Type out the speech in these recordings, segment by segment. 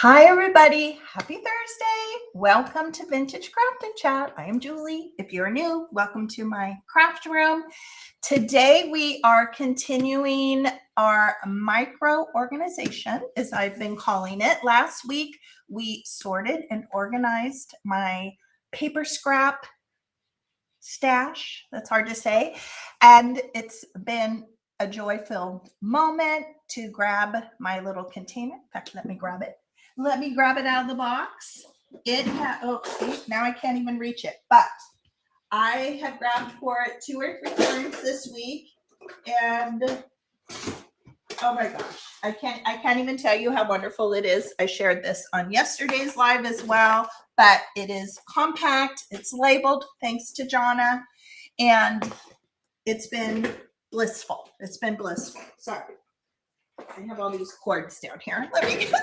Hi, everybody. Happy Thursday. Welcome to Vintage Craft and Chat. I am Julie. If you're new, welcome to my craft room. Today, we are continuing our micro organization, as I've been calling it. Last week, we sorted and organized my paper scrap stash. That's hard to say. And it's been a joy-filled moment to grab my little container. In fact, let me grab it. Let me grab it out of the box. See, now I can't even reach it, but I have grabbed for it 2 or 3 times this week, and oh my gosh, I can't even tell you how wonderful it is. I shared this on yesterday's live as well, but it is compact. It's labeled, thanks to Jonna, and it's been blissful. It's been blissful. Sorry. I have all these cords down here. Let me get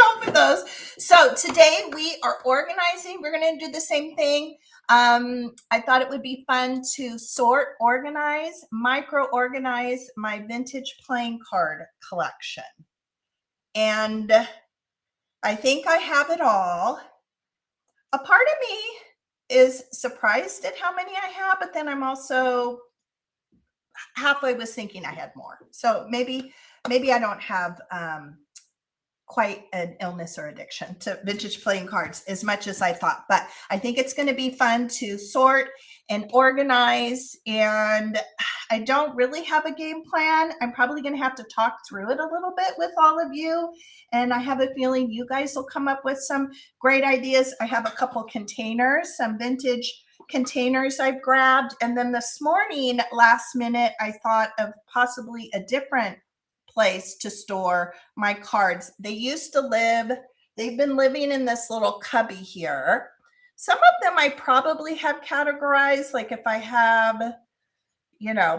off of those. So today we are organizing. We're going to do the same thing. I thought it would be fun to sort, organize, micro-organize my vintage playing card collection. And I think I have it all. A part of me is surprised at how many I have, but then I'm also halfway was thinking I had more. So maybe I don't have quite an illness or addiction to vintage playing cards as much as I thought, but I think it's going to be fun to sort and organize, and I don't really have a game plan. I'm probably going to have to talk through it a little bit with all of you, and I have a feeling you guys will come up with some great ideas. I have a couple containers, some vintage containers I've grabbed, and then this morning, last minute, I thought of possibly a different place to store my cards. They've been living in this little cubby here. Some of them I probably have categorized, like if I have,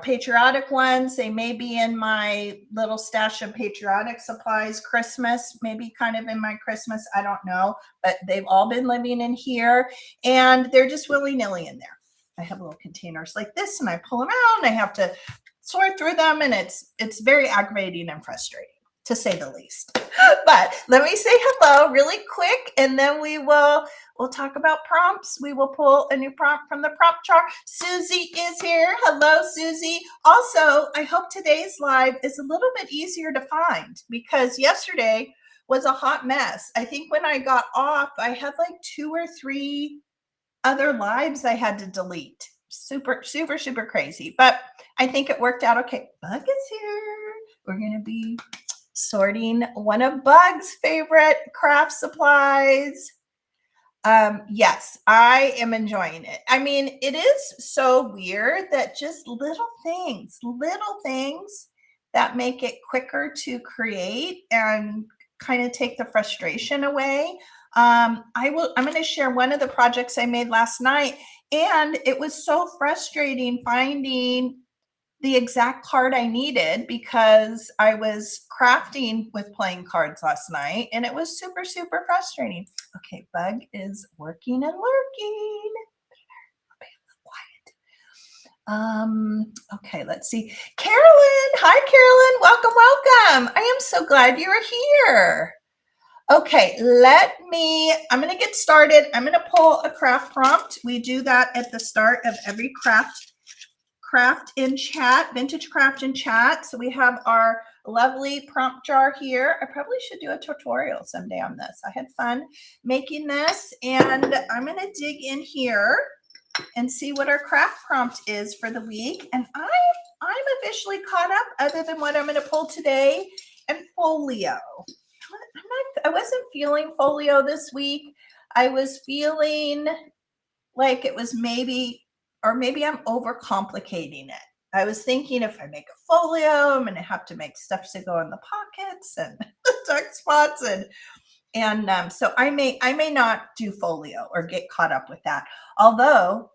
patriotic ones, they may be in my little stash of patriotic supplies. Christmas, maybe kind of in my Christmas, I don't know, but they've all been living in here, and they're just willy-nilly in there. I have little containers like this, and I pull them out, and I have to sort through them, and it's very aggravating and frustrating, to say the least. But let me say hello really quick, and then we'll talk about prompts. We will pull a new prompt from the prompt jar. Susie is here. Hello, Susie. Also, I hope today's live is a little bit easier to find, because yesterday was a hot mess. I think when I got off, I had like 2 or 3 other lives I had to delete. Super, super, super crazy. But I think it worked out okay. Bug is here. We're going to be sorting one of Bug's favorite craft supplies. Yes, I am enjoying it. I mean, it is so weird that just little things that make it quicker to create and kind of take the frustration away. I'm going to share one of the projects I made last night, and it was so frustrating finding the exact card I needed, because I was crafting with playing cards last night, and it was super, super frustrating. Okay, Bug is working and lurking. Okay, let's see. Carolyn, hi Carolyn, welcome. I am so glad you're here. Okay, I'm going to get started. I'm going to pull a craft prompt. We do that at the start of every craft in chat, vintage craft in chat. So we have our lovely prompt jar here. I probably should do a tutorial someday on this. I had fun making this, and I'm going to dig in here and see what our craft prompt is for the week. And I'm officially caught up, other than what I'm going to pull today, and folio. I wasn't feeling folio this week. I was feeling like it was maybe I'm overcomplicating it. I was thinking, if I make a folio, I'm going to have to make stuff to go in the pockets and the tuck spots, and so I may not do folio or get caught up with that. Although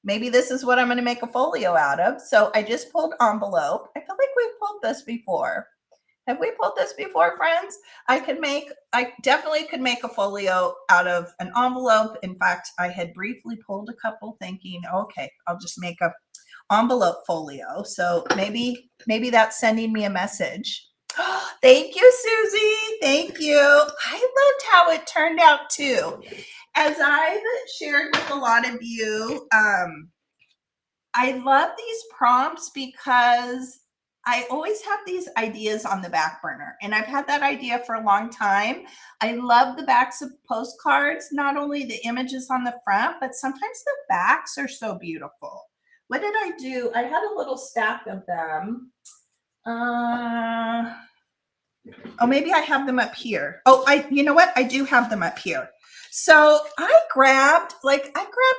maybe this is what I'm going to make a folio out of. So I just pulled envelope. I feel like we've pulled this before. Have we pulled this before, friends? I definitely could make a folio out of an envelope. In fact, I had briefly pulled a couple thinking, okay, I'll just make a envelope folio. So maybe that's sending me a message Thank you, Susie. Thank you. I loved how it turned out too. As I've shared with a lot of you, I love these prompts because I always have these ideas on the back burner, and I've had that idea for a long time. I love the backs of postcards, not only the images on the front, but sometimes the backs are so beautiful. What did I do? I had a little stack of them. Oh, maybe I have them up here. Oh, you know what? I do have them up here. So I grabbed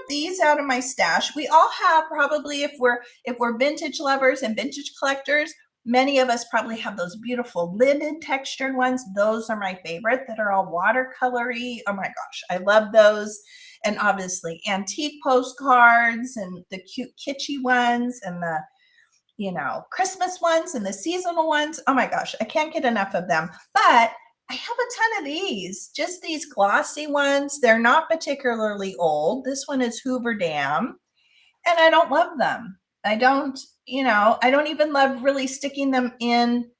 these out of my stash. We all have probably, if we're vintage lovers and vintage collectors, many of us probably have those beautiful linen textured ones. Those are my favorite, that are all watercolory. Oh my gosh, I love those. And obviously antique postcards and the cute kitschy ones and the Christmas ones and the seasonal ones. Oh my gosh, I can't get enough of them. But I have a ton of these, just these glossy ones. They're not particularly old. This one is Hoover Dam, and I don't love them. I don't even love really sticking them in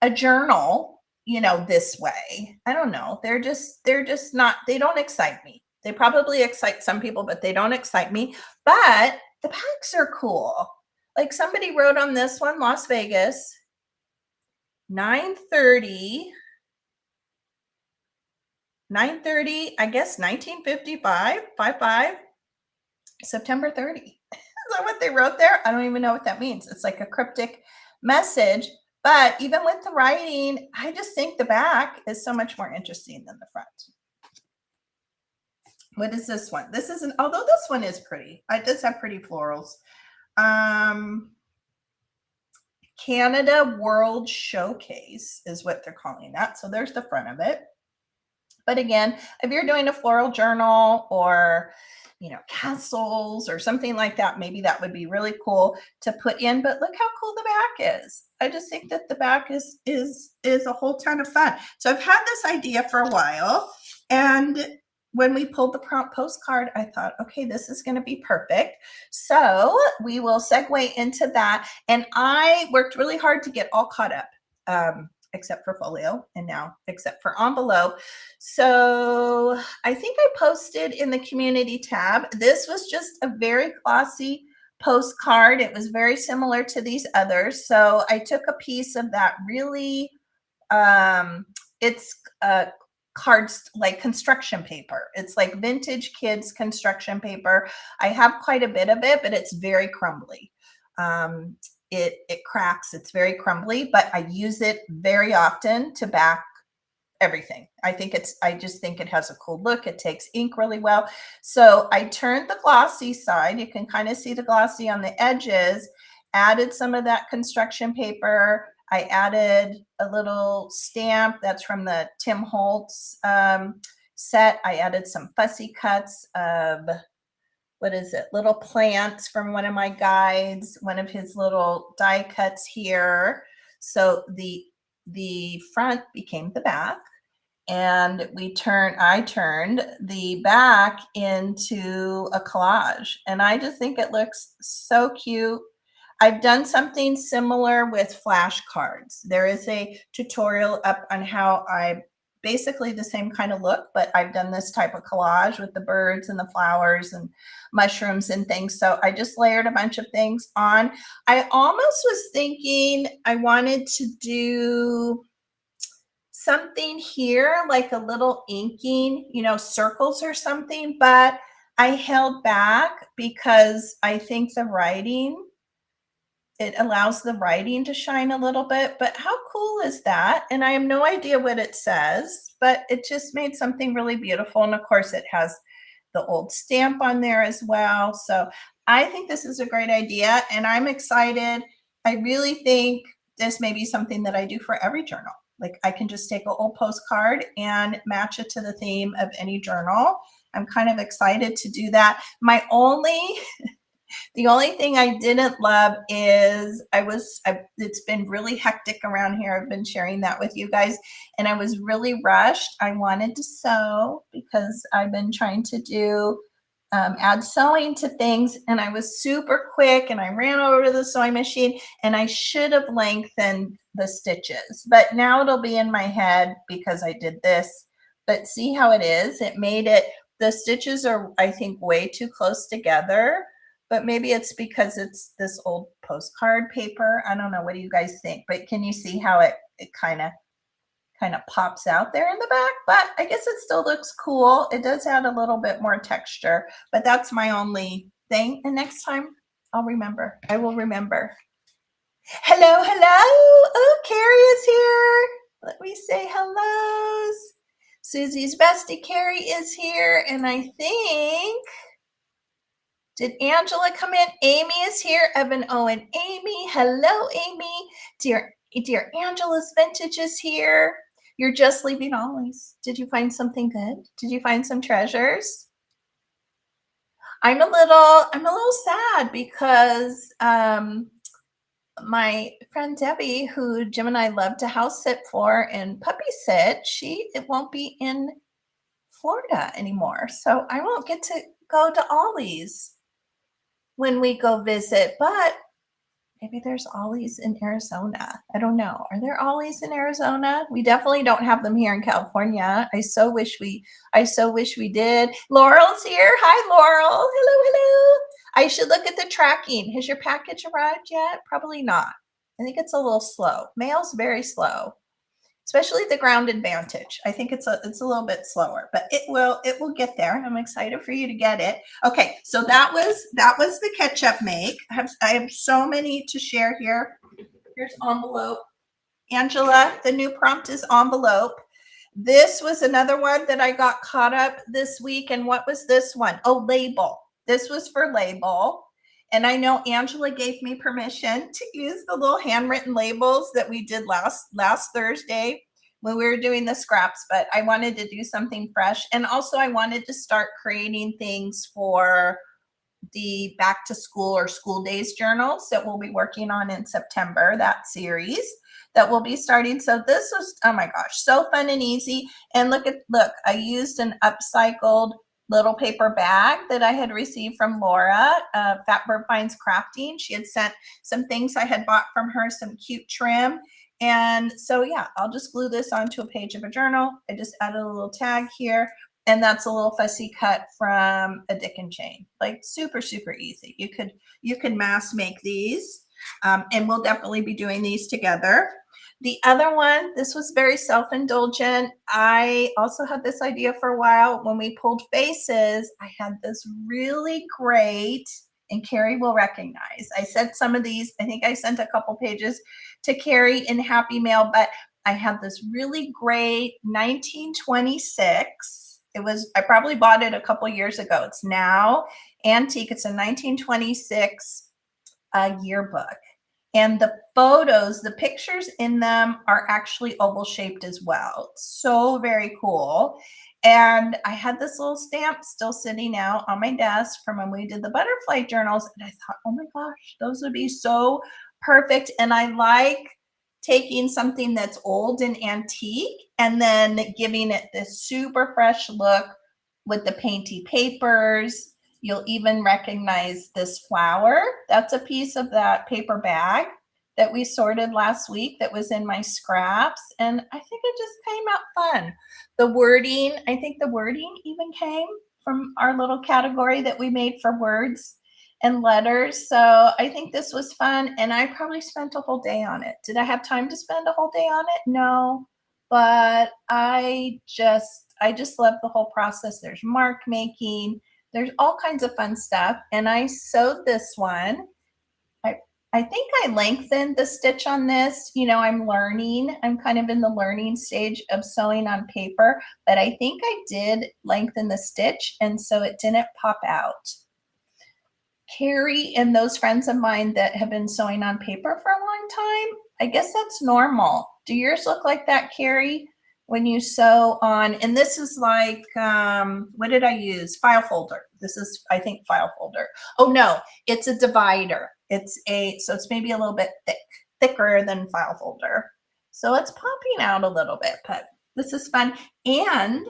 a journal, this way. I don't know. They're just not, they don't excite me. They probably excite some people, but they don't excite me. But the packs are cool. Like somebody wrote on this one, Las Vegas, 9:30, I guess 1955, 55, September 30. Is that what they wrote there? I don't even know what that means. It's like a cryptic message. But even with the writing, I just think the back is so much more interesting than the front. What is this one? This isn't, although this one is pretty. It does have pretty florals. Canada World Showcase is what they're calling that. So there's the front of it. But again, if you're doing a floral journal or, castles or something like that, maybe that would be really cool to put in. But look how cool the back is. I just think that the back is a whole ton of fun. So I've had this idea for a while, and when we pulled the prompt postcard, I thought, okay, this is going to be perfect. So we will segue into that. And I worked really hard to get all caught up, except for folio, and now except for envelope. So I think I posted in the community tab. This was just a very glossy postcard. It was very similar to these others. So I took a piece of that really, it's cards, like construction paper. It's like vintage kids construction paper. I have quite a bit of it, but it's very crumbly. It cracks. It's very crumbly, but I use it very often to back everything. I just think it has a cool look. It takes ink really well. So I turned the glossy side. You can kind of see the glossy on the edges, added some of that construction paper. I added a little stamp that's from the Tim Holtz set. I added some fussy cuts of, little plants from one of my guides, one of his little die cuts here. So the front became the back, and I turned the back into a collage, and I just think it looks so cute. I've done something similar with flashcards. There is a tutorial up on how basically the same kind of look, but I've done this type of collage with the birds and the flowers and mushrooms and things. So I just layered a bunch of things on. I almost was thinking I wanted to do something here, like a little inking, circles or something, but I held back because I think it allows the writing to shine a little bit. But how cool is that? And I have no idea what it says, but it just made something really beautiful. And of course it has the old stamp on there as well. So I think this is a great idea, and I'm excited. I really think this may be something that I do for every journal. Like I can just take an old postcard and match it to the theme of any journal. I'm kind of excited to do that. The only thing I didn't love is it's been really hectic around here. I've been sharing that with you guys, and I was really rushed. I wanted to sew because I've been trying to do add sewing to things, and I was super quick and I ran over to the sewing machine and I should have lengthened the stitches, but now it'll be in my head because I did this. But see how it is? It made it, the stitches are, I think, way too close together, but maybe it's because it's this old postcard paper. I don't know. What do you guys think? But can you see how it kind of pops out there in the back? But I guess it still looks cool. It does add a little bit more texture, but that's my only thing. And next time I'll remember. I will remember. Hello, hello. Oh, Carrie is here. Let me say hellos. Susie's bestie Carrie is here. And I think, did Angela come in? Amy is here. Evan, Owen, Amy. Hello, Amy. Dear Angela's Vintage is here. You're just leaving Ollie's. Did you find something good? Did you find some treasures? I'm a little sad because my friend Debbie, who Jim and I love to house sit for and puppy sit, it won't be in Florida anymore. So I won't get to go to Ollie's when we go visit, but maybe there's Ollie's in Arizona. I don't know. Are there Ollie's in Arizona? We definitely don't have them here in California. I so wish we did. Laurel's here. Hi, Laurel. Hello, hello. I should look at the tracking. Has your package arrived yet? Probably not. I think it's a little slow. Mail's very slow, especially the grounded Vantage. I think it's a little bit slower, but it will get there. I'm excited for you to get it. Okay, so that was the ketchup make. I have so many to share here. Here's envelope. Angela, the new prompt is envelope. This was another one that I got caught up this week. And what was this one? Oh, label. This was for label. And I know Angela gave me permission to use the little handwritten labels that we did last Thursday when we were doing the scraps, but I wanted to do something fresh. And also I wanted to start creating things for the back to school or school days journals that we'll be working on in September, that series that we'll be starting. So this was, oh my gosh, so fun and easy. And look, I used an upcycled little paper bag that I had received from Laura, Fat Bird Finds Crafting. She had sent some things I had bought from her, some cute trim. And so, yeah, I'll just glue this onto a page of a journal. I just added a little tag here. And that's a little fussy cut from a Dick and Jane. Like super, super easy. You could mass make these. And we'll definitely be doing these together. The other one, this was very self-indulgent. I also had this idea for a while. When we pulled faces, I had this really great, and Carrie will recognize. I sent some of these, I think I sent a couple pages to Carrie in Happy Mail, but I had this really great 1926. I probably bought it a couple years ago. It's now antique. It's a 1926 yearbook. And the photos, the pictures in them are actually oval shaped as well. So very cool. And I had this little stamp still sitting out on my desk from when we did the butterfly journals. And I thought, oh my gosh, those would be so perfect. And I like taking something that's old and antique and then giving it this super fresh look with the painty papers. You'll even recognize this flower. That's a piece of that paper bag that we sorted last week that was in my scraps. And I think it just came out fun. The wording, I think the wording even came from our little category that we made for words and letters. So I think this was fun. And I probably spent a whole day on it. Did I have time to spend a whole day on it? No, but I just love the whole process. There's mark making. There's all kinds of fun stuff. And I sewed this one. I think I lengthened the stitch on this. You know, I'm learning. I'm kind of in the learning stage of sewing on paper, but I think I did lengthen the stitch, and so it didn't pop out. Carrie and those friends of mine that have been sewing on paper for a long time, I guess that's normal. Do yours look like that, Carrie? When you sew on, and this is like, what did I use? File folder. This is, I think, file folder. Oh no, it's a divider. So it's maybe a little bit thicker than file folder. So it's popping out a little bit, but this is fun. And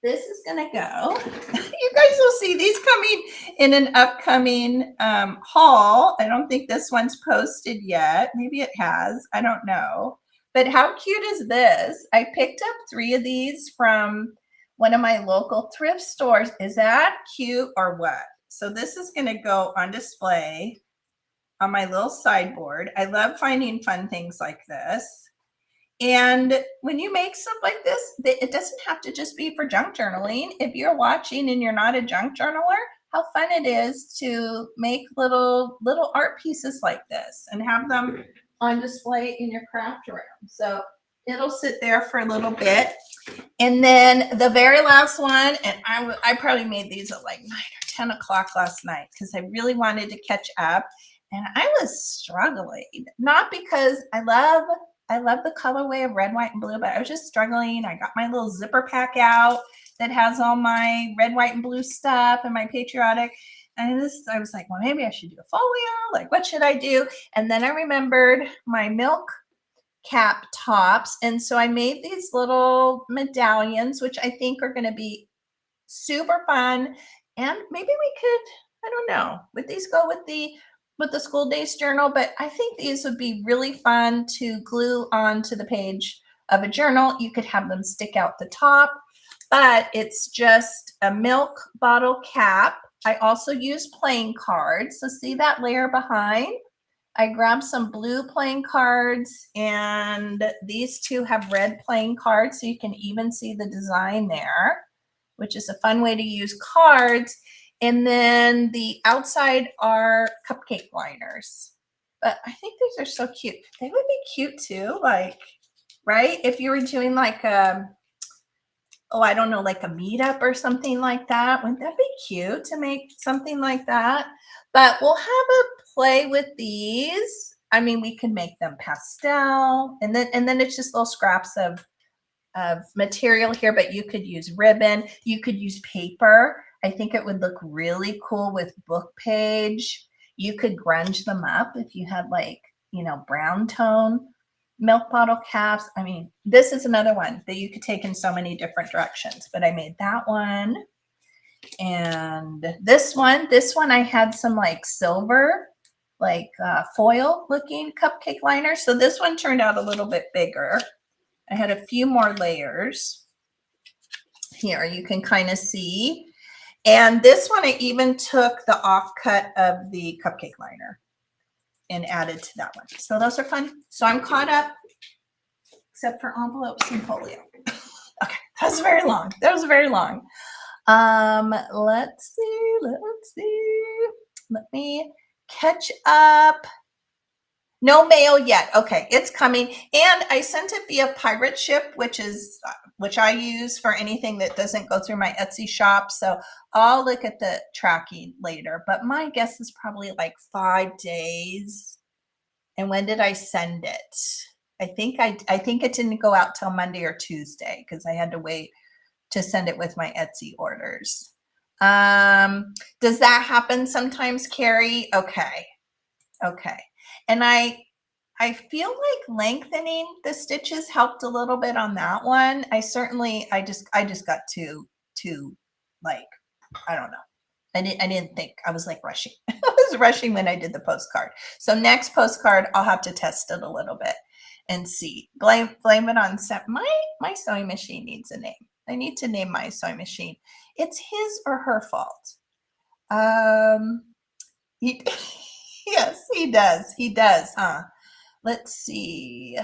this is going to go. You guys will see these coming in an upcoming haul. I don't think this one's posted yet. Maybe it has. I don't know. But how cute is this? I picked up 3 of these from one of my local thrift stores. Is that cute or what? So this is going to go on display on my little sideboard. I love finding fun things like this. And when you make stuff like this, it doesn't have to just be for junk journaling. If you're watching and you're not a junk journaler, how fun it is to make little art pieces like this and have them on display in your craft room. So it'll sit there for a little bit. And then the very last one, and I probably made these at like 9 or 10 o'clock last night because I really wanted to catch up. And I was struggling, not because I love the colorway of red, white, and blue, but I was just struggling. I got my little zipper pack out that has all my red, white, and blue stuff and my patriotic. And I was like, well, maybe I should do a folio. Like, what should I do? And then I remembered my milk cap tops. And so I made these little medallions, which I think are going to be super fun. And maybe we could, I don't know, would these go with the school days journal? But I think these would be really fun to glue onto the page of a journal. You could have them stick out the top, but it's just a milk bottle cap. I also use playing cards. So see that layer behind? I grabbed some blue playing cards, and these 2 have red playing cards, so you can even see the design there, which is a fun way to use cards. And then the outside are cupcake liners. But I think these are so cute. They would be cute too, like, right? If you were doing like I don't know, like a meetup or something like that. Wouldn't that be cute to make something like that? But we'll have a play with these. I mean, we can make them pastel, and then it's just little scraps of material here, but you could use ribbon, you could use paper. I think it would look really cool with book page. You could grunge them up if you had like, brown tone milk bottle caps. I mean, this is another one that you could take in so many different directions, but I made that one. And this one I had some like silver, like foil looking cupcake liner. So this one turned out a little bit bigger. I had a few more layers here, you can kind of see. And this one, I even took the offcut of the cupcake liner and added to that one. So those are fun. So I'm caught up, except for envelopes and folio. Okay, that was very long. Let's see. Let me catch up. No mail yet. Okay, it's coming. And I sent it via pirate ship, which I use for anything that doesn't go through my Etsy shop. So I'll look at the tracking later. But my guess is probably like 5 days. And when did I send it? I think it didn't go out till Monday or Tuesday because I had to wait to send it with my Etsy orders. Does that happen sometimes, Carrie? Okay. And I feel like lengthening the stitches helped a little bit on that one. I just got too like, I don't know. I didn't think. I was like rushing. I was rushing when I did the postcard. So next postcard, I'll have to test it a little bit and see. Blame it on my sewing machine needs a name. I need to name my sewing machine. It's his or her fault. Yes, he does. He does, huh? Let's see.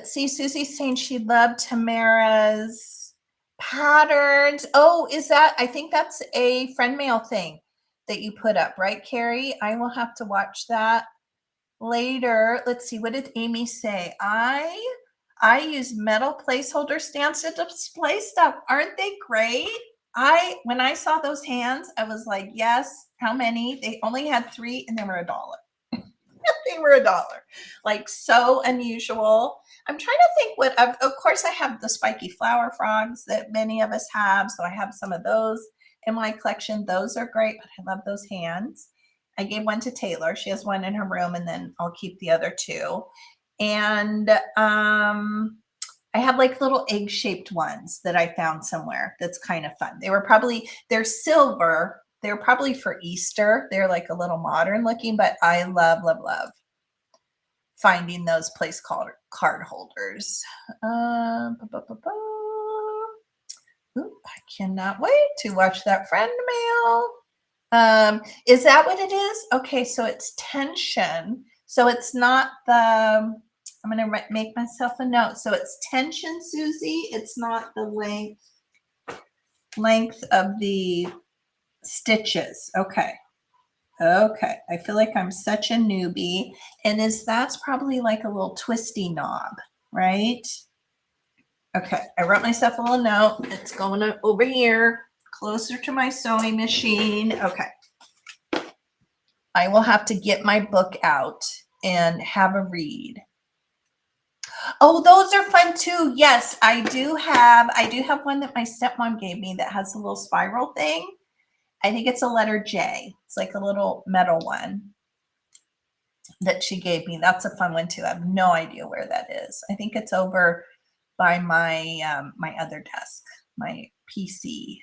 Susie's saying she loved Tamara's patterns. Oh, I think that's a friend mail thing that you put up, right, Carrie? I will have to watch that later. Let's see. What did Amy say? I use metal placeholder stands to display stuff. Aren't they great? When I saw those hands, I was like, yes. How many? They only had 3 and they were $1. They were $1. Like, so unusual. I'm trying to think of course I have the spiky flower frogs that many of us have. So I have some of those in my collection. Those are great, but I love those hands. I gave one to Taylor. She has one in her room, and then I'll keep the other 2. And I I have like little egg-shaped ones that I found somewhere. That's kind of fun. They're silver. They're probably for Easter. They're like a little modern looking, but I love, love, love finding those place card holders. Ooh, I cannot wait to watch that friend mail. Is that what it is? Okay, so it's tension. So it's not the, I'm going to make myself a note. So it's tension, Susie. It's not the length of the stitches. Okay. Okay. I feel like I'm such a newbie. And that's probably like a little twisty knob, right? Okay. I wrote myself a little note. It's going over here, closer to my sewing machine. Okay. I will have to get my book out and have a read. Oh, those are fun too. Yes, I do have one that my stepmom gave me that has a little spiral thing. I think it's a letter J. It's like a little metal one that she gave me. That's a fun one too. I have no idea where that is. I think it's over by my my other desk, my PC.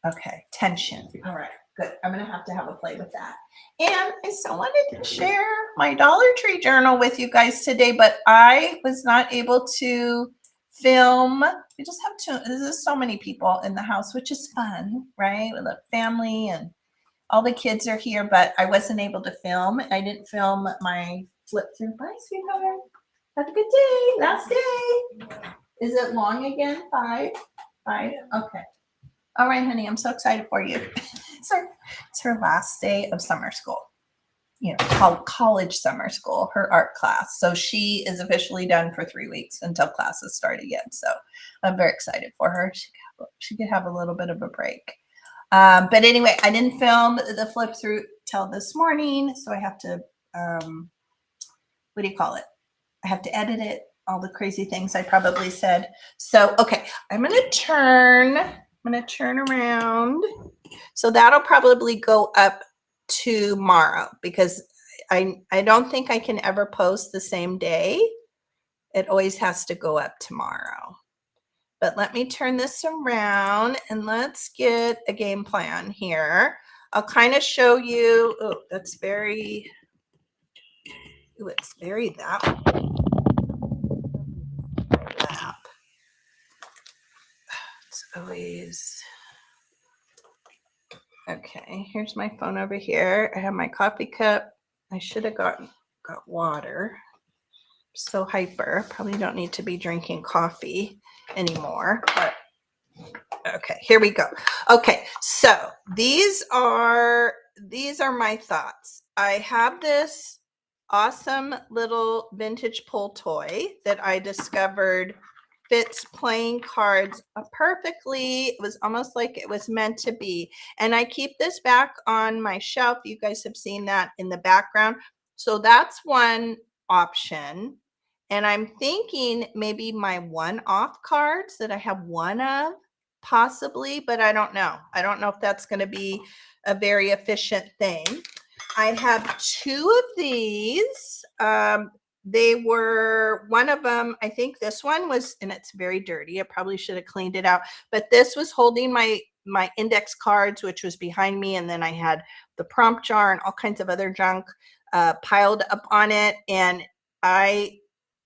Okay, tension. All right, good. I'm gonna have to have a play with that. And I still wanted to share my Dollar Tree journal with you guys today, but I was not able to film. We just have there's so many people in the house, which is fun, right? With the family and all the kids are here, but I wasn't able to film. I didn't film my flip through. Bye, sweetheart. Have a good day. Last day. Is it long again? 5? Okay. All right, honey, I'm so excited for you. It's her last day of summer school, you know, college summer school, her art class. So she is officially done for 3 weeks until classes start again. So I'm very excited for her. She could have a little bit of a break. But anyway, I didn't film the flip through till this morning. So I have to, what do you call it? I have to edit it, all the crazy things I probably said. So, okay, I'm going to turn around. So that'll probably go up tomorrow because I don't think I can ever post the same day. It always has to go up tomorrow. But let me turn this around and let's get a game plan here. I'll kind of show you. Oh, it's very that way. It's always okay. Here's my phone over here. I have my coffee cup. I should have got water. So hyper. Probably don't need to be drinking coffee anymore. But okay, here we go. Okay, so these are my thoughts. I have this awesome little vintage pull toy that I discovered fits playing cards perfectly. It was almost like it was meant to be. And I keep this back on my shelf. You guys have seen that in the background. So that's one option. And I'm thinking maybe my one-off cards that I have one of, possibly, but I don't know. I don't know if that's going to be a very efficient thing. I have 2 of these. They were, one of them, I think this one was, and it's very dirty. I probably should have cleaned it out, but this was holding my index cards, which was behind me. And then I had the prompt jar and all kinds of other junk piled up on it. And I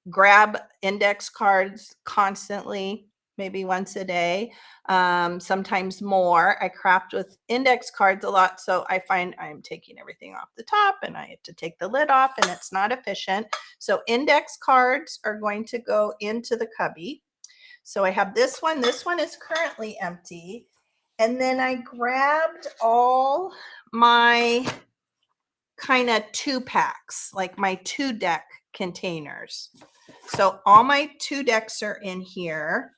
grab index cards constantly, maybe once a day, sometimes more. I craft with index cards a lot, so I find I'm taking everything off the top and I have to take the lid off and it's not efficient. So index cards are going to go into the cubby. So I have this one. This one is currently empty. And then I grabbed all my kind of 2-packs, like my 2-deck containers. So all my 2 decks are in here,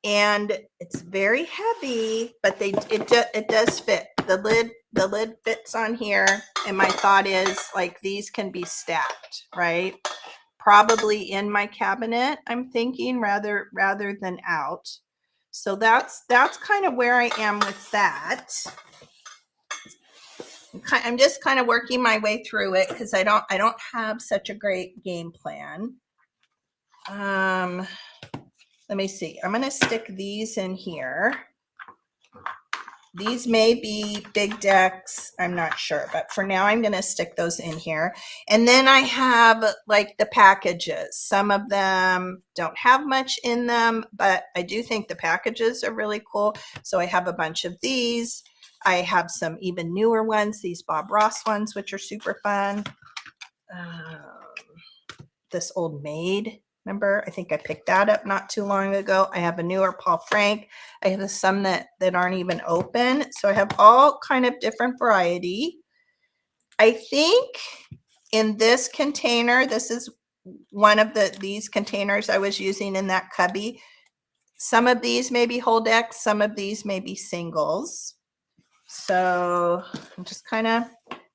and it's very heavy, but it does fit. The lid fits on here, and my thought is like these can be stacked, right? Probably in my cabinet, I'm thinking rather than out. So that's kind of where I am with that. I'm just kind of working my way through it because I don't have such a great game plan. let me see. I'm going to stick these in here. These may be big decks, I'm not sure, but for now I'm going to stick those in here. And then I have like the packages. Some of them don't have much in them, but I do think the packages are really cool. So I have a bunch of these. I have some even newer ones, these Bob Ross ones, which are super fun. This Old Maid, remember? I think I picked that up not too long ago. I have a newer Paul Frank. I have some that aren't even open. So I have all kind of different variety. I think in this container, this is one of these containers I was using in that cubby. Some of these may be whole decks, some of these may be singles. So I'm just kind of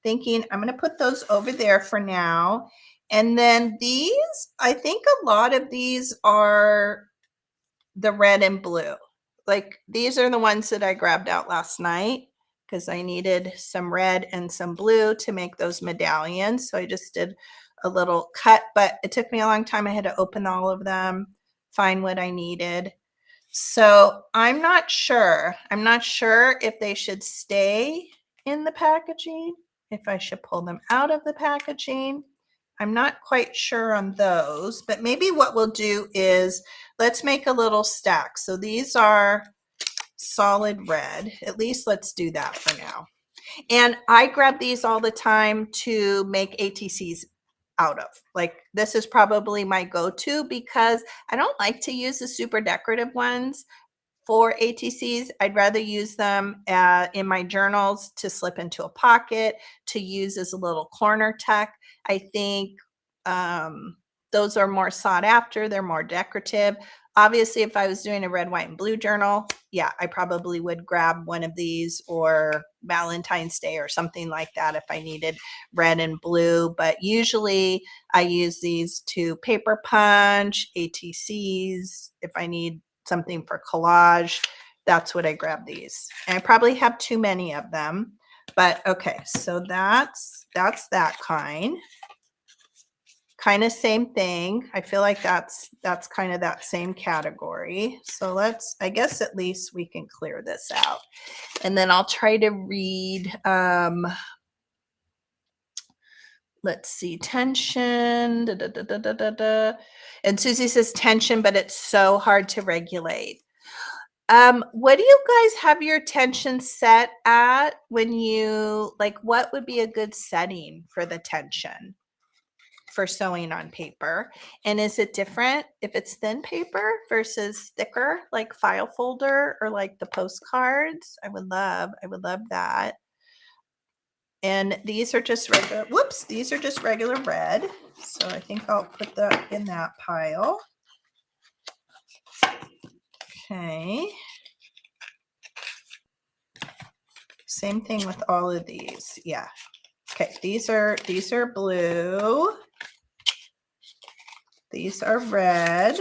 thinking I'm going to put those over there for now. And then these, I think a lot of these are the red and blue. Like these are the ones that I grabbed out last night because I needed some red and some blue to make those medallions. So I just did a little cut, but it took me a long time. I had to open all of them, find what I needed. So I'm not sure. I'm not sure if they should stay in the packaging, if I should pull them out of the packaging. I'm not quite sure on those, but maybe what we'll do is let's make a little stack. So these are solid red. At least let's do that for now. And I grab these all the time to make ATCs out of. Like this is probably my go-to because I don't like to use the super decorative ones for ATCs. I'd rather use them in my journals to slip into a pocket, to use as a little corner tuck. I think those are more sought after. They're more decorative. Obviously, if I was doing a red, white, and blue journal, yeah, I probably would grab one of these, or Valentine's Day or something like that if I needed red and blue. But usually I use these to paper punch, ATCs. If I need something for collage, that's what I grab these. And I probably have too many of them, but okay, so that's that kind of same thing. I feel like that's kind of that same category. So let's, I guess at least we can clear this out. And then I'll try to read, let's see, tension, da, da, da, da, da, da, da. And Susie says tension, but it's so hard to regulate. What do you guys have your tension set at when you, like, what would be a good setting for the tension for sewing on paper? And is it different if it's thin paper versus thicker, like file folder or like the postcards? I would love that. And these are just regular, whoops, these are just regular red. So I think I'll put that in that pile. Okay. Same thing with all of these. Yeah. Okay, these are blue. These are red.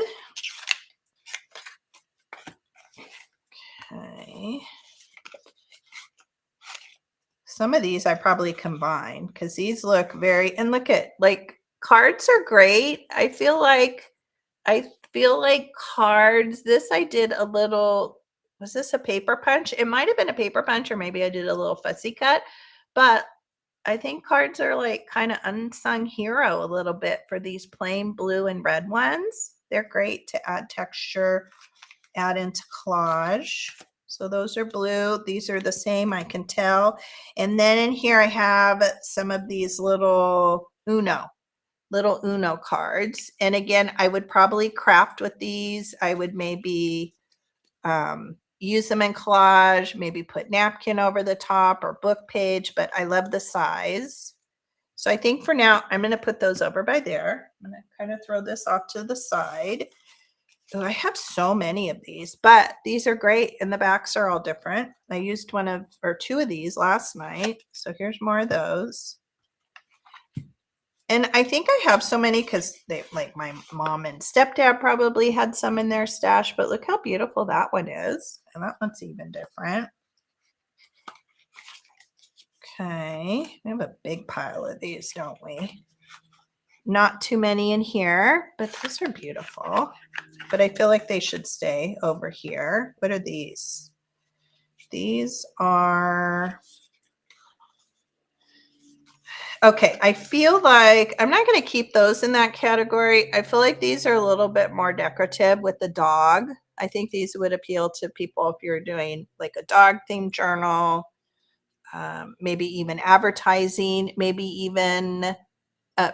Okay. Some of these I probably combine because these look very, and look at, like, cards are great. I feel like cards, this I did a little, was this a paper punch? It might have been a paper punch, or maybe I did a little fussy cut, but I think cards are like kind of unsung hero a little bit for these plain blue and red ones. They're great to add texture, add into collage. So those are blue. These are the same, I can tell. And then in here I have some of these little Uno cards. And again, I would probably craft with these. I would maybe use them in collage, maybe put napkin over the top or book page, but I love the size. So I think for now, I'm going to put those over by there. I'm going to kind of throw this off to the side. Oh, I have so many of these, but these are great. And the backs are all different. I used one of, or two of these last night. So here's more of those. And I think I have so many because they, like, my mom and stepdad probably had some in their stash, but look how beautiful that one is. And that one's even different. Okay, we have a big pile of these, don't we? not too many in here, but those are beautiful. But I feel like they should stay over here. What are these? These are, okay, I feel like I'm not going to keep those in that category. I feel like these are a little bit more decorative with the dog. I think these would appeal to people if you're doing like a dog themed journal, maybe even advertising, maybe even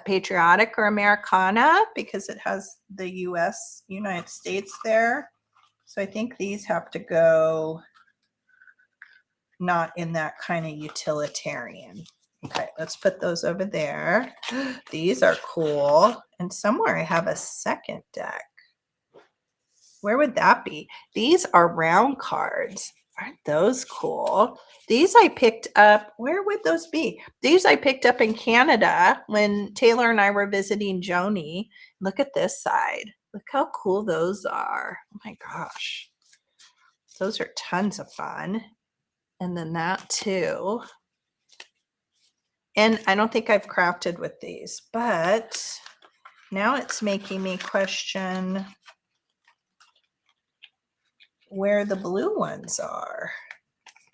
patriotic or Americana, because it has the United States there. So I think these have to go not in that kind of utilitarian. Okay, let's put those over there. These are cool. And somewhere I have a second deck. Where would that be? These are round cards. Aren't those cool? These I picked up. Where would those be? These I picked up in Canada when Taylor and I were visiting Joni. Look at this side. Look how cool those are. Oh my gosh. Those are tons of fun. And then that too. And I don't think I've crafted with these, but now it's making me question where the blue ones are.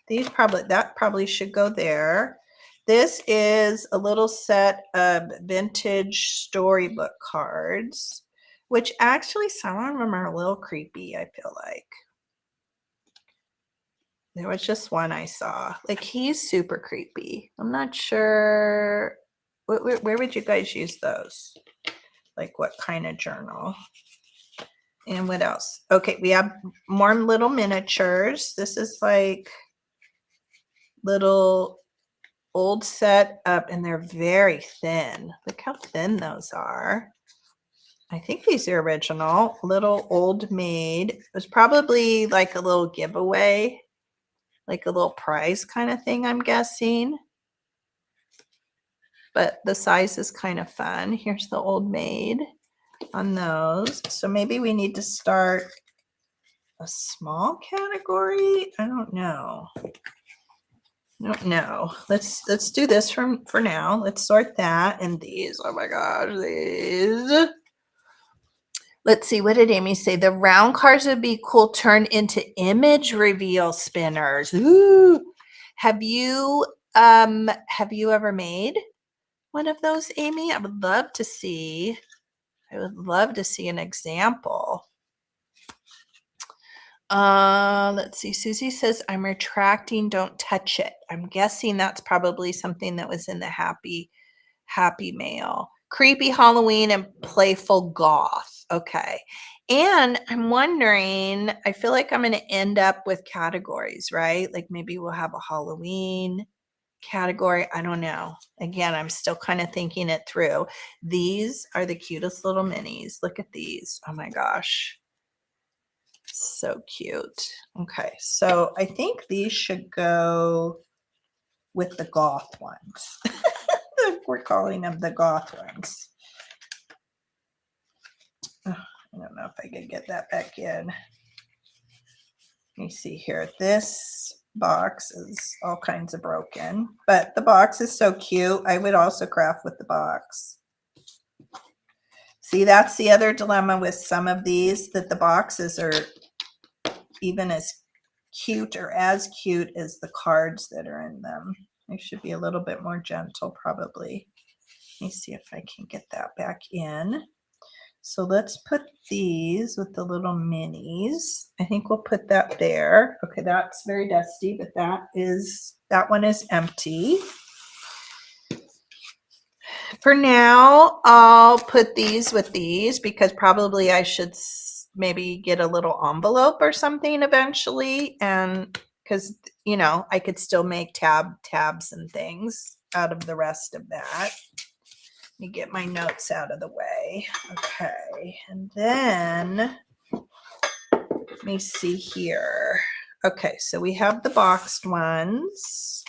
That probably should go there. This is a little set of vintage storybook cards, which actually some of them are a little creepy, I feel like. There was just one I saw. Like, he's super creepy. I'm not sure. Where would you guys use those? Like, what kind of journal? And what else? Okay, we have more little miniatures. This is like little old set up, and they're very thin. Look how thin those are. I think these are original. Little old maid. It was probably like a little giveaway, like a little prize kind of thing, I'm guessing. But the size is kind of fun. Here's the old maid on those. So maybe we need to start a small category. I don't know. Let's do this for now. Let's sort that and these. Oh my gosh, these. Let's see, what did Amy say? The round cards would be cool turned into image reveal spinners. Ooh. Have you ever made one of those, Amy? I would love to see an example. Let's see. Susie says, I'm retracting, don't touch it. I'm guessing that's probably something that was in the happy mail. Creepy Halloween and playful goth. Okay. And I'm wondering, I feel like I'm going to end up with categories, right? Like maybe we'll have a Halloween category. I don't know. Again, I'm still kind of thinking it through. These are the cutest little minis. Look at these. Oh my gosh. So cute. Okay, so I think these should go with the goth ones. We're calling them the goth ones. Oh, I don't know if I could get that back in. Let me see here. This box is all kinds of broken, but the box is so cute. I would also craft with the box. See, that's the other dilemma with some of these, that the boxes are even as cute or as cute as the cards that are in them. They should be a little bit more gentle, probably. Let me see if I can get that back in. So let's put these with the little minis. I think we'll put that there. Okay, that's very dusty, but that one is empty. For now, I'll put these with these because probably I should maybe get a little envelope or something eventually, and because I could still make tabs and things out of the rest of that. Let me get my notes out of the way. Okay, and then let me see here. Okay, so we have the boxed ones.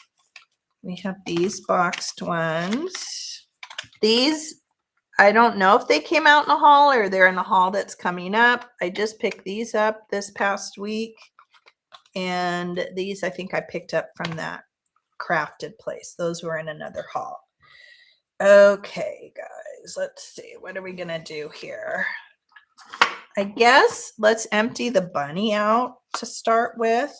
We have these boxed ones. These, I don't know if they came out in a haul or they're in a haul that's coming up. I just picked these up this past week. And these I think I picked up from that crafted place. Those were in another haul. Okay, guys, let's see. What are we going to do here? I guess let's empty the bunny out to start with.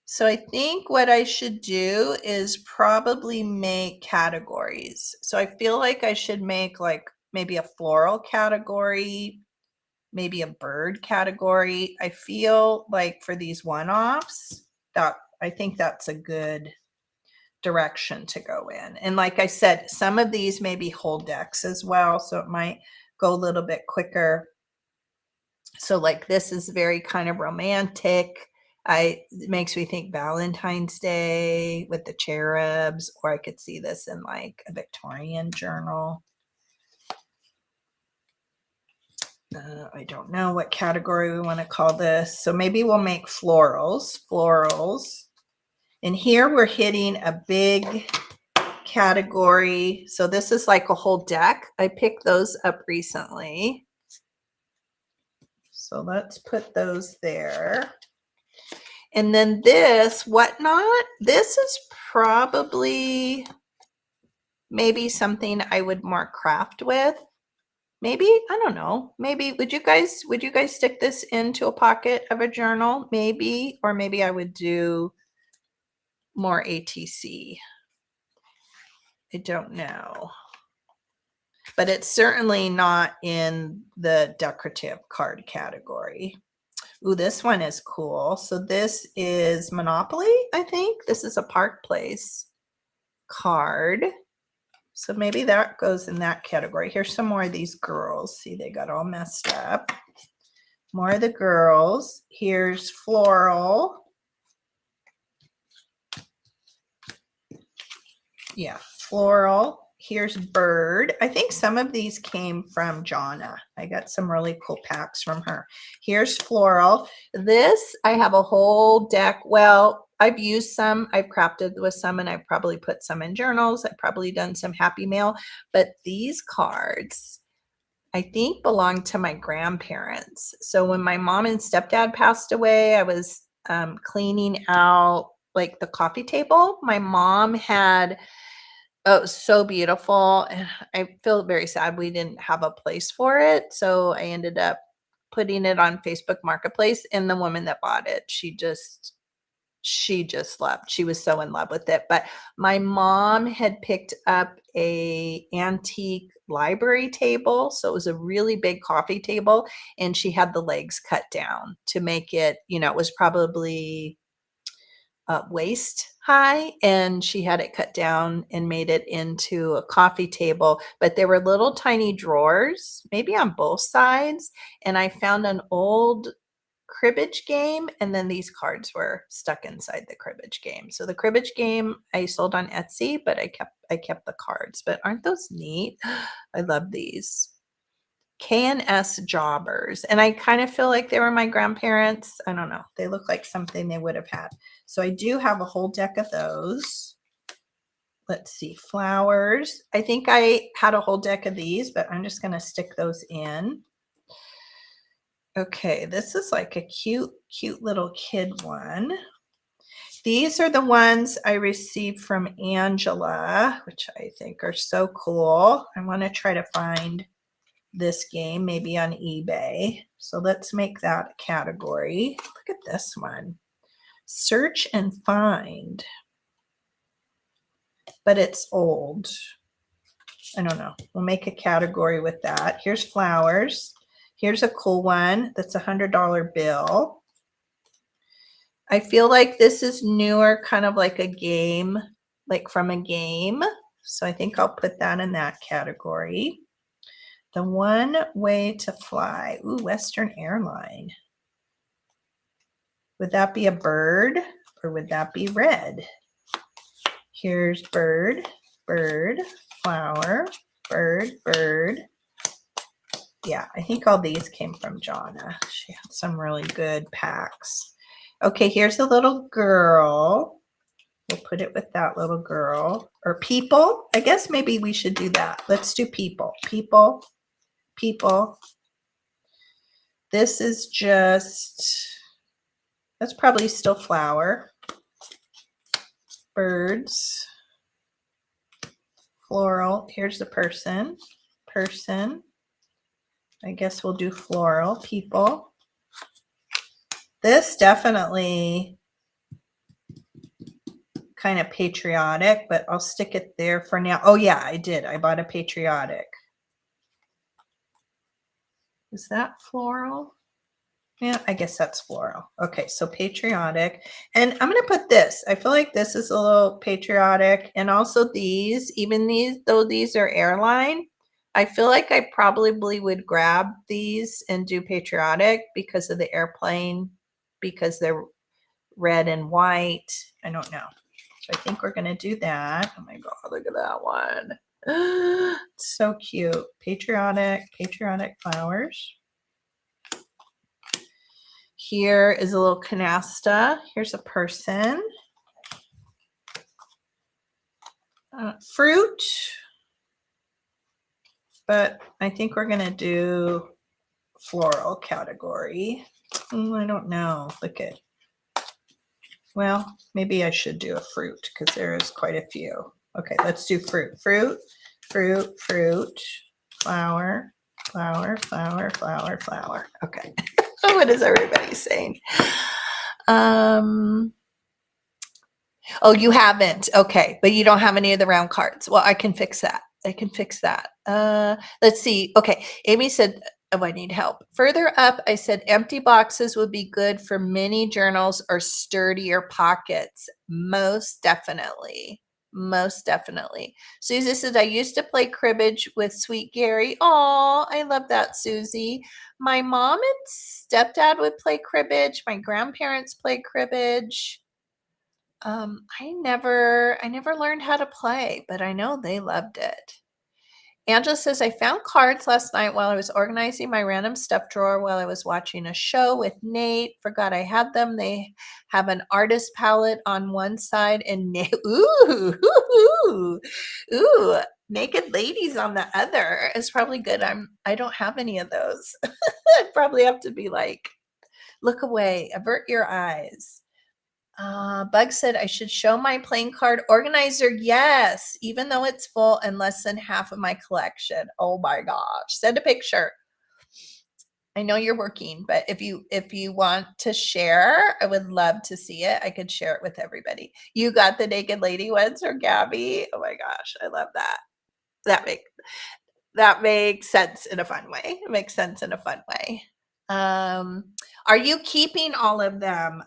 So I think what I should do is probably make categories. So I feel like I should make like maybe a floral category, maybe a bird category. I feel like for these one-offs, that I think that's a good direction to go in. And like I said, some of these may be whole decks as well, so it might go a little bit quicker. So like this is very kind of romantic. It makes me think Valentine's Day with the cherubs, or I could see this in like a Victorian journal. I don't know what category we want to call this. So maybe we'll make florals. And here we're hitting a big category. So this is like a whole deck. I picked those up recently. So let's put those there. And then this whatnot, this is probably maybe something I would more craft with. Maybe, I don't know. Maybe would you guys stick this into a pocket of a journal? Maybe, or maybe I would do more ATC. I don't know. But it's certainly not in the decorative card category. Ooh, this one is cool. So this is Monopoly, I think. This is a Park Place card. So maybe that goes in that category. Here's some more of these girls. See, they got all messed up. More of the girls. Here's floral. Yeah, floral. Here's bird. I think some of these came from Jonna. I got some really cool packs from her. Here's floral. This, I have a whole deck. Well, I've used some, I've crafted with some, and I've probably put some in journals. I've probably done some happy mail, but these cards, I think, belong to my grandparents. So when my mom and stepdad passed away, I was cleaning out like the coffee table. My mom had, oh, it was so beautiful. And I feel very sad we didn't have a place for it. So I ended up putting it on Facebook Marketplace. And the woman that bought it, she just loved. She was so in love with it. But my mom had picked up a antique library table. So it was a really big coffee table. And she had the legs cut down to make it, it was probably waist high, and she had it cut down and made it into a coffee table. But there were little tiny drawers, maybe on both sides, and I found an old cribbage game, and then these cards were stuck inside the cribbage game. So the cribbage game I sold on Etsy, but I kept the cards. But aren't those neat? I love these. K&S jobbers, and I kind of feel like they were my grandparents. I don't know, they look like something they would have had. So I do have a whole deck of those. Let's see, flowers. I think I had a whole deck of these, but I'm just going to stick those in. Okay, this is like a cute little kid one. These are the ones I received from Angela, which I think are so cool. I want to try to find this game maybe on eBay. So let's make that a category. Look at this one. Search and find. But it's old. I don't know. We'll make a category with that. Here's flowers. Here's a cool one that's a $100 bill. I feel like this is newer, kind of like a game, like from a game. So I think I'll put that in that category. The One Way to Fly. Ooh, Western Airline. Would that be a bird or would that be red? Here's bird, bird, flower, bird, bird. Yeah, I think all these came from Jonna. She had some really good packs. Okay, here's a little girl. We'll put it with that little girl. Or people. I guess maybe we should do that. Let's do people. People. People. This is just, that's probably still flower. Birds. floral. Here's the person. I guess we'll do floral, people. This definitely kind of patriotic, but I'll stick it there for now. Oh yeah, I did. I bought a patriotic. Is that floral? Yeah, I guess that's floral. Okay, so patriotic. And I'm going to put this. I feel like this is a little patriotic. And also these, even these, though these are airline, I feel like I probably would grab these and do patriotic because of the airplane, because they're red and white. I don't know. So I think we're going to do that. Oh my God, look at that one. So cute. Patriotic flowers. Here is a little canasta. Here's a person. Fruit. But I think we're going to do floral category. I don't know. Look at. Well, maybe I should do a fruit because there is quite a few. Okay, let's do fruit. Fruit. Flower. Okay. What is everybody saying? Oh, you haven't. Okay, but you don't have any of the round cards. Well, I can fix that. Let's see. Okay, Amy said, oh, I need help. Further up, I said empty boxes would be good for mini journals or sturdier pockets. Most definitely. Susie says, I used to play cribbage with Sweet Gary. Oh, I love that, Susie. My mom and stepdad would play cribbage. My grandparents played cribbage. I never learned how to play, but I know they loved it. Angela says, I found cards last night while I was organizing my random stuff drawer while I was watching a show with Nate. Forgot I had them. They have an artist palette on one side and ooh, naked ladies on the other. It's probably good. I don't have any of those. I'd probably have to be like, look away, avert your eyes. Bug said I should show my playing card organizer. Yes, even though it's full and less than half of my collection. Oh my gosh. Send a picture. I know you're working, but if you want to share, I would love to see it. I could share it with everybody. You got the naked lady ones or Gabby? Oh my gosh, I love that. That makes sense in a fun way. It makes sense in a fun way. Are you keeping all of them?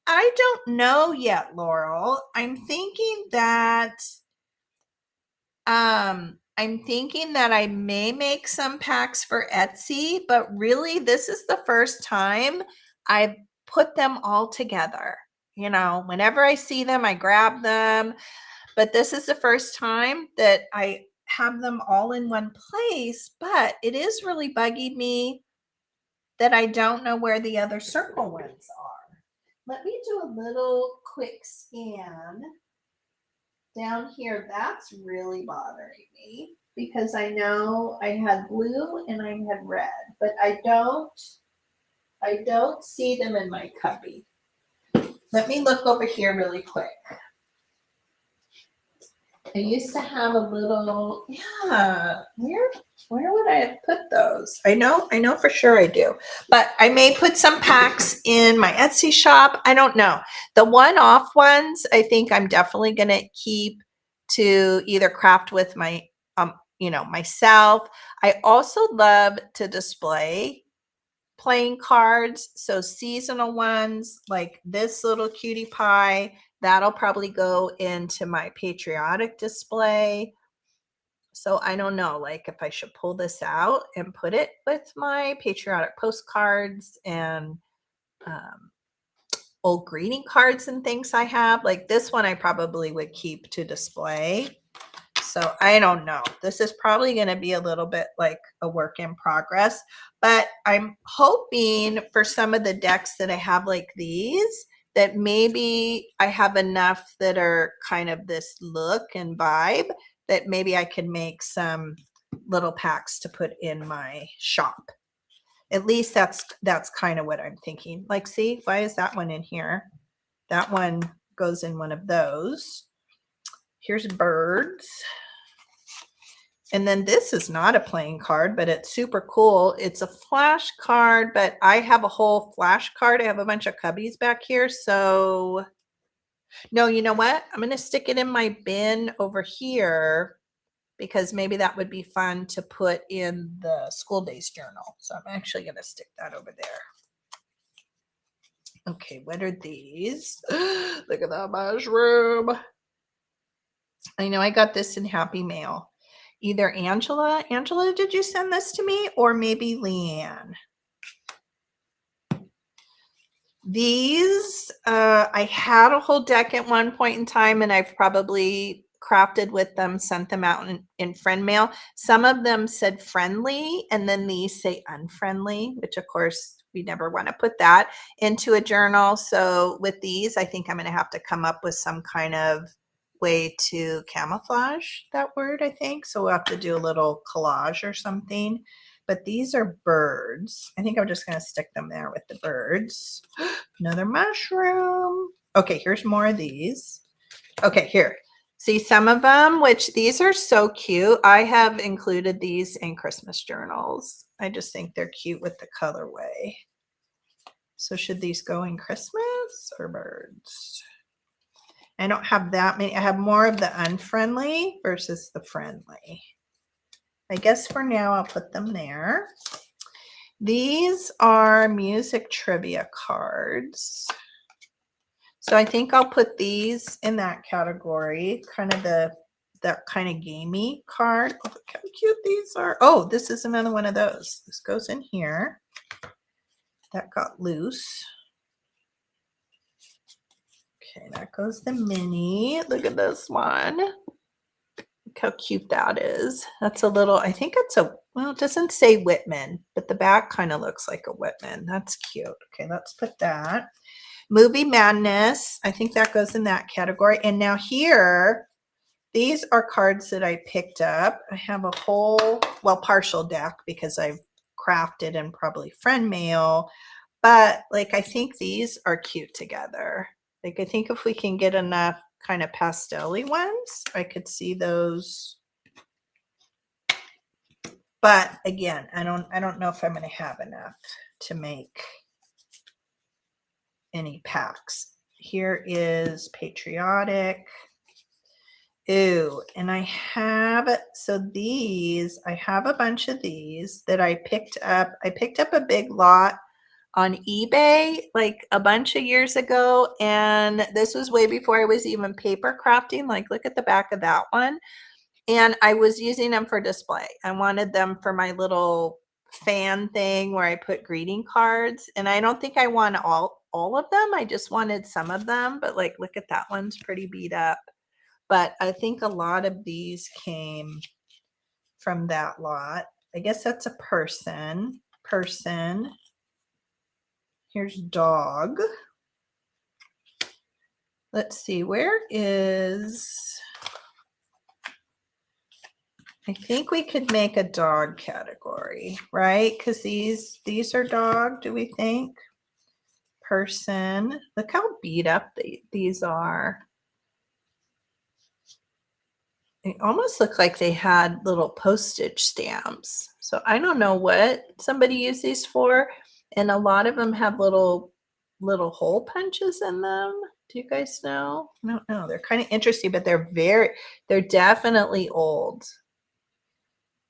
I don't know yet, Laurel. I'm thinking that I may make some packs for Etsy, but really this is the first time I've put them all together. You know, whenever I see them, I grab them, but this is the first time that I have them all in one place, but it is really bugging me that I don't know where the other circle ones are. Let me do a little quick scan down here. That's really bothering me because I know I had blue and I had red, but I don't see them in my cubby. Let me look over here really quick. I used to have a little, yeah, where would I have put those? I know for sure I do, but I may put some packs in my Etsy shop. I don't know. The one-off ones, I think I'm definitely going to keep to either craft with my, myself. I also love to display playing cards. So seasonal ones like this little cutie pie, that'll probably go into my patriotic display. So I don't know, like if I should pull this out and put it with my patriotic postcards and old greeting cards and things I have. Like this one I probably would keep to display. So I don't know. This is probably going to be a little bit like a work in progress, but I'm hoping for some of the decks that I have like these, that maybe I have enough that are kind of this look and vibe that maybe I can make some little packs to put in my shop. At least that's kind of what I'm thinking. Like, see, why is that one in here? That one goes in one of those. Here's birds. And then this is not a playing card, but it's super cool. It's a flash card, but I have a whole flash card. I have a bunch of cubbies back here. So no, you know what? I'm going to stick it in my bin over here because maybe that would be fun to put in the school days journal. So I'm actually going to stick that over there. Okay, what are these? Look at that mushroom. I know I got this in Happy Mail. Either Angela, did you send this to me? Or maybe Leanne. These, I had a whole deck at one point in time, and I've probably crafted with them, sent them out in friend mail. Some of them said friendly, and then these say unfriendly, which of course we never want to put that into a journal. So with these, I think I'm going to have to come up with some kind of way to camouflage that word, I think. So we'll have to do a little collage or something. But these are birds. I think I'm just going to stick them there with the birds. Another mushroom. Okay, here's more of these. Okay, here. See some of them, which these are so cute. I have included these in Christmas journals. I just think they're cute with the colorway. So should these go in Christmas or birds? I don't have that many. I have more of the unfriendly versus the friendly. I guess for now I'll put them there. These are music trivia cards. So I think I'll put these in that category, kind of that kind of gamey card. Oh, look how cute these are. Oh, this is another one of those. This goes in here. That got loose. Okay, that goes the mini. Look at this one. Look how cute that is. That's a little, I think it's a, well, it doesn't say Whitman, but the back kind of looks like a Whitman. That's cute. Okay, let's put that. Movie Madness. I think that goes in that category. And now here, these are cards that I picked up. I have a whole, well, partial deck because I've crafted and probably friend mail. But like, I think these are cute together. Like, I think if we can get enough kind of pastel-y ones, I could see those. But again, I don't know if I'm going to have enough to make any packs. Here is patriotic. Ooh, and I have, so these, I have a bunch of these that I picked up. I picked up a big lot on eBay like a bunch of years ago, and this was way before I was even paper crafting. Like, look at the back of that one. And I was using them for display. I wanted them for my little fan thing where I put greeting cards, and I don't think I want all of them. I just wanted some of them, but like, look at that one's pretty beat up. But I think a lot of these came from that lot. I guess that's a person. Here's dog. Let's see, where is, I think we could make a dog category, right? Because these are dog, do we think? Person. Look how beat up these are. They almost look like they had little postage stamps. So I don't know what somebody used these for. And a lot of them have little hole punches in them. Do you guys know? I don't know. They're kind of interesting, but they're definitely old.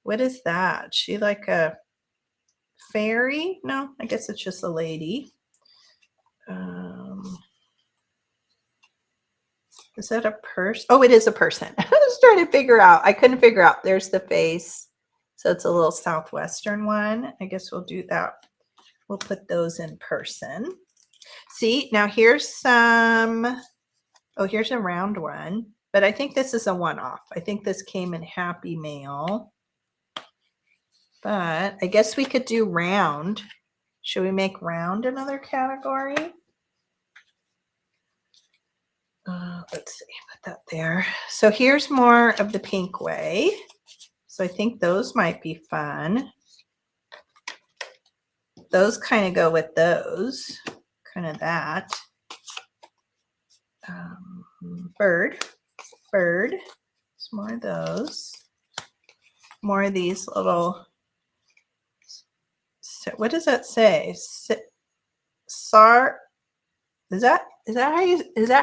What is that? She like a fairy? No, I guess it's just a lady. Is that a person? Oh, it is a person. I was trying to figure out. I couldn't figure out. There's the face. So it's a little southwestern one. I guess we'll do that. We'll put those in person. See, now here's some, oh, here's a round one, but I think this is a one-off. I think this came in Happy Mail, but I guess we could do round. Should we make round another category? Let's see, put that there. So here's more of the pink way. So I think those might be fun. Those kind of go with those, kind of that. Bird, some more of those. more of these little, what does that say? Is that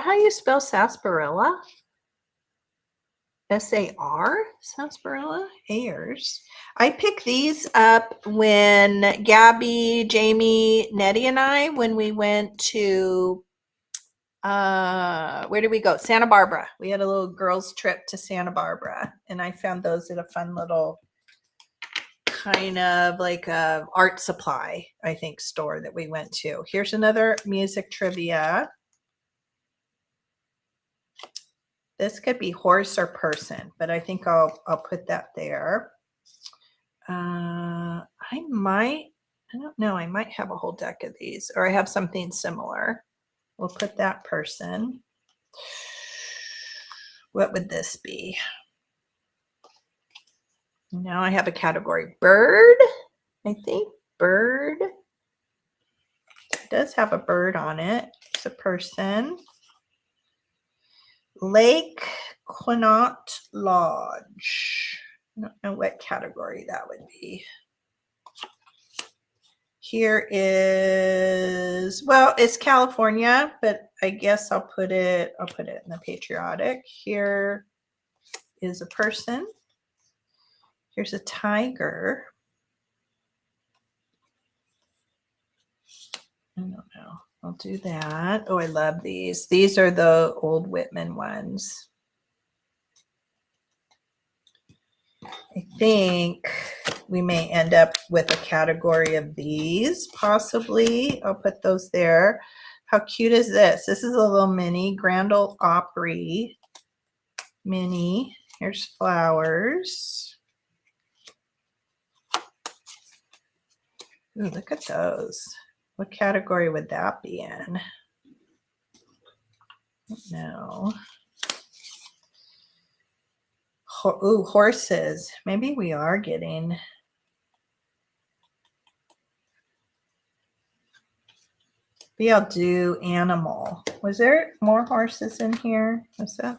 how you spell sarsaparilla? S-A-R? Sarsaparilla? Ayers. I picked these up when Gabby, Jamie, Nettie, and I, when we went to, where did we go? Santa Barbara. We had a little girls trip to Santa Barbara, and I found those at a fun little kind of like a art supply, I think, store that we went to. Here's another music trivia. This could be horse or person, but I think I'll put that there. I don't know, I might have a whole deck of these, or I have something similar. We'll put that person. What would this be? Now I have a category bird. I think bird. It does have a bird on it. It's a person. Lake Quinault Lodge. I don't know what category that would be. Here is, well, it's California, but I guess I'll put it in the patriotic. Here is a person. Here's a tiger. I don't know. I'll do that. Oh, I love these. These are the old Whitman ones. I think we may end up with a category of these, possibly. I'll put those there. How cute is this? This is a little mini Grand Ole Opry mini. Here's flowers. Ooh, look at those. What category would that be in? No. Ooh, horses. Maybe we are getting. Maybe I'll do animal. Was there more horses in here? Was that?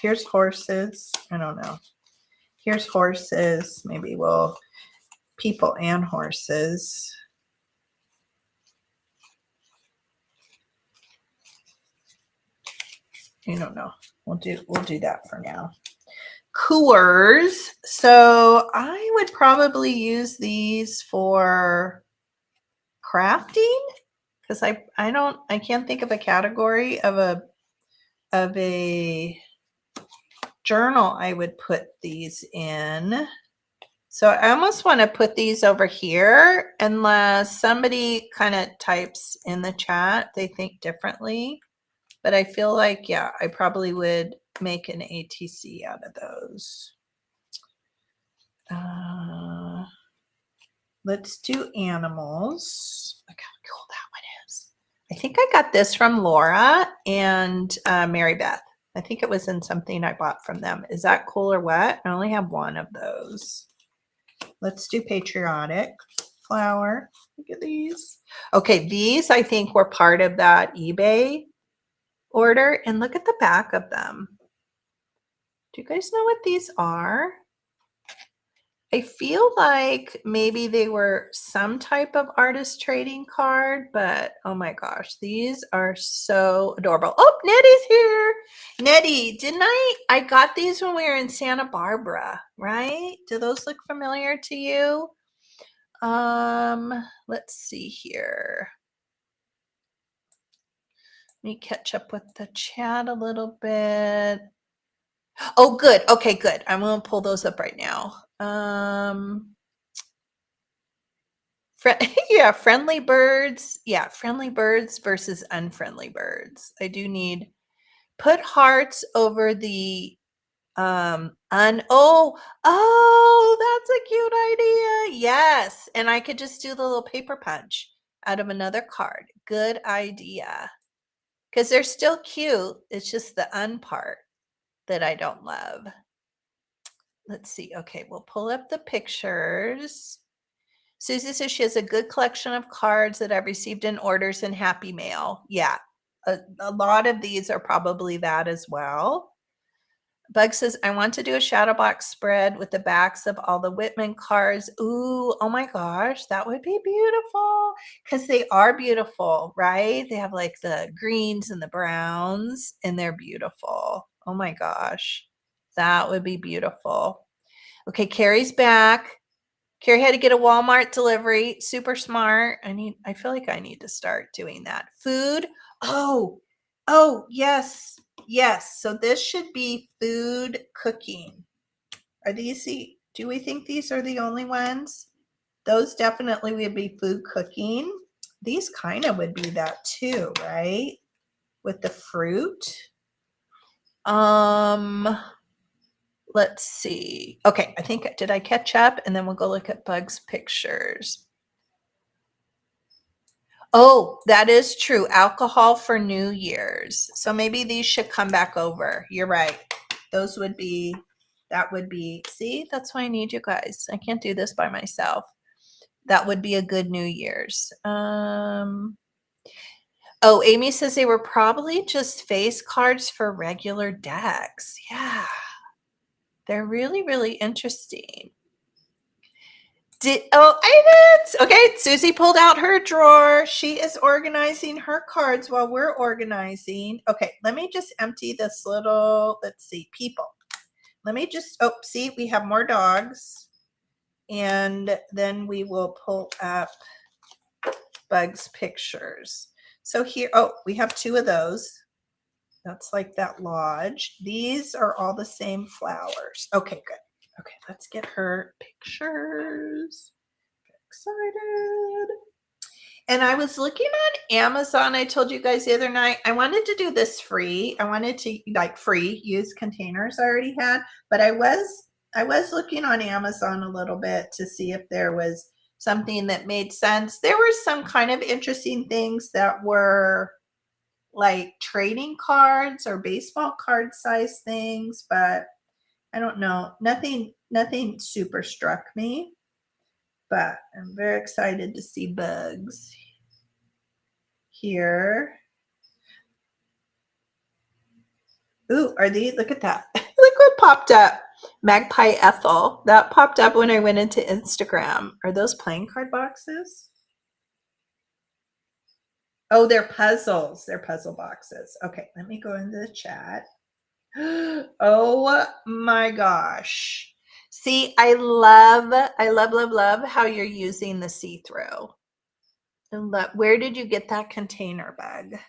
Here's horses. I don't know. Here's horses. Maybe we'll people and horses. I don't know. We'll do that for now. Coolers. So I would probably use these for crafting, because I can't think of a category of a journal I would put these in. So I almost want to put these over here, unless somebody kind of types in the chat they think differently. But I feel like, yeah, I probably would make an ATC out of those. Let's do animals. Look how cool that one is. I think I got this from Laura and Mary Beth. I think it was in something I bought from them. Is that cool or what? I only have one of those. Let's do patriotic flower. Look at these. Okay, these I think were part of that eBay order, and look at the back of them. Do you guys know what these are? I feel like maybe they were some type of artist trading card, but oh my gosh, these are so adorable. Oh, Nettie's here. Nettie, didn't I got these when we were in Santa Barbara, right? Do those look familiar to you? Let's see here. Let me catch up with the chat a little bit. Oh, good. Okay, good. I'm going to pull those up right now. Yeah, friendly birds. Yeah, friendly birds versus unfriendly birds. I do need put hearts over the oh, that's a cute idea. Yes, and I could just do the little paper punch out of another card. Good idea. Because they're still cute. It's just the un part that I don't love. Let's see. Okay, we'll pull up the pictures. Susie says she has a good collection of cards that I've received in orders in Happy Mail. Yeah, a lot of these are probably that as well. Bug says, I want to do a shadow box spread with the backs of all the Whitman cards. Ooh, oh my gosh, that would be beautiful. Because they are beautiful, right? They have like the greens and the browns, and they're beautiful. Oh my gosh, that would be beautiful. Okay, Carrie's back. Carrie had to get a Walmart delivery. Super smart. I feel like I need to start doing that. Food. Oh, yes. Yes. So this should be food cooking. Are these do we think these are the only ones? Those definitely would be food cooking. These kind of would be that too, right? With the fruit. Let's see. Okay, I think, did I catch up? And then we'll go look at Bug's pictures. Oh, that is true. Alcohol for New Year's. So maybe these should come back over. You're right. Those would be, that would be, see, that's why I need you guys. I can't do this by myself. That would be a good New Year's. Oh, Amy says they were probably just face cards for regular decks. Yeah. They're really, really interesting. Okay, Susie pulled out her drawer. She is organizing her cards while we're organizing. Okay, let me just empty this little, let's see, people. Let me just, oh, see, we have more dogs. And then we will pull up Bug's pictures. So here, oh, we have two of those. That's like that lodge. These are all the same flowers. Okay, good. Okay, let's get her pictures. Excited. And I was looking on Amazon. I told you guys the other night, I wanted to do this free. I wanted to like free use containers I already had, but I was looking on Amazon a little bit to see if there was something that made sense. There were some kind of interesting things that were like trading cards or baseball card size things, but I don't know. Nothing super struck me. But I'm very excited to see Bugs here. Ooh, are these? Look at that. Look what popped up. Magpie Ethel. That popped up when I went into Instagram. Are those playing card boxes? Oh, they're puzzles. They're puzzle boxes. Okay, let me go into the chat. Oh my gosh. See, I love how you're using the see-through. Where did you get that container, Bug?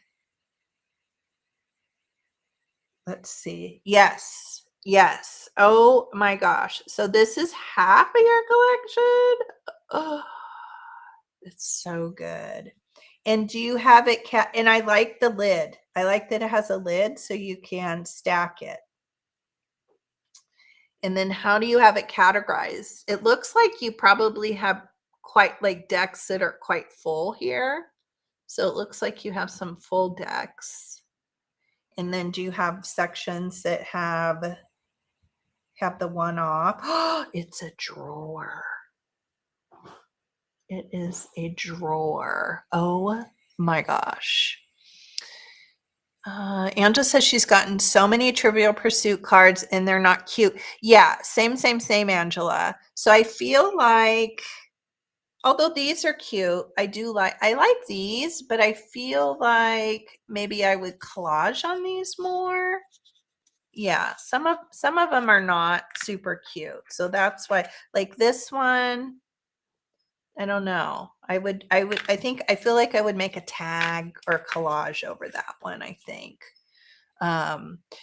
Let's see. Yes. Yes. Oh my gosh. So this is half of your collection. Oh, it's so good. And do you have it and I like the lid. I like that it has a lid so you can stack it. And then how do you have it categorized? It looks like you probably have quite like decks that are quite full here. So it looks like you have some full decks. And then do you have sections that have the one off? Oh, it's a drawer. It is a drawer. Oh my gosh. Angela says she's gotten so many Trivial Pursuit cards and they're not cute. Yeah, same, Angela. So I feel like, although these are cute, I like these, but I feel like maybe I would collage on these more. Yeah, some of them are not super cute. So that's why, like this one, I don't know. I feel like I would make a tag or collage over that one, I think.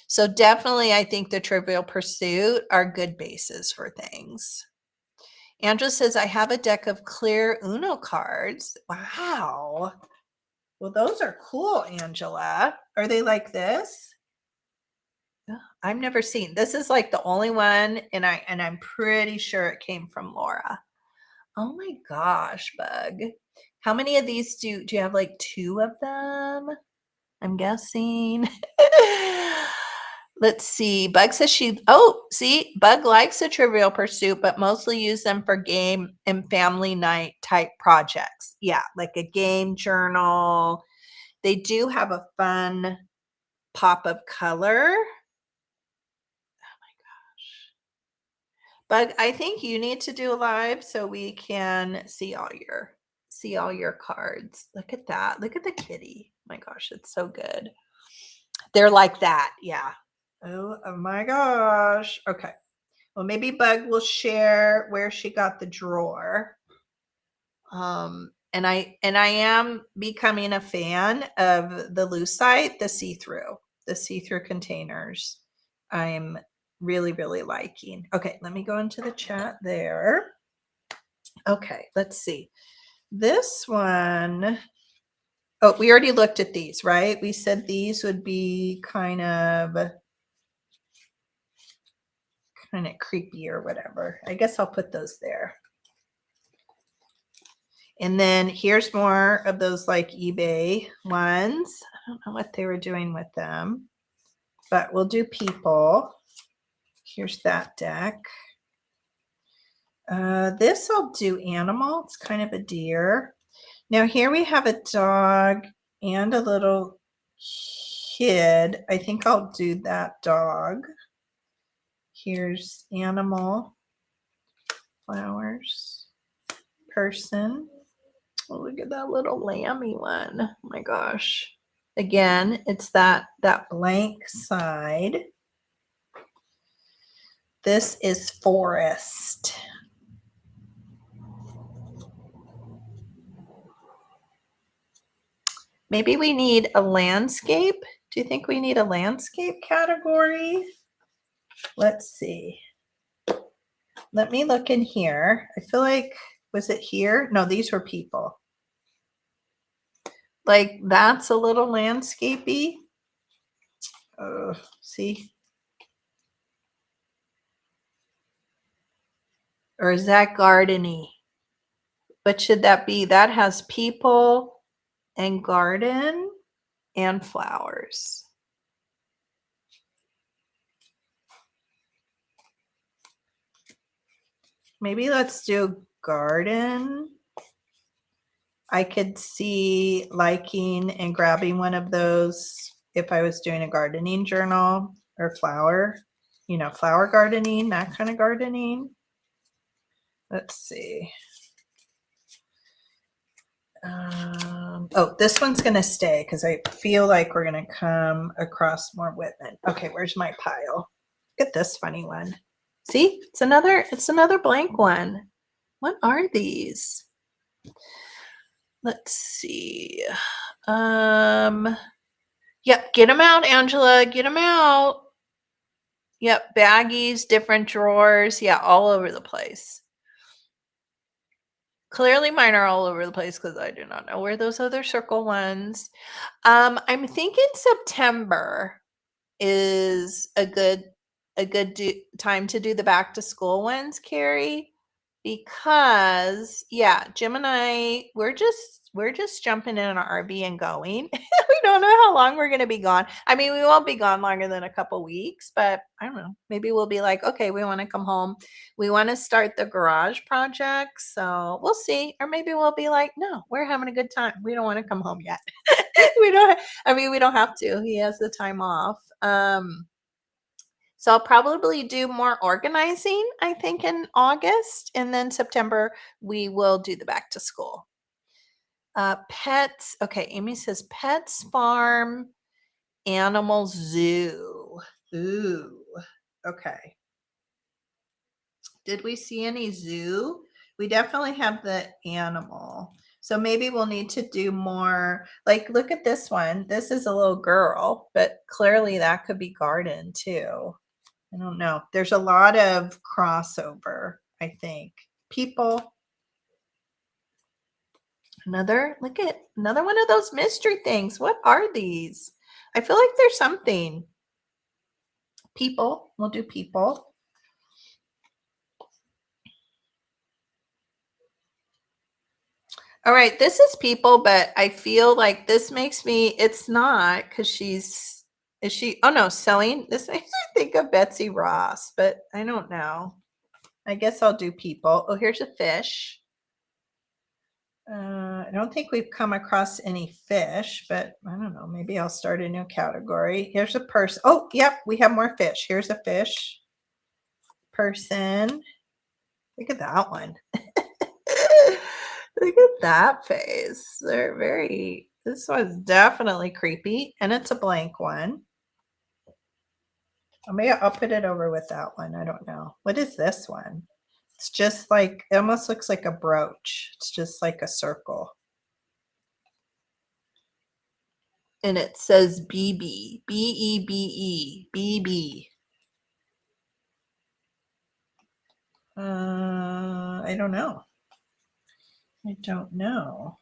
So definitely I think the Trivial Pursuit are good bases for things. Angela says, I have a deck of clear Uno cards. Wow. Well, those are cool, Angela. Are they like this? I've never seen. This is like the only one, and I'm pretty sure it came from Laura. Oh my gosh, Bug. How many of these do you have, like 2 of them? I'm guessing. Let's see. Bug says see, Bug likes a Trivial Pursuit, but mostly use them for game and family night type projects. Yeah, like a game journal. They do have a fun pop of color. Bug, I think you need to do a live so we can see all your cards. Look at that. Look at the kitty. My gosh, it's so good. They're like that. Yeah. Oh my gosh. Okay. Well, maybe Bug will share where she got the drawer. And I am becoming a fan of the lucite, the see-through containers. I'm really, really liking. Okay, let me go into the chat there. Okay, let's see. This one, oh, we already looked at these, right? We said these would be kind of creepy or whatever. I guess I'll put those there. And then here's more of those like eBay ones. I don't know what they were doing with them, but we'll do people. Here's that deck. This I'll do animal. It's kind of a deer. Now here we have a dog and a little kid. I think I'll do that dog. Here's animal, flowers, person. Oh, look at that little lammy one. Oh my gosh. Again, it's that blank side. This is forest. Maybe we need a landscape. Do you think we need a landscape category? Let's see. Let me look in here. I feel like, was it here? No, these were people. Like that's a little landscapey. See? Or is that gardeny? What should that be? That has people and garden and flowers. Maybe let's do garden. I could see liking and grabbing one of those if I was doing a gardening journal, or flower, flower gardening, that kind of gardening. Let's see. Oh, this one's going to stay because I feel like we're going to come across more women. Okay, where's my pile? Look at this funny one. See, it's another blank one. What are these? Let's see. Yep, get them out, Angela. Get them out. Yep, baggies, different drawers. Yeah, all over the place. Clearly mine are all over the place because I do not know where those other circle ones. I'm thinking September is a good time to do the back to school ones, Carrie, because yeah, Jim and I, we're just jumping in an RV and going. We don't know how long we're going to be gone. I mean, we won't be gone longer than a couple weeks, but I don't know. Maybe we'll be like, okay, we want to come home. We want to start the garage project. So we'll see. Or maybe we'll be like, no, we're having a good time. We don't want to come home yet. we don't have to. He has the time off. So I'll probably do more organizing, I think, in August. And then September, we will do the back to school. Pets. Okay, Amy says pets, farm, animal, zoo. Ooh, okay. Did we see any zoo? We definitely have the animal. So maybe we'll need to do more. Like, look at this one. This is a little girl, but clearly that could be garden too. I don't know. There's a lot of crossover, I think. People. Look at another one of those mystery things. What are these? I feel like there's something. People. We'll do people. All right, this is people, but I feel like this makes me, it's not, because oh no, selling. This makes me think of Betsy Ross, but I don't know. I guess I'll do people. Oh, here's a fish. I don't think we've come across any fish, but I don't know. Maybe I'll start a new category. Here's a person. Oh, yep, we have more fish. Here's a fish. Person. Look at that one. Look at that face. They're very, this one's definitely creepy, and it's a blank one. Maybe I'll put it over with that one. I don't know. What is this one? It's just like, it almost looks like a brooch. It's just like a circle. And it says BB, B-E-B-E, BB. I don't know. I don't know.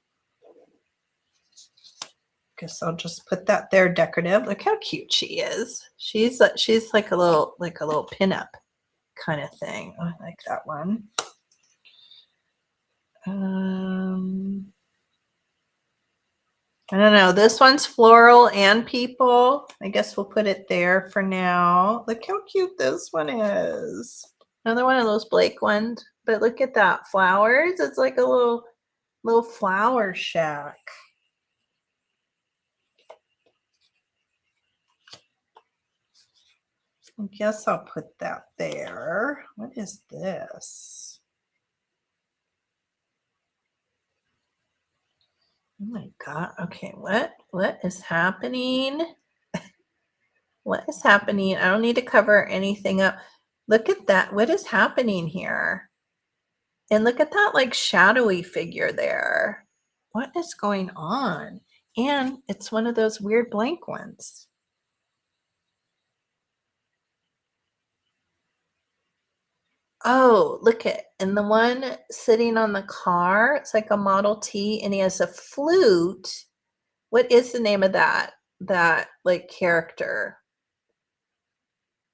Guess I'll just put that there, decorative. Look how cute she is. She's like a little pinup kind of thing. Oh, I like that one. I don't know. This one's floral and people. I guess we'll put it there for now. Look how cute this one is. Another one of those Blake ones. But look at that. Flowers. It's like a little flower shack. I guess I'll put that there. What is this? Oh my God. Okay, what is happening? What is happening? I don't need to cover anything up. Look at that. What is happening here? And look at that like shadowy figure there. What is going on? And it's one of those weird blank ones. Oh, look at, and the one sitting on the car, it's like a Model T, and he has a flute. What is the name of that like character?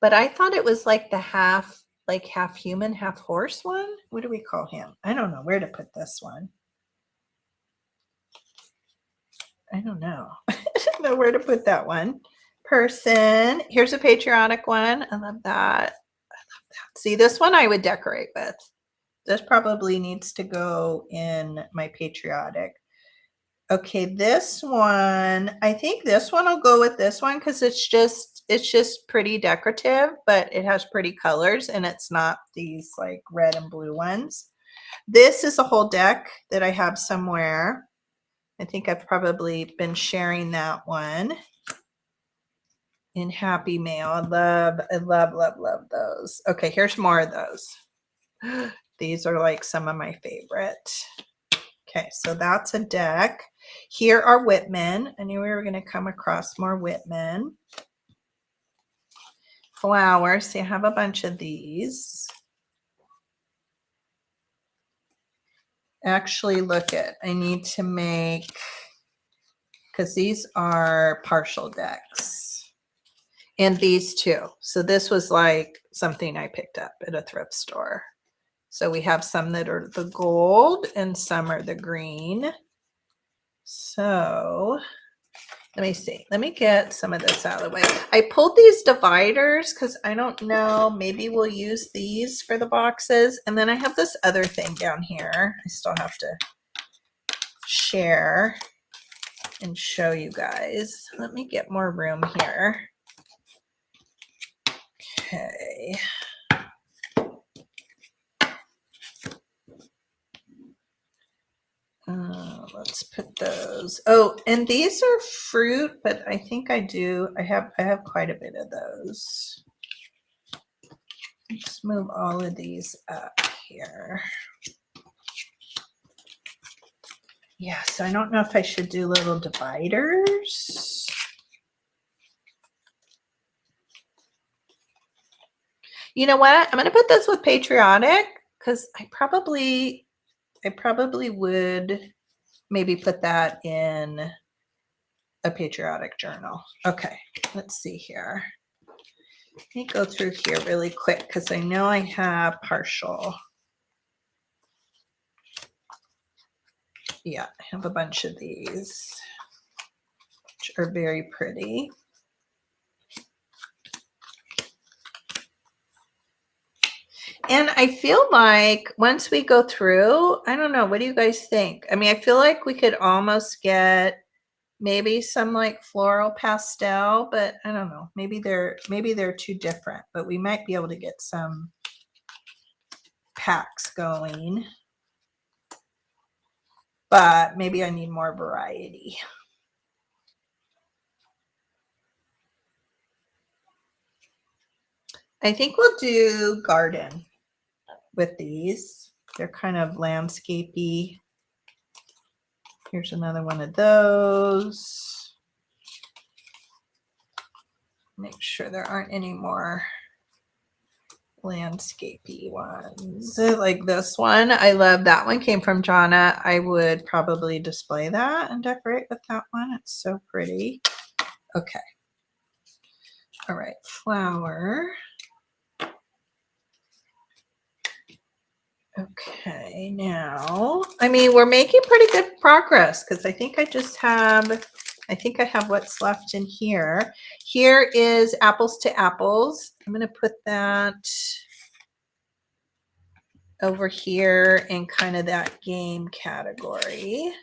But I thought it was like the half human, half horse one. What do we call him? I don't know where to put this one. I don't know. I don't know where to put that one. Person. Here's a patriotic one. I love that. See, this one I would decorate with. This probably needs to go in my patriotic. Okay, this one, I think this one will go with this one because it's just pretty decorative, but it has pretty colors and it's not these like red and blue ones. This is a whole deck that I have somewhere. I think I've probably been sharing that one in Happy Mail. I love those. Okay, here's more of those. These are like some of my favorite. Okay, so that's a deck. Here are Whitman. I knew we were going to come across more Whitman. Flowers. See, I have a bunch of these. Actually, look at, I need to make, because these are partial decks. And these too. So this was like something I picked up at a thrift store. So we have some that are the gold and some are the green. So let me see. Let me get some of this out of the way. I pulled these dividers because I don't know. Maybe we'll use these for the boxes. And then I have this other thing down here. I still have to share and show you guys. Let me get more room here. Okay. Let's put those. Oh, and these are fruit, but I think I have quite a bit of those. Let's move all of these up here. Yeah, so I don't know if I should do little dividers. You know what? I'm going to put this with patriotic because I probably would maybe put that in a patriotic journal. Okay, let's see here. Let me go through here really quick because I know I have partial. Yeah, I have a bunch of these, which are very pretty. And I feel like once we go through, I don't know, what do you guys think? I mean, I feel like we could almost get maybe some like floral pastel, but I don't know. Maybe they're too different, but we might be able to get some packs going, but maybe I need more variety. I think we'll do garden with these. They're kind of landscapey. Here's another one of those. Make sure there aren't any more landscapey ones. Like this one. I love that one. Came from Jonna. I would probably display that and decorate with that one. It's so pretty. Okay. All right. Flower. Okay, now, I mean, we're making pretty good progress because I think I have what's left in here. Here is apples to apples. I'm going to put that over here in kind of that game category.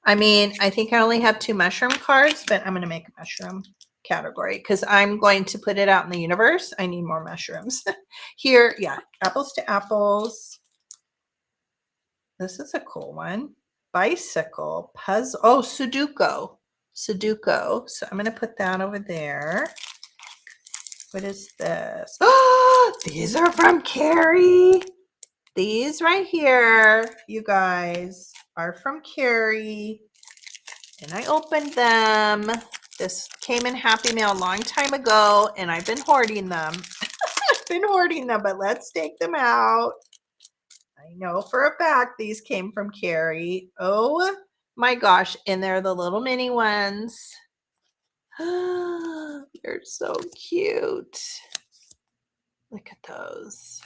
I mean, I think I only have 2 mushroom cards, but I'm going to make a mushroom category because I'm going to put it out in the universe. I need more mushrooms. Here, yeah, apples to apples. This is a cool one. Bicycle, puzzle. Oh, Sudoku. Sudoku. So I'm going to put that over there. What is this? Oh, these are from Carrie. These right here, you guys, are from Carrie. And I opened them. This came in Happy Mail a long time ago, and I've been hoarding them. I've been hoarding them, but let's take them out. I know for a fact these came from Carrie. Oh my gosh. And they're the little mini ones. They're so cute. Look at those.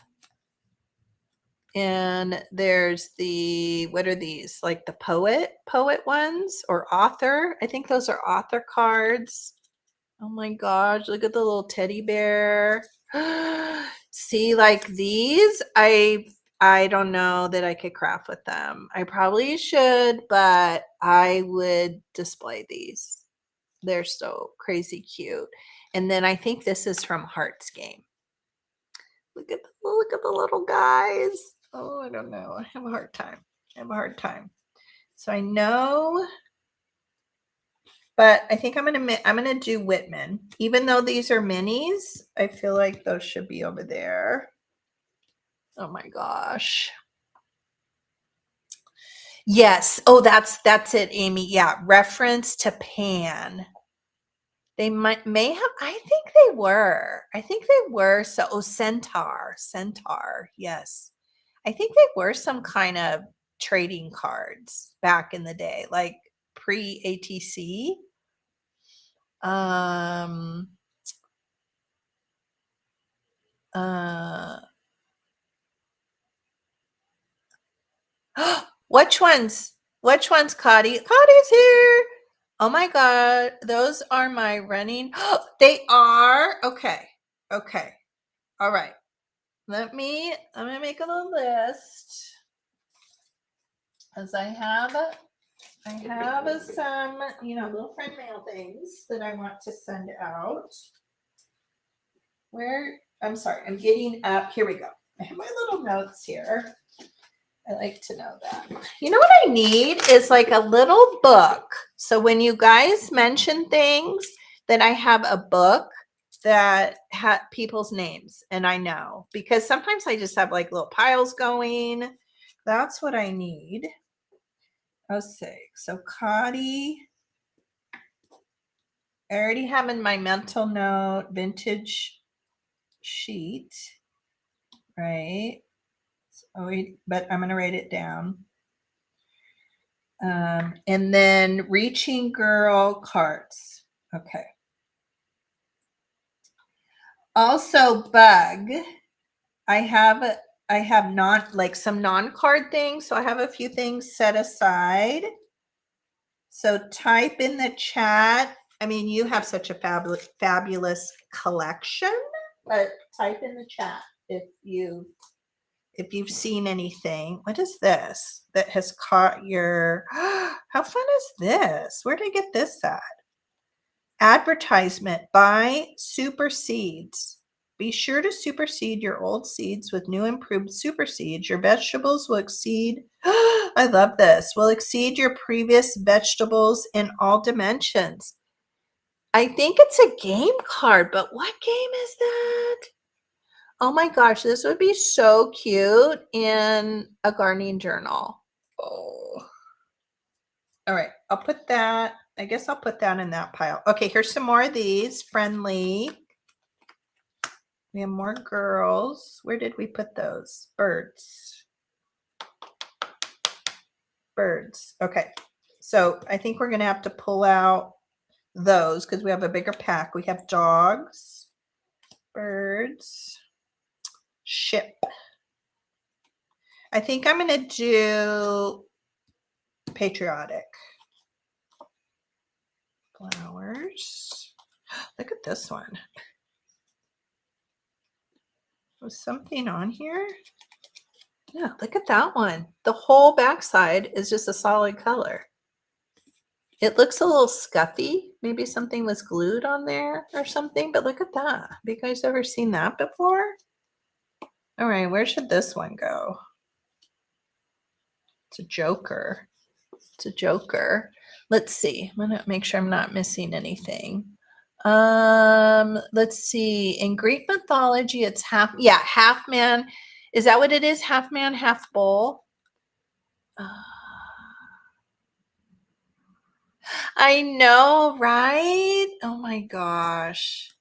And there's the, what are these? Like the poet ones or author. I think those are author cards. Oh my gosh, look at the little teddy bear. See, like these, I don't know that I could craft with them. I probably should, but I would display these. They're so crazy cute. And then I think this is from Hearts Game. Look at the little guys. Oh, I don't know. I have a hard time. So I know, but I think I'm gonna do Whitman. Even though these are minis, I feel like those should be over there. Oh my gosh. Yes. Oh, that's it, Amy. Yeah. Reference to Pan. They may have, I think they were. So, oh, Centaur. Yes. I think they were some kind of trading cards back in the day, like pre-ATC. Which ones, Cotty? Cotty's here. Oh my God. Those are my running. They are. Okay. All right. I'm gonna make a little list because I have some, little friend mail things that I want to send out. I'm sorry, I'm getting up. Here we go. I have my little notes here. I like to know that. You know what I need is like a little book. So when you guys mention things, then I have a book that had people's names and I know, because sometimes I just have like little piles going. That's what I need. Let's see. So Cotty, I already have in my mental note vintage sheet, right? But I'm going to write it down. And then reaching girl cards. Okay. Also bug. I have some non-card things. So I have a few things set aside. So type in the chat. I mean, you have such a fabulous collection, but type in the chat if you've seen anything. What is this that has caught your, how fun is this? Where did I get this at? Advertisement by Super Seeds. Be sure to supersede your old seeds with new improved super seeds. Your vegetables will exceed, I love this, will exceed your previous vegetables in all dimensions. I think it's a game card, but what game is that? Oh my gosh, this would be so cute in a gardening journal. Oh. All right, I'll put that, I guess I'll put that in that pile. Okay, here's some more of these, friendly. We have more girls. Where did we put those? Birds. Birds. Okay, so I think we're gonna have to pull out those because we have a bigger pack. We have dogs, birds, ship. I think I'm gonna do patriotic. Flowers. Look at this one. Was something on here? Yeah, look at that one. The whole backside is just a solid color. It looks a little scuffy. Maybe something was glued on there or something, but look at that. Have you guys ever seen that before? All right, where should this one go? It's a joker. It's a joker. Let's see. I'm gonna make sure I'm not missing anything. Let's see. In Greek mythology, it's half man. Is that what it is? Half man, half bull. I know, right? Oh my gosh.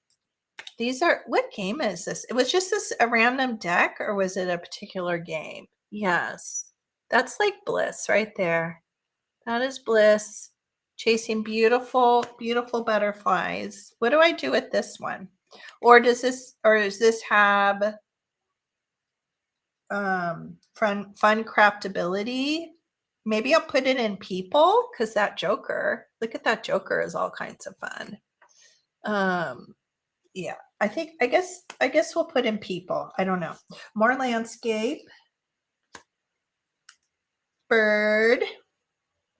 These are, what game is this? It was just a random deck, or was it a particular game? Yes. That's like bliss right there. That is bliss. Chasing beautiful, beautiful butterflies. What do I do with this one? Or does this have fun craftability? Maybe I'll put it in people because that joker, look at that joker, is all kinds of fun. Yeah, I guess we'll put in people. I don't know. More landscape. Bird.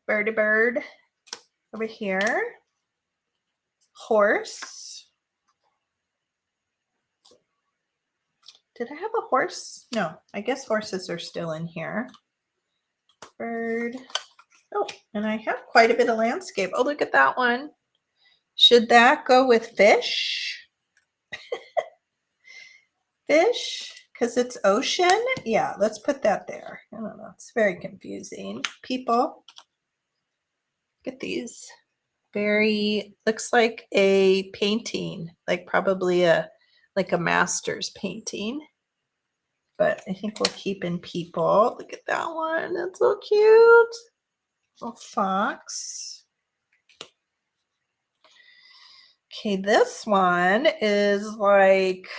Birdie bird. Over here. Horse. Did I have a horse? No, I guess horses are still in here. Bird. Oh, and I have quite a bit of landscape. Oh, look at that one. Should that go with fish? Fish, because it's ocean. Yeah, let's put that there. I don't know. It's very confusing. People. Look at these. Very, looks like a painting, like probably like a master's painting. But I think we'll keep in people. Look at that one. That's so cute. Little fox. Okay, this one is like,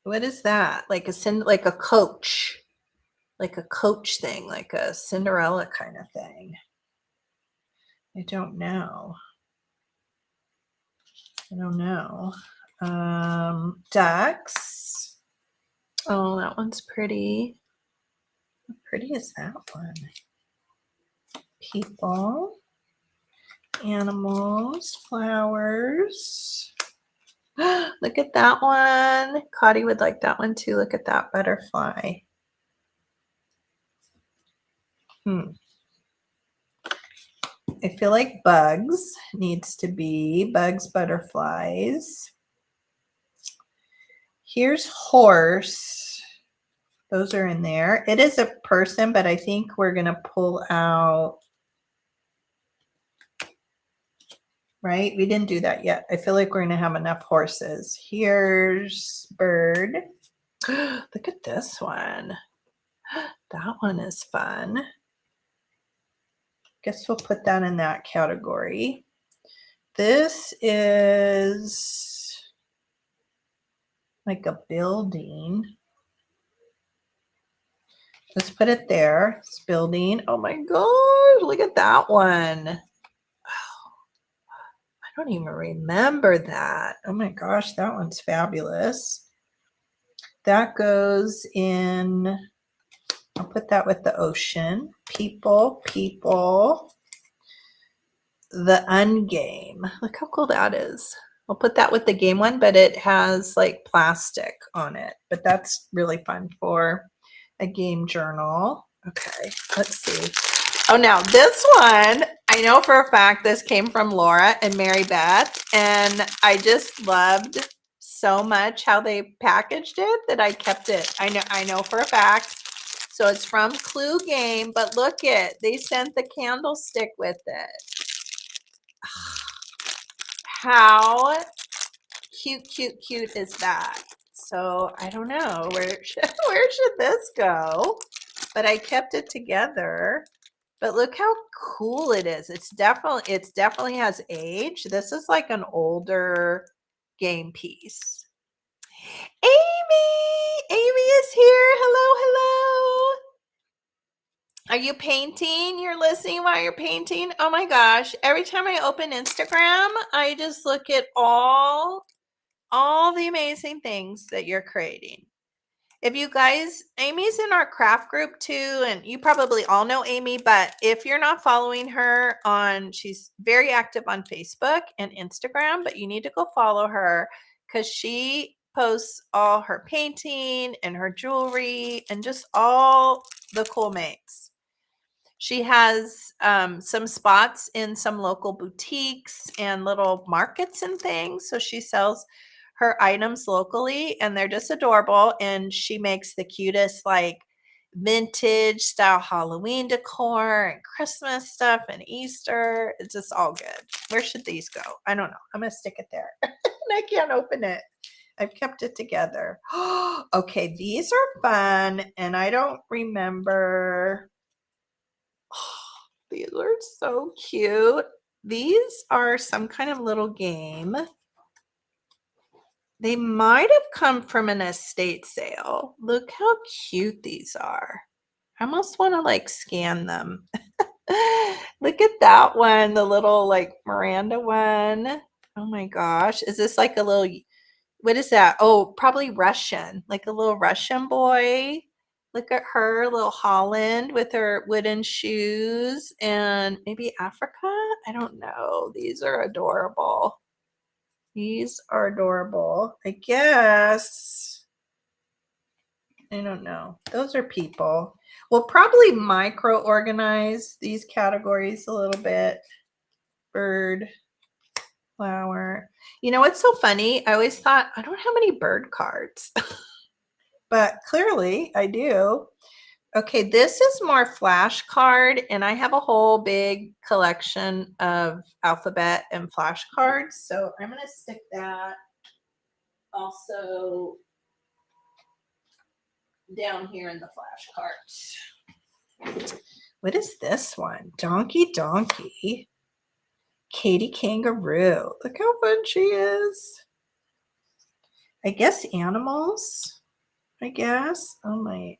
what is that? Like a coach. Like a coach thing, like a Cinderella kind of thing. I don't know. I don't know. Ducks. Oh, that one's pretty. How pretty is that one? People. Animals. Flowers. Look at that one. Cotty would like that one too. Look at that butterfly. I feel like bugs needs to be bugs, butterflies. Here's horse. Those are in there. It is a person, but I think we're going to pull out, right? We didn't do that yet. I feel like we're going to have enough horses. Here's bird. Look at this one. That one is fun. Guess we'll put that in that category. This is like a building. Let's put it there. It's building. Oh my God, look at that one. Oh, I don't even remember that. Oh my gosh, that one's fabulous. That goes in, I'll put that with the ocean. People. The Ungame. Look how cool that is. I'll put that with the game one, but it has like plastic on it. But that's really fun for a game journal. Okay, let's see. Oh, now this one, I know for a fact this came from Laura and Mary Beth, and I just loved so much how they packaged it that I kept it. I know for a fact. So it's from Clue Game, but look it, they sent the candlestick with it. How cute is that? So I don't know where should this go, but I kept it together. But look how cool it is. It's definitely has age. This is like an older game piece. Amy is here. Hello. Are you painting? You're listening while you're painting? Oh my gosh. Every time I open Instagram, I just look at all the amazing things that you're creating. If you guys, Amy's in our craft group too, and you probably all know Amy, but if you're not following her she's very active on Facebook and Instagram, but you need to go follow her because she posts all her painting and her jewelry and just all the cool makes. She has some spots in some local boutiques and little markets and things. So she sells her items locally and they're just adorable. And she makes the cutest like vintage style Halloween decor and Christmas stuff and Easter. It's just all good. Where should these go? I don't know. I'm going to stick it there. And I can't open it. I've kept it together. Okay, these are fun. And I don't remember. Oh, these are so cute. These are some kind of little game. They might have come from an estate sale. Look how cute these are. I almost want to like scan them. Look at that one, the little like Miranda one. Oh my gosh. Is this like a little, what is that? Oh, probably Russian, like a little Russian boy. Look at her, little Holland with her wooden shoes and maybe Africa. I don't know. These are adorable. These are adorable. I guess. I don't know. Those are people. We'll probably micro organize these categories a little bit. Bird, flower. You know what's so funny? I always thought, I don't have any bird cards. But clearly I do. Okay, this is more flashcard, and I have a whole big collection of alphabet and flashcards. So I'm going to stick that also down here in the flashcards. What is this one? Donkey. Katie Kangaroo. Look how fun she is. I guess animals. I guess. Oh my.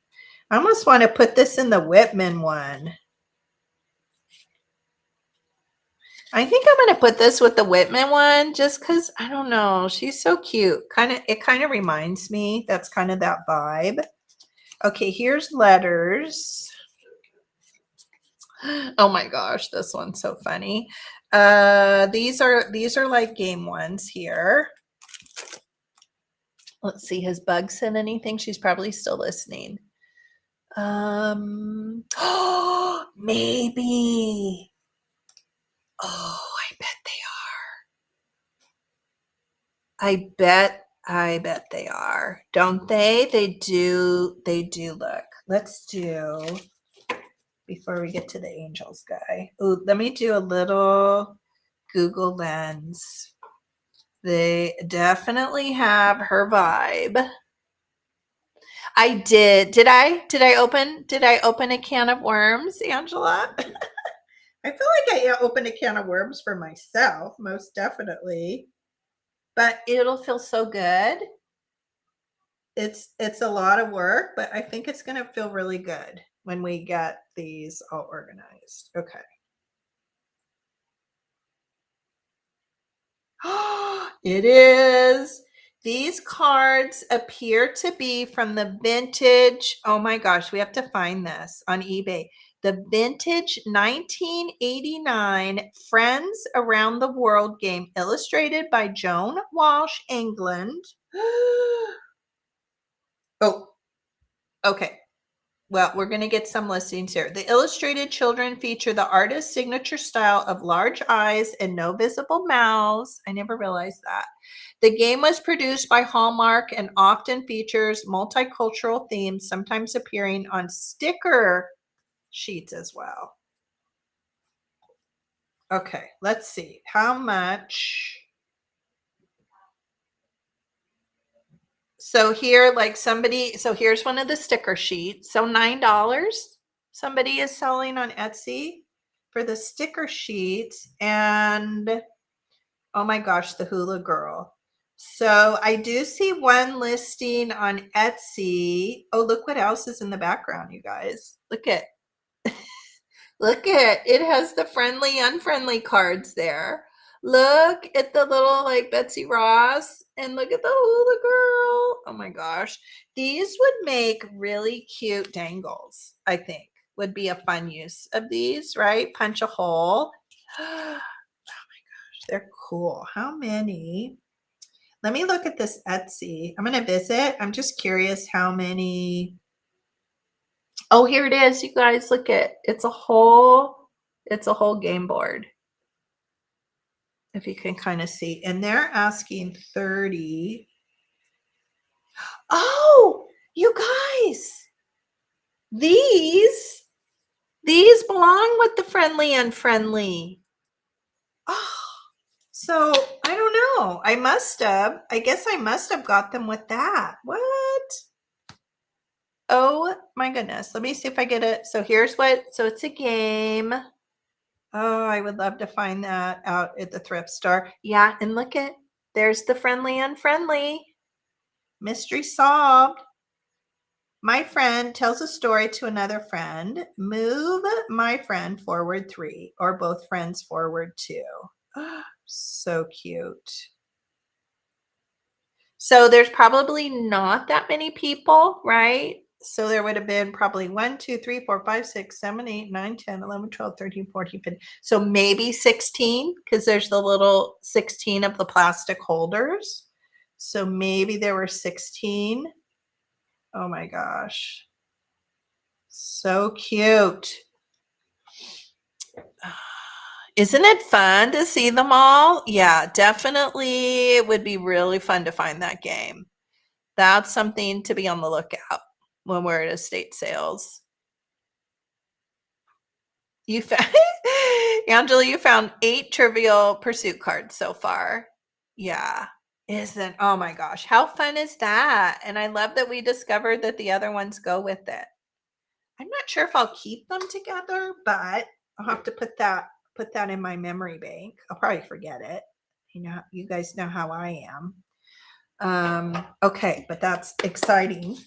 I almost want to put this in the Whitman one. I think I'm going to put this with the Whitman one just because, I don't know. She's so cute. It kind of reminds me. That's kind of that vibe. Okay, here's letters. Oh my gosh, this one's so funny. These are like game ones here. Let's see, has Bug said anything? She's probably still listening. Oh, maybe. Oh, I bet they are. I bet they are. Don't they? They do look. Let's do, before we get to the angels guy. Ooh, let me do a little Google Lens. They definitely have her vibe. I did. Did I open a can of worms, Angela? I feel like I opened a can of worms for myself, most definitely. But it'll feel so good. It's a lot of work, but I think it's going to feel really good when we get these all organized. Okay. It is. These cards appear to be from the vintage. Oh my gosh, we have to find this on eBay. The vintage 1989 Friends Around the World game, illustrated by Joan Walsh, England. Oh, okay. Well, we're going to get some listings here. The illustrated children feature the artist's signature style of large eyes and no visible mouths. I never realized that. The game was produced by Hallmark and often features multicultural themes, sometimes appearing on sticker sheets as well. Okay, let's see. How much? So here, like somebody, so here's one of the sticker sheets. So $9 somebody is selling on Etsy for the sticker sheets. And oh my gosh, the hula girl. So I do see one listing on Etsy. Oh, look what else is in the background, you guys. Look at Look at it has the friendly, unfriendly cards there. Look at the little like Betsy Ross and look at the hula girl. Oh my gosh. These would make really cute dangles, I think. Would be a fun use of these, right? Punch a hole. Oh my gosh, they're cool. How many? Let me look at this Etsy. I'm going to visit. I'm just curious how many. Oh, here it is, you guys. Look at it's a whole game board. If you can kind of see. And they're asking 30. Oh, you guys. These belong with the friendly unfriendly. Oh, so I don't know. I guess I must have got them with that. What? Oh my goodness. Let me see if I get it. So here's so it's a game. Oh, I would love to find that out at the thrift store. Yeah, and there's the friendly unfriendly. Mystery solved. My friend tells a story to another friend. Move my friend forward 3 or both friends forward 2. Oh, so cute. So there's probably not that many people, right? So there would have been probably 1, 2, 3, 4, 5, 6, 7, 8, 9, 10, 11, 12, 13, 14, 15. So maybe 16 because there's the little 16 of the plastic holders. So maybe there were 16. Oh my gosh. So cute. Isn't it fun to see them all? Yeah, definitely. It would be really fun to find that game. That's something to be on the lookout when we're at estate sales. You found Angela, you found 8 Trivial Pursuit cards so far. Yeah. Oh my gosh, how fun is that? And I love that we discovered that the other ones go with it. I'm not sure if I'll keep them together, but I'll have to put that in my memory bank. I'll probably forget it. You guys know how I am. Okay, but that's exciting.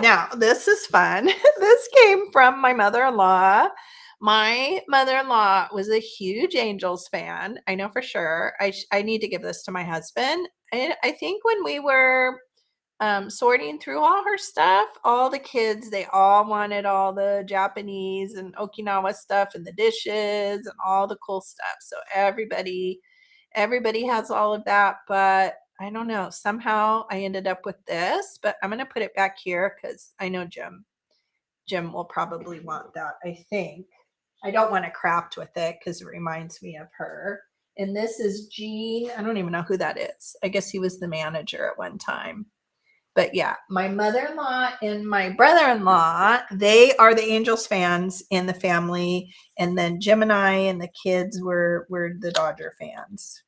Now, this is fun. This came from my mother-in-law. My mother-in-law was a huge Angels fan. I know for sure. I need to give this to my husband. I think when we were sorting through all her stuff, all the kids, they all wanted all the Japanese and Okinawa stuff and the dishes and all the cool stuff. So everybody has all of that, but I don't know. Somehow I ended up with this, but I'm going to put it back here because I know Jim will probably want that. I think I don't want to craft with it because it reminds me of her. And this is Gene. I don't even know who that is. I guess he was the manager at one time. But yeah, my mother-in-law and my brother-in-law, they are the Angels fans in the family. And then Jim and I and the kids were the Dodger fans.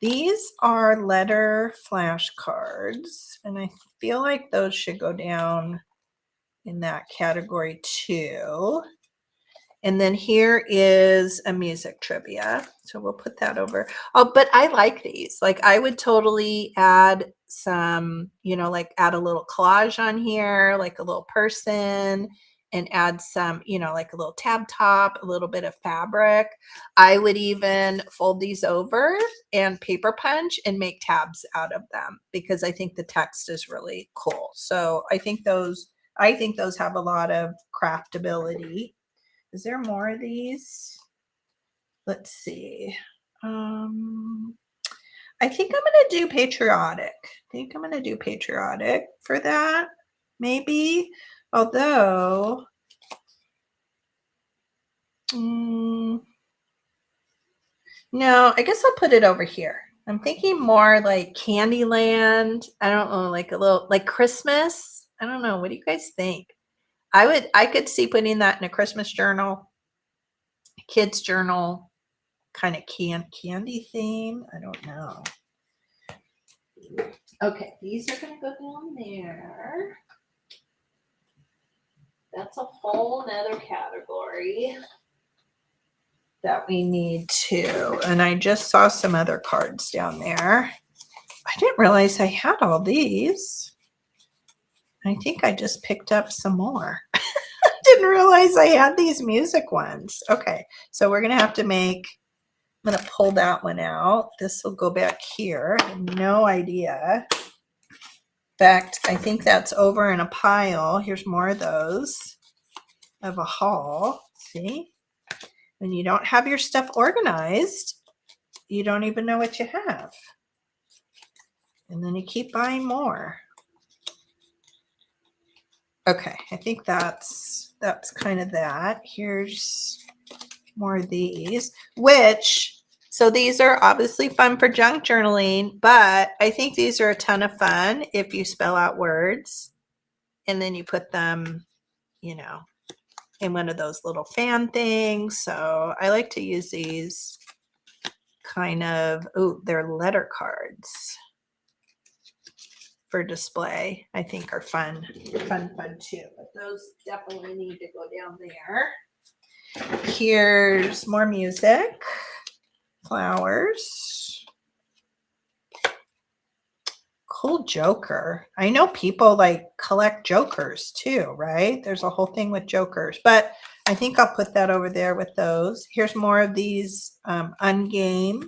These are letter flashcards, and I feel like those should go down in that category too. And then here is a music trivia. So we'll put that over. Oh, but I like these. Like I would totally add some, like add a little collage on here, like a little person, and add some, like a little tab top, a little bit of fabric. I would even fold these over and paper punch and make tabs out of them because I think the text is really cool. So I think those have a lot of craftability. Is there more of these? Let's see. I think I'm going to do patriotic. For that, maybe. Although, no, I guess I'll put it over here. I'm thinking more like Candyland. I don't know, like a little, like Christmas. I don't know. What do you guys think? I could see putting that in a Christmas journal, kids journal, kind of candy theme. I don't know. Okay, these are going to go down there. That's a whole nother category that we need to. And I just saw some other cards down there. I didn't realize I had all these. I think I just picked up some more. I didn't realize I had these music ones. Okay, so we're going to have to make, I'm going to pull that one out. This will go back here. I have no idea. In fact, I think that's over in a pile. Here's more of those of a haul. See? When you don't have your stuff organized, you don't even know what you have. And then you keep buying more. Okay, I think that's kind of that. Here's more of these, so these are obviously fun for junk journaling, but I think these are a ton of fun if you spell out words and then you put them, you know, in one of those little fan things. So I like to use these kind of, they're letter cards for display. I think are fun too, but those definitely need to go down there. Here's more music, flowers, cool joker. I know people like collect jokers too, right? There's a whole thing with jokers, but I think I'll put that over there with those. Here's more of these ungame,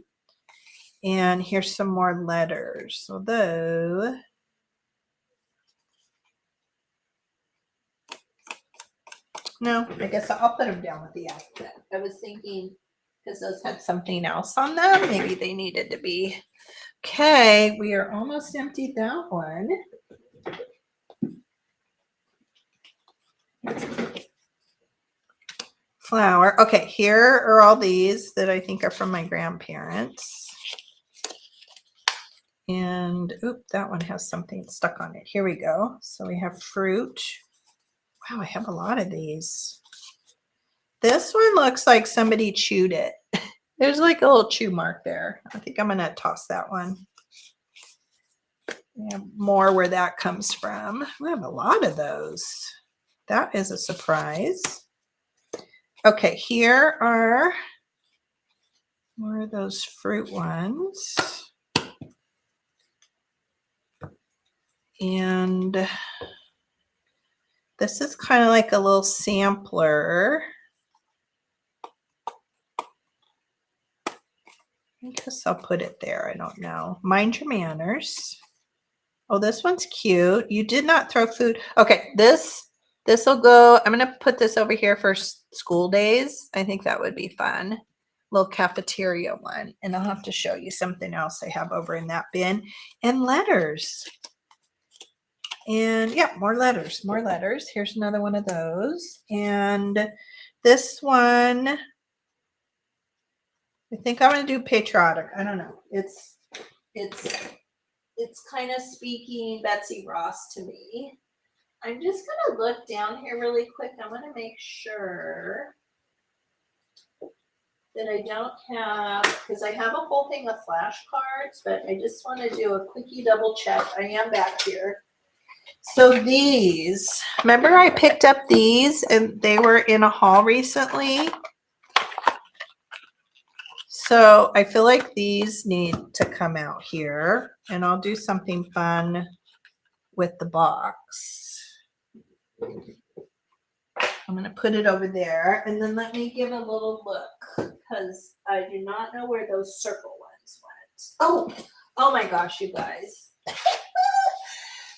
and here's some more letters. Although, no, I guess I'll put them down with the alphabet. I was thinking because those had something else on them. Maybe they needed to be. Okay, we are almost emptied that one. Flower. Okay, here are all these that I think are from my grandparents. And, that one has something stuck on it. Here we go. So we have fruit. Wow, I have a lot of these. This one looks like somebody chewed it. There's like a little chew mark there. I think I'm going to toss that one. We have more where that comes from. We have a lot of those. That is a surprise. Okay, here are more of those fruit ones. And this is kind of like a little sampler. I guess I'll put it there. I don't know. Mind your manners. Oh, this one's cute. You did not throw food. Okay, this will go. I'm going to put this over here for school days. I think that would be fun. Little cafeteria one. And I'll have to show you something else I have over in that bin. And letters. And yeah, more letters. Here's another one of those. And this one, I think I'm going to do patriotic. I don't know. It's kind of speaking Betsy Ross to me. I'm just going to look down here really quick. I want to make sure that I don't have, because I have a whole thing of flashcards, but I just want to do a quickie double check. I am back here. So these, remember I picked up these and they were in a haul recently. So I feel like these need to come out here, and I'll do something fun with the box. I'm going to put it over there, and then let me give a little look because I do not know where those circle ones went. Oh my gosh, you guys.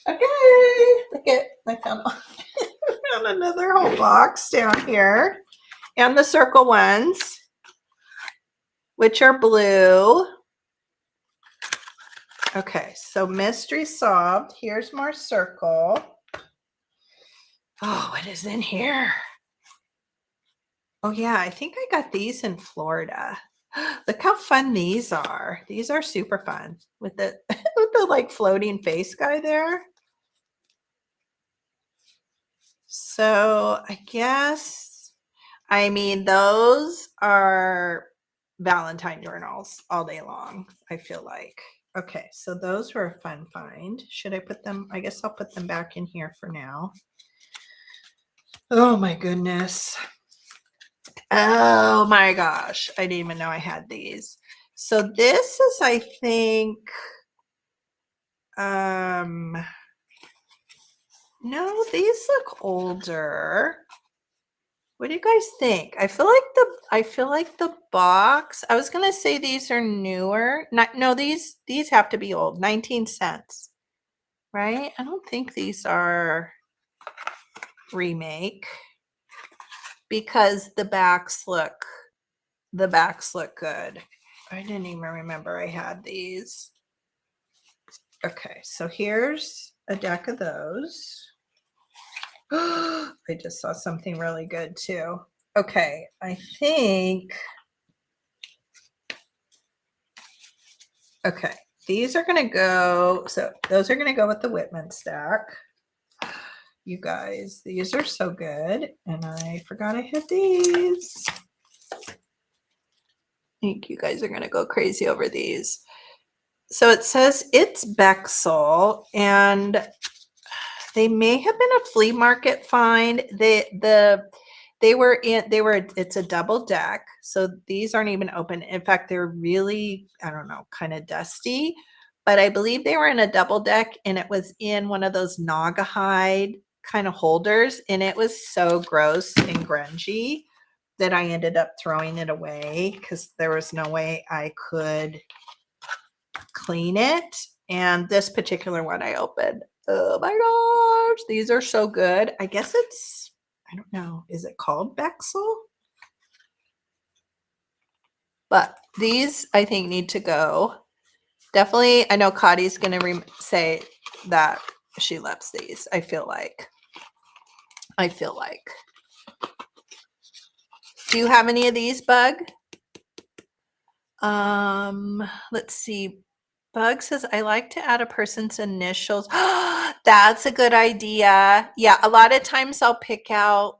Okay, look at, I found got another whole box down here. And the circle ones, which are blue. Okay, so mystery solved. Here's more circle. Oh, what is in here? Oh yeah, I think I got these in Florida. Look how fun these are. These are super fun with the with the like floating face guy there. So I guess, I mean, those are Valentine journals all day long, I feel like. Okay, so those were a fun find. Should I put them? I guess I'll put them back in here for now. Oh my goodness. Oh my gosh. I didn't even know I had these. So this is, I think, no, these look older. What do you guys think? I feel like the box, I was gonna say these are newer. No, these have to be old. 19 cents, right? I don't think these are remake because the backs look good. I didn't even remember I had these. Okay, so here's a deck of those. I just saw something really good too. Okay, I think, okay, these are gonna go, so those are gonna go with the Whitman stack. You guys, these are so good, and I forgot I had these. I think you guys are gonna go crazy over these. So it says it's Bexel, and they may have been a flea market find. It's a double deck, so these aren't even open. In fact, they're really, I don't know, kind of dusty, but I believe they were in a double deck, and it was in one of those Naugahyde kind of holders, and it was so gross and grungy that I ended up throwing it away because there was no way I could clean it. And this particular one I opened. Oh my gosh, these are so good. I guess it's, I don't know, is it called Bexel? But these I think need to go. Definitely, I know Cottie's going to say that she loves these. I feel like. Do you have any of these, Bug? Let's see. Bug says, I like to add a person's initials. That's a good idea. Yeah, a lot of times I'll pick out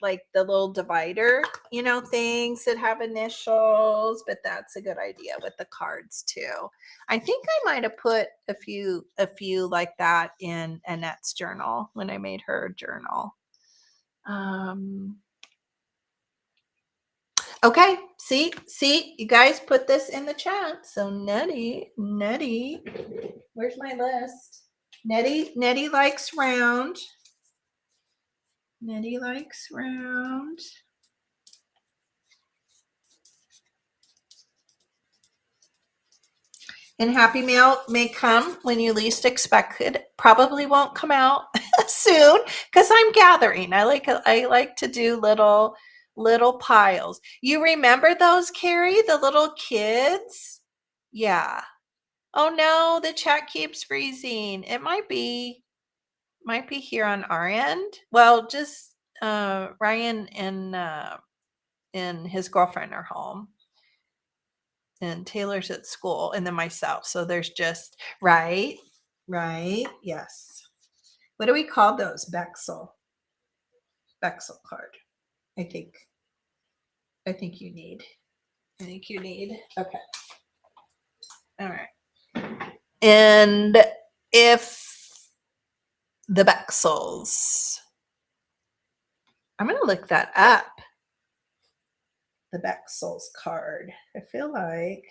like the little divider, things that have initials, but that's a good idea with the cards too. I think I might have put a few like that in Annette's journal when I made her journal. Okay, see, you guys put this in the chat. So Nettie, where's my list? Nettie likes round. Nettie likes round. And Happy Mail may come when you least expect it. Probably won't come out soon because I'm gathering. I like to do little piles. You remember those, Carrie? The little kids? Yeah. Oh no, the chat keeps freezing. It might be here on our end. Well, just Ryan and his girlfriend are home. And Taylor's at school, and then myself. So there's just right, yes. What do we call those? Bexel card. I think you need. Okay. All right. And if the Bexels, I'm gonna look that up. The Bexels card. I feel like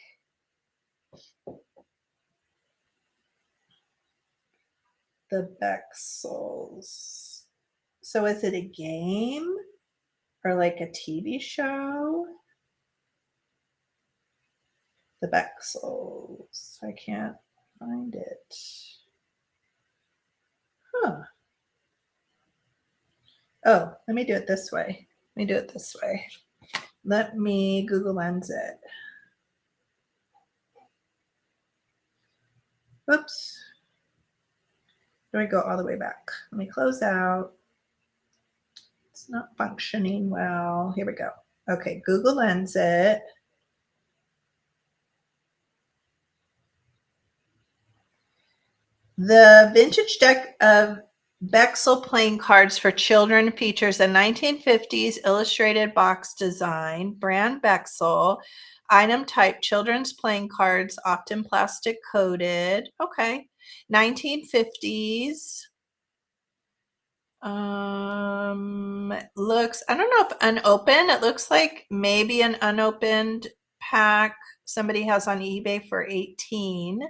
the Bexels. So is it a game or like a TV show? The Bexels. I can't find it. Huh. Oh, let me do it this way. Let me do it this way. Let me Google Lens it. Oops. Do I go all the way back? Let me close out. It's not functioning well. Here we go. Okay, Google Lens it. The vintage deck of Bexel playing cards for children features a 1950s illustrated box design, brand Bexel, item type children's playing cards, often plastic coated. Okay. 1950s. Looks, I don't know if unopened. It looks like maybe an unopened pack somebody has on eBay for 18.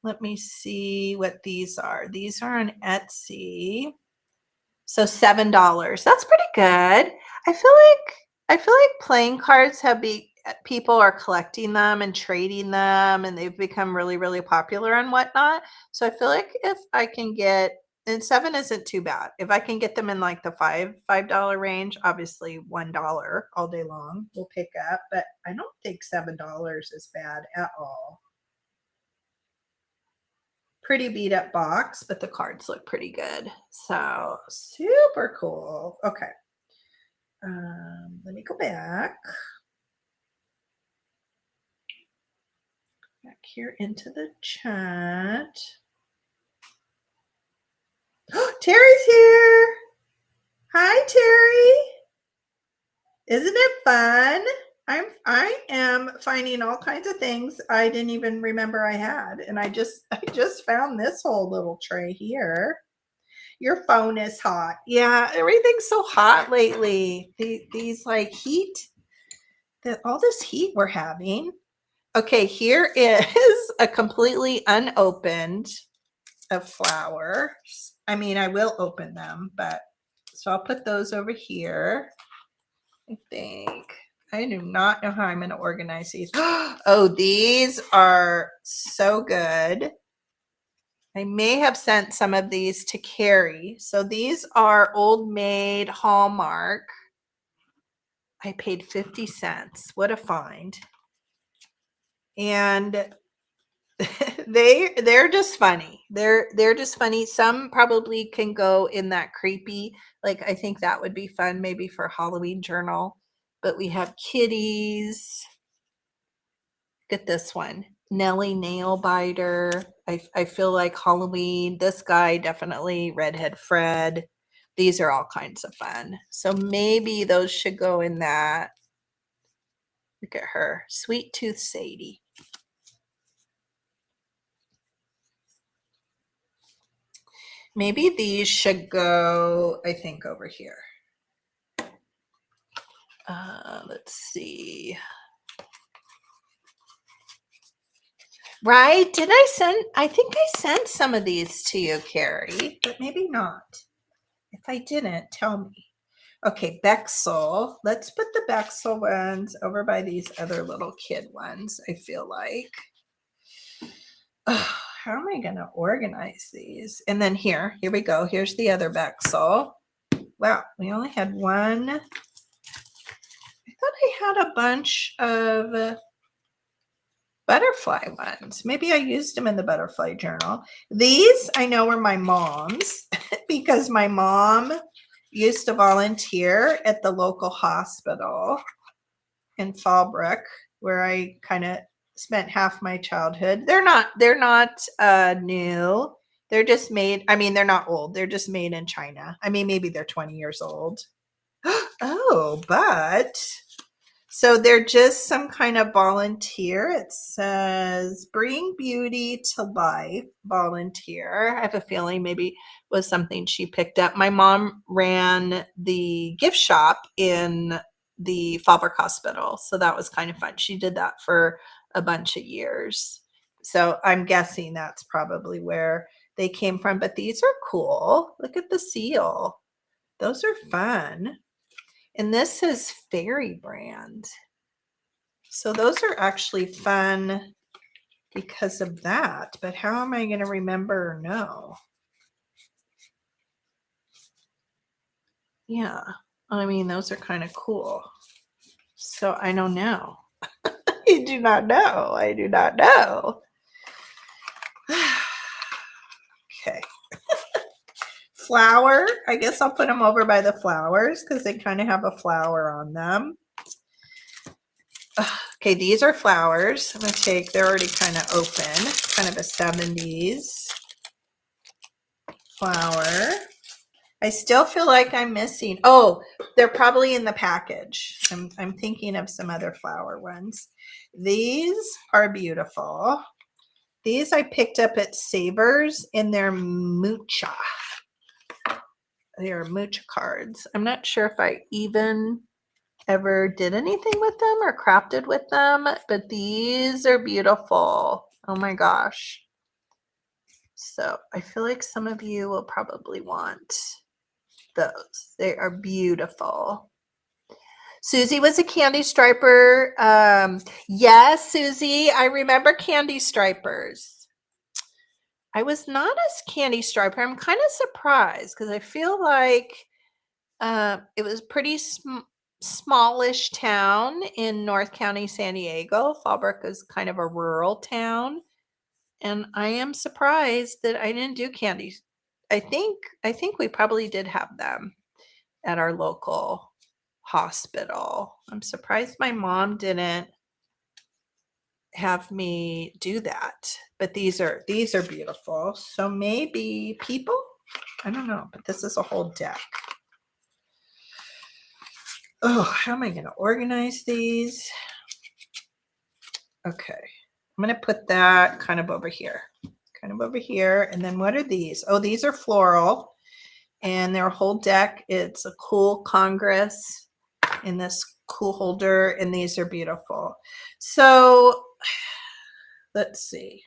Let me see what these are. These are on Etsy. So $7. That's pretty good. I feel like playing cards have people are collecting them and trading them, and they've become really, really popular and whatnot. So I feel like if I can get, and 7 isn't too bad. If I can get them in like the $5 range, obviously $1 all day long will pick up, but I don't think $7 is bad at all. Pretty beat up box, but the cards look pretty good. So super cool. Okay. Let me go back here into the chat. Terry's here. Hi, Terry. Isn't it fun? I am finding all kinds of things I didn't even remember I had, and I just found this whole little tray here. Your phone is hot. Yeah, everything's so hot lately. These like heat, all this heat we're having. Okay, here is a completely unopened of flowers. I mean, I will open them, but so I'll put those over here. I think. I do not know how I'm going to organize these. Oh, these are so good. I may have sent some of these to Carrie. So these are Old Maid Hallmark. I paid 50 cents. What a find. And they're just funny. They're just funny. Some probably can go in that creepy, like I think that would be fun maybe for Halloween journal. But we have kitties. Look at this one. Nellie nail biter. I feel like Halloween. This guy definitely Redhead Fred. These are all kinds of fun. So maybe those should go in that. Look at her. Sweet Tooth Sadie. Maybe these should go, I think, over here. Let's see. Right? Did I send? I think I sent some of these to you, Carrie, but maybe not. If I didn't, tell me. Okay, Bexel. Let's put the Bexel ones over by these other little kid ones, I feel like. Oh, how am I going to organize these? And then here we go. Here's the other Bexel. Wow, we only had one. I thought I had a bunch of butterfly ones. Maybe I used them in the butterfly journal. These I know are my mom's because my mom used to volunteer at the local hospital in Fallbrook, where I kind of spent half my childhood. They're not new. They're just made, I mean, they're not old. They're just made in China. I mean, maybe they're 20 years old. Oh, but so they're just some kind of volunteer. It says bring beauty to life volunteer. I have a feeling maybe it was something she picked up. My mom ran the gift shop in the Fallbrook Hospital. So that was kind of fun. She did that for a bunch of years. So I'm guessing that's probably where they came from. But these are cool. Look at the seal. Those are fun. And this is Fairy Brand. So those are actually fun because of that. But how am I going to remember or know? Yeah, I mean, those are kind of cool. So I don't know. I do not know. I do not know. Okay. Flower. I guess I'll put them over by the flowers because they kind of have a flower on them. Okay, these are flowers. I'm going to take, they're already kind of open, kind of a 70s flower. I still feel like I'm missing, oh, they're probably in the package. I'm thinking of some other flower ones. These are beautiful. These I picked up at Savers in their Mucha. They are Mucha cards. I'm not sure if I even ever did anything with them or crafted with them, but these are beautiful. Oh my gosh. So I feel like some of you will probably want those. They are beautiful. Susie was a candy striper. Yes, Susie, I remember candy stripers. I was not a candy striper. I'm kind of surprised because I feel like it was pretty smallish town in North County, San Diego. Fallbrook is kind of a rural town. And I am surprised that I didn't do candies. I think we probably did have them at our local hospital. I'm surprised my mom didn't have me do that. But these are beautiful. So maybe people? I don't know, but this is a whole deck. Oh, how am I going to organize these? Okay. I'm going to put that kind of over here. And then what are these? Oh, these are floral. And their whole deck, it's a cool Congress in this cool holder. And these are beautiful. So let's see.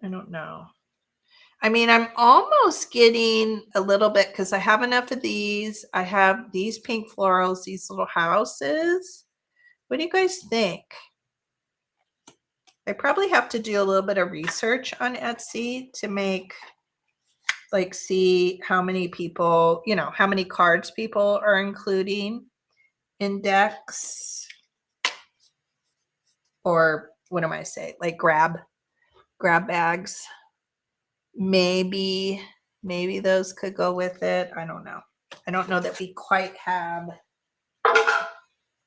I don't know. I mean, I'm almost getting a little bit because I have enough of these. I have these pink florals, these little houses. What do you guys think? I probably have to do a little bit of research on Etsy to make, like, see how many people, you know, how many cards people are including in decks. Or what am I saying? Like grab bags. Maybe those could go with it. I don't know. I don't know that we quite have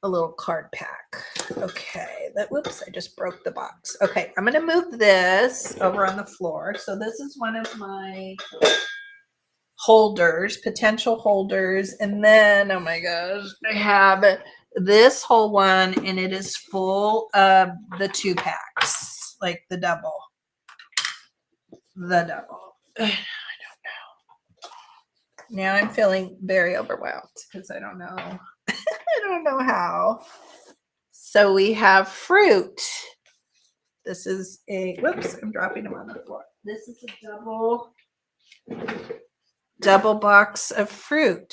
a little card pack. Okay, whoops, I just broke the box. Okay, I'm gonna move this over on the floor. So this is one of my holders, potential holders. And then, oh my gosh, I have this whole one and it is full of the 2-packs, like the double. I don't know. Now I'm feeling very overwhelmed because I don't know. I don't know how. So we have fruit. This is a, whoops, I'm dropping them on the floor. This is a double box of fruit.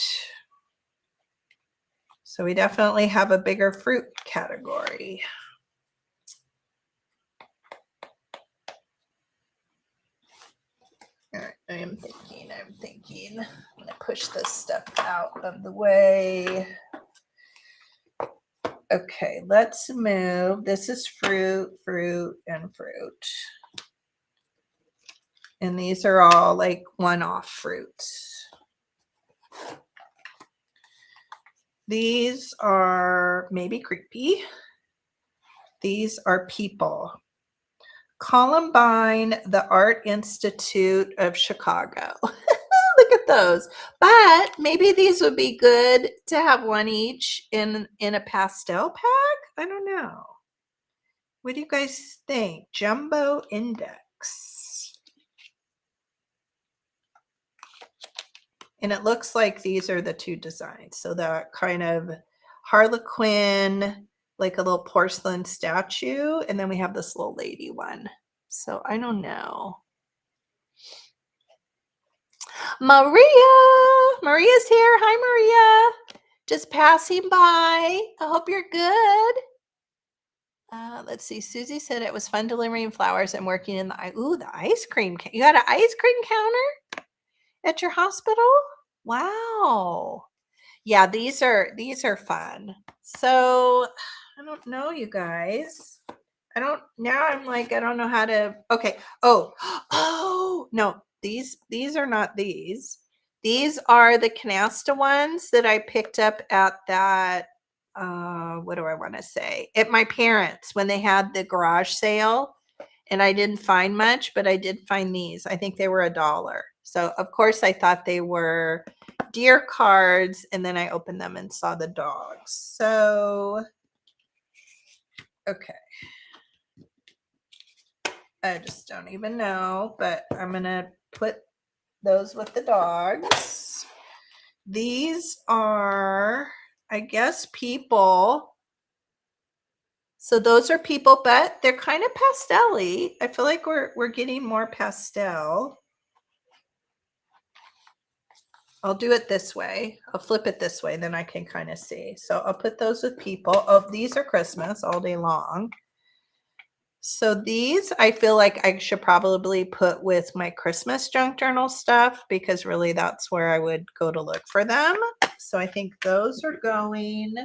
So we definitely have a bigger fruit category. All right, I'm thinking. I'm going to push this stuff out of the way. Okay, let's move. This is fruit, and fruit. And these are all like one-off fruits. These are maybe creepy. These are people. Columbine, the Art Institute of Chicago. Look at those. But maybe these would be good to have one each in a pastel pack. I don't know. What do you guys think? Jumbo Index. And it looks like these are the two designs. So the kind of Harlequin, like a little porcelain statue. And then we have this little lady one. So I don't know. Maria's here. Hi, Maria. Just passing by. I hope you're good. Let's see. Susie said it was fun delivering flowers and working in the ice cream. You got an ice cream counter? at your hospital? Wow. Yeah, these are fun. So I don't know, you guys. I'm like, I don't know how to, okay. Oh, oh, no, these are not these. These are the canasta ones that I picked up at that, what do I want to say? At my parents' when they had the garage sale, and I didn't find much, but I did find these. I think they were $1. So of course I thought they were deer cards, and then I opened them and saw the dogs. So, okay. I just don't even know, but I'm going to put those with the dogs. These are, I guess, people. So those are people, but they're kind of pastel-y. I feel like we're getting more pastel. I'll do it this way. I'll flip it this way, then I can kind of see. So I'll put those with people. Oh, these are Christmas all day long. So these I feel like I should probably put with my Christmas junk journal stuff, because really that's where I would go to look for them. So I think those are going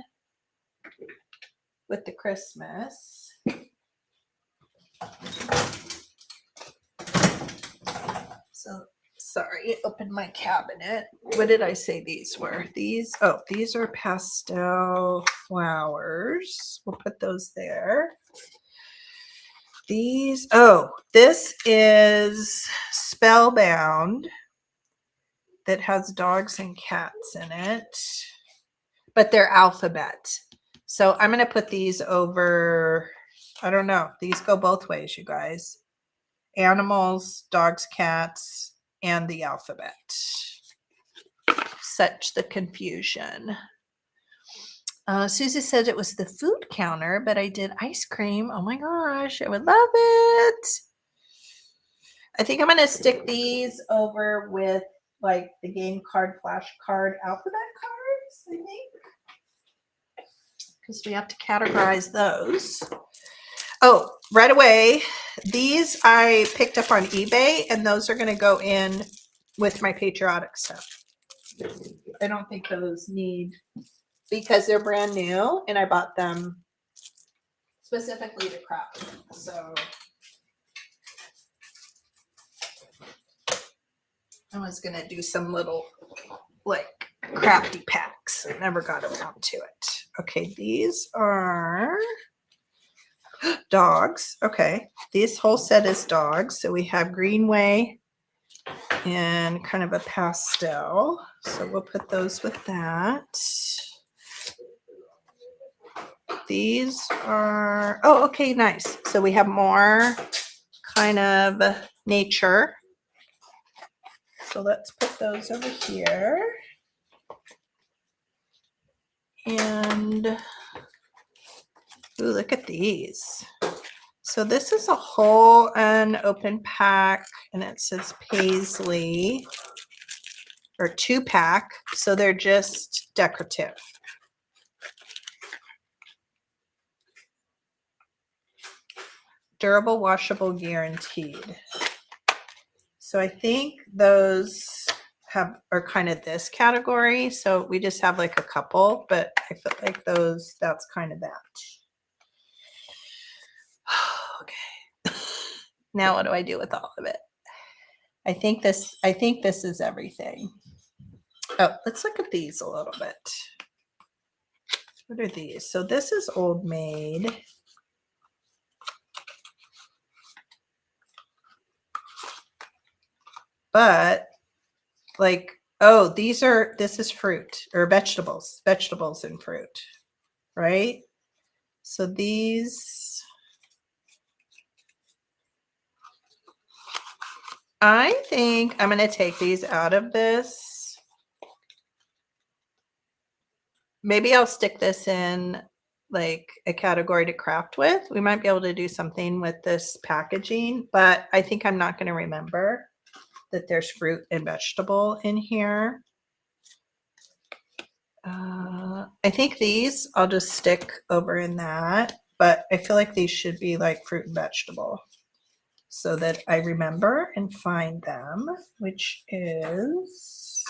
with the Christmas. So sorry, open my cabinet. What did I say these were? These are pastel flowers. We'll put those there. These, this is Spellbound that has dogs and cats in it, but they're alphabet. So I'm going to put these over, I don't know. These go both ways, you guys. Animals, dogs, cats, and the alphabet. Such the confusion. Susie said it was the food counter, but I did ice cream. Oh my gosh, I would love it. I think I'm going to stick these over with like the game card, flashcard, alphabet cards, I think. Because we have to categorize those. Oh, right away, these I picked up on eBay, and those are going to go in with my patriotic stuff. I don't think those need, because they're brand new and I bought them specifically to craft. So I was going to do some little like crafty packs. I never got around to it. Okay, these are dogs. Okay, this whole set is dogs. So we have Greenway and kind of a pastel. So we'll put those with that. These are, oh, okay, nice. So we have more kind of nature. So let's put those over here. And, ooh, look at these. So this is a whole unopened pack, and it says Paisley, or 2-pack. So they're just decorative. Durable, washable, guaranteed. So I think those are kind of this category. So we just have like a couple, but I feel like those, that's kind of that. Okay. Now what do I do with all of it? I think this is everything. Oh, let's look at these a little bit. What are these? So this is Old Maid. But like, oh, this is fruit or vegetables and fruit, right? So these, I think I'm going to take these out of this. Maybe I'll stick this in like a category to craft with. We might be able to do something with this packaging, but I think I'm not going to remember that there's fruit and vegetable in here. I think these I'll just stick over in that, but I feel like these should be like fruit and vegetable. so that I remember and find them, which is,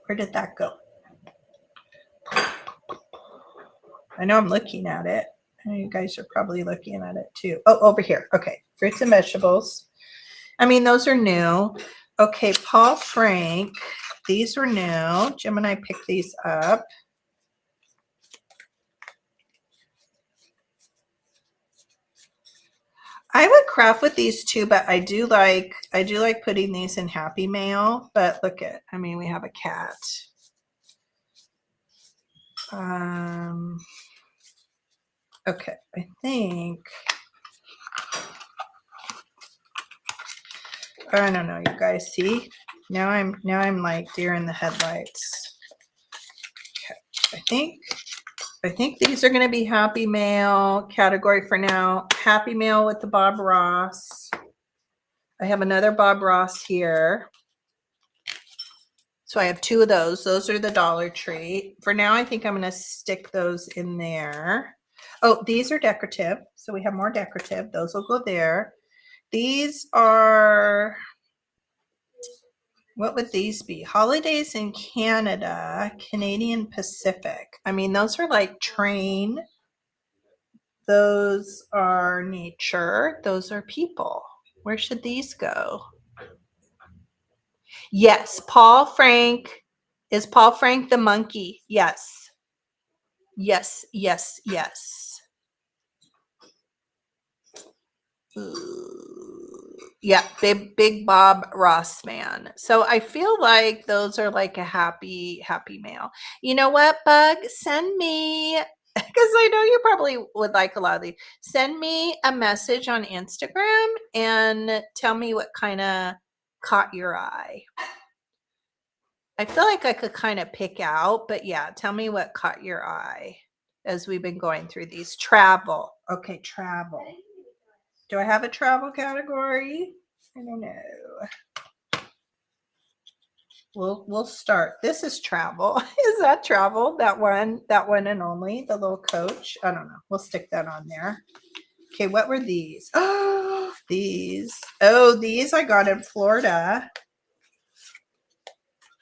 where did that go? I know I'm looking at it. I know you guys are probably looking at it too. Oh, over here. Okay, fruits and vegetables. I mean, those are new. Okay, Paul Frank. These were new. Jim and I picked these up. I would craft with these too, but I do like putting these in Happy Mail. But look at, I mean, we have a cat. Okay, I think, I don't know, you guys see? Now I'm like deer in the headlights. Okay, I think these are going to be Happy Mail category for now. Happy Mail with the Bob Ross. I have another Bob Ross here. So I have two of those. Those are the Dollar Tree. For now, I think I'm going to stick those in there. Oh, these are decorative. So we have more decorative. Those will go there. These are, what would these be? Holidays in Canada, Canadian Pacific. I mean, those are like train. Those are nature. Those are people. Where should these go? Yes, Paul Frank. Is Paul Frank the monkey? Yes. Yes, yes, yes. Ooh. Yeah, big Bob Ross man. So I feel like those are like a happy mail. You know what, Bug? Send me, because I know you probably would like a lot of these. Send me a message on Instagram and tell me what kind of caught your eye. I feel like I could kind of pick out, but yeah, tell me what caught your eye as we've been going through these. Travel. Okay, travel. Do I have a travel category? I don't know. We'll start. This is travel. Is that travel? That one and only, the little coach. I don't know. We'll stick that on there. Okay, what were these? Oh, these. Oh, these I got in Florida,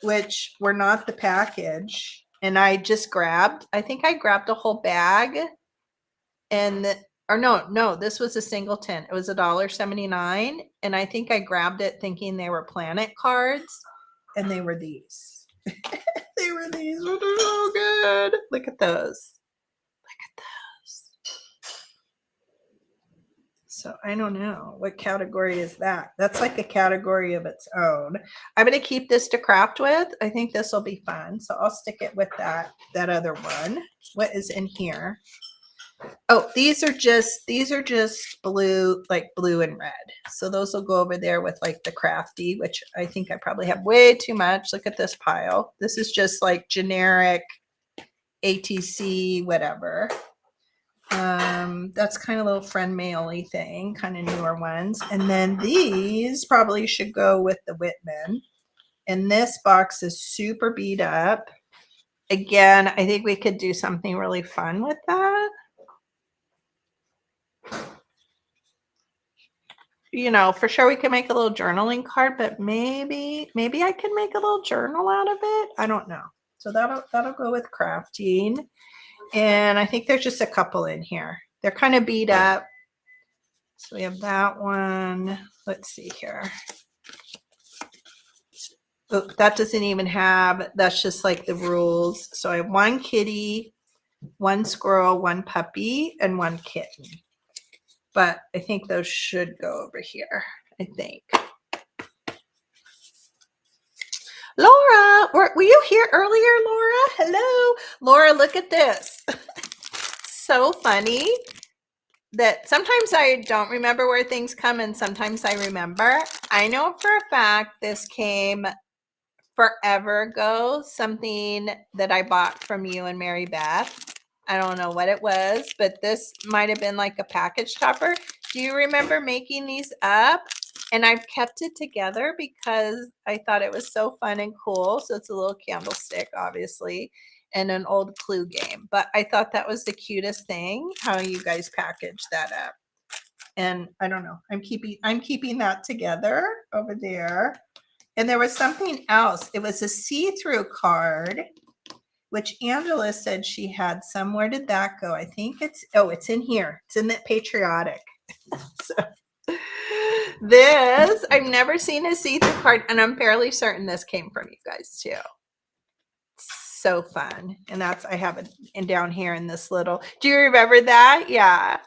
which were not the package. And I just grabbed, I think I grabbed a whole bag. And or no, this was a singleton. It was $1.79. And I think I grabbed it thinking they were planet cards. And they were these. They were these. They're so good. Look at those. Look at those. So I don't know. What category is that? That's like a category of its own. I'm going to keep this to craft with. I think this will be fun. So I'll stick it with that other one. What is in here? Oh, these are just blue, like blue and red. So those will go over there with like the crafty, which I think I probably have way too much. Look at this pile. This is just like generic ATC, whatever. That's kind of a little friend mail-y thing, kind of newer ones. And then these probably should go with the Whitman. And this box is super beat up. Again, I think we could do something really fun with that. You know, for sure we can make a little journaling card, but maybe I can make a little journal out of it. I don't know. So that'll go with crafting. And I think there's just a couple in here. They're kind of beat up. So we have that one. Let's see here. Oh, that doesn't even have, that's just like the rules. So I have one kitty, one squirrel, one puppy, and one kitten. But I think those should go over here, I think. Laura, were you here earlier, Laura? Hello. Laura, look at this. So funny that sometimes I don't remember where things come and sometimes I remember. I know for a fact this came forever ago, something that I bought from you and Mary Beth. I don't know what it was, but this might have been like a package topper. Do you remember making these up? And I've kept it together because I thought it was so fun and cool. So it's a little candlestick, obviously. and an old Clue game. But I thought that was the cutest thing, how you guys packaged that up. And I don't know, I'm keeping that together over there. And there was something else. It was a see-through card, which Angela said she had some. Where did that go? I think it's in here. It's in the patriotic. So this, I've never seen a see-through card, and I'm fairly certain this came from you guys too. So fun. And that's, I have it in down here in this little, do you remember that? Yeah.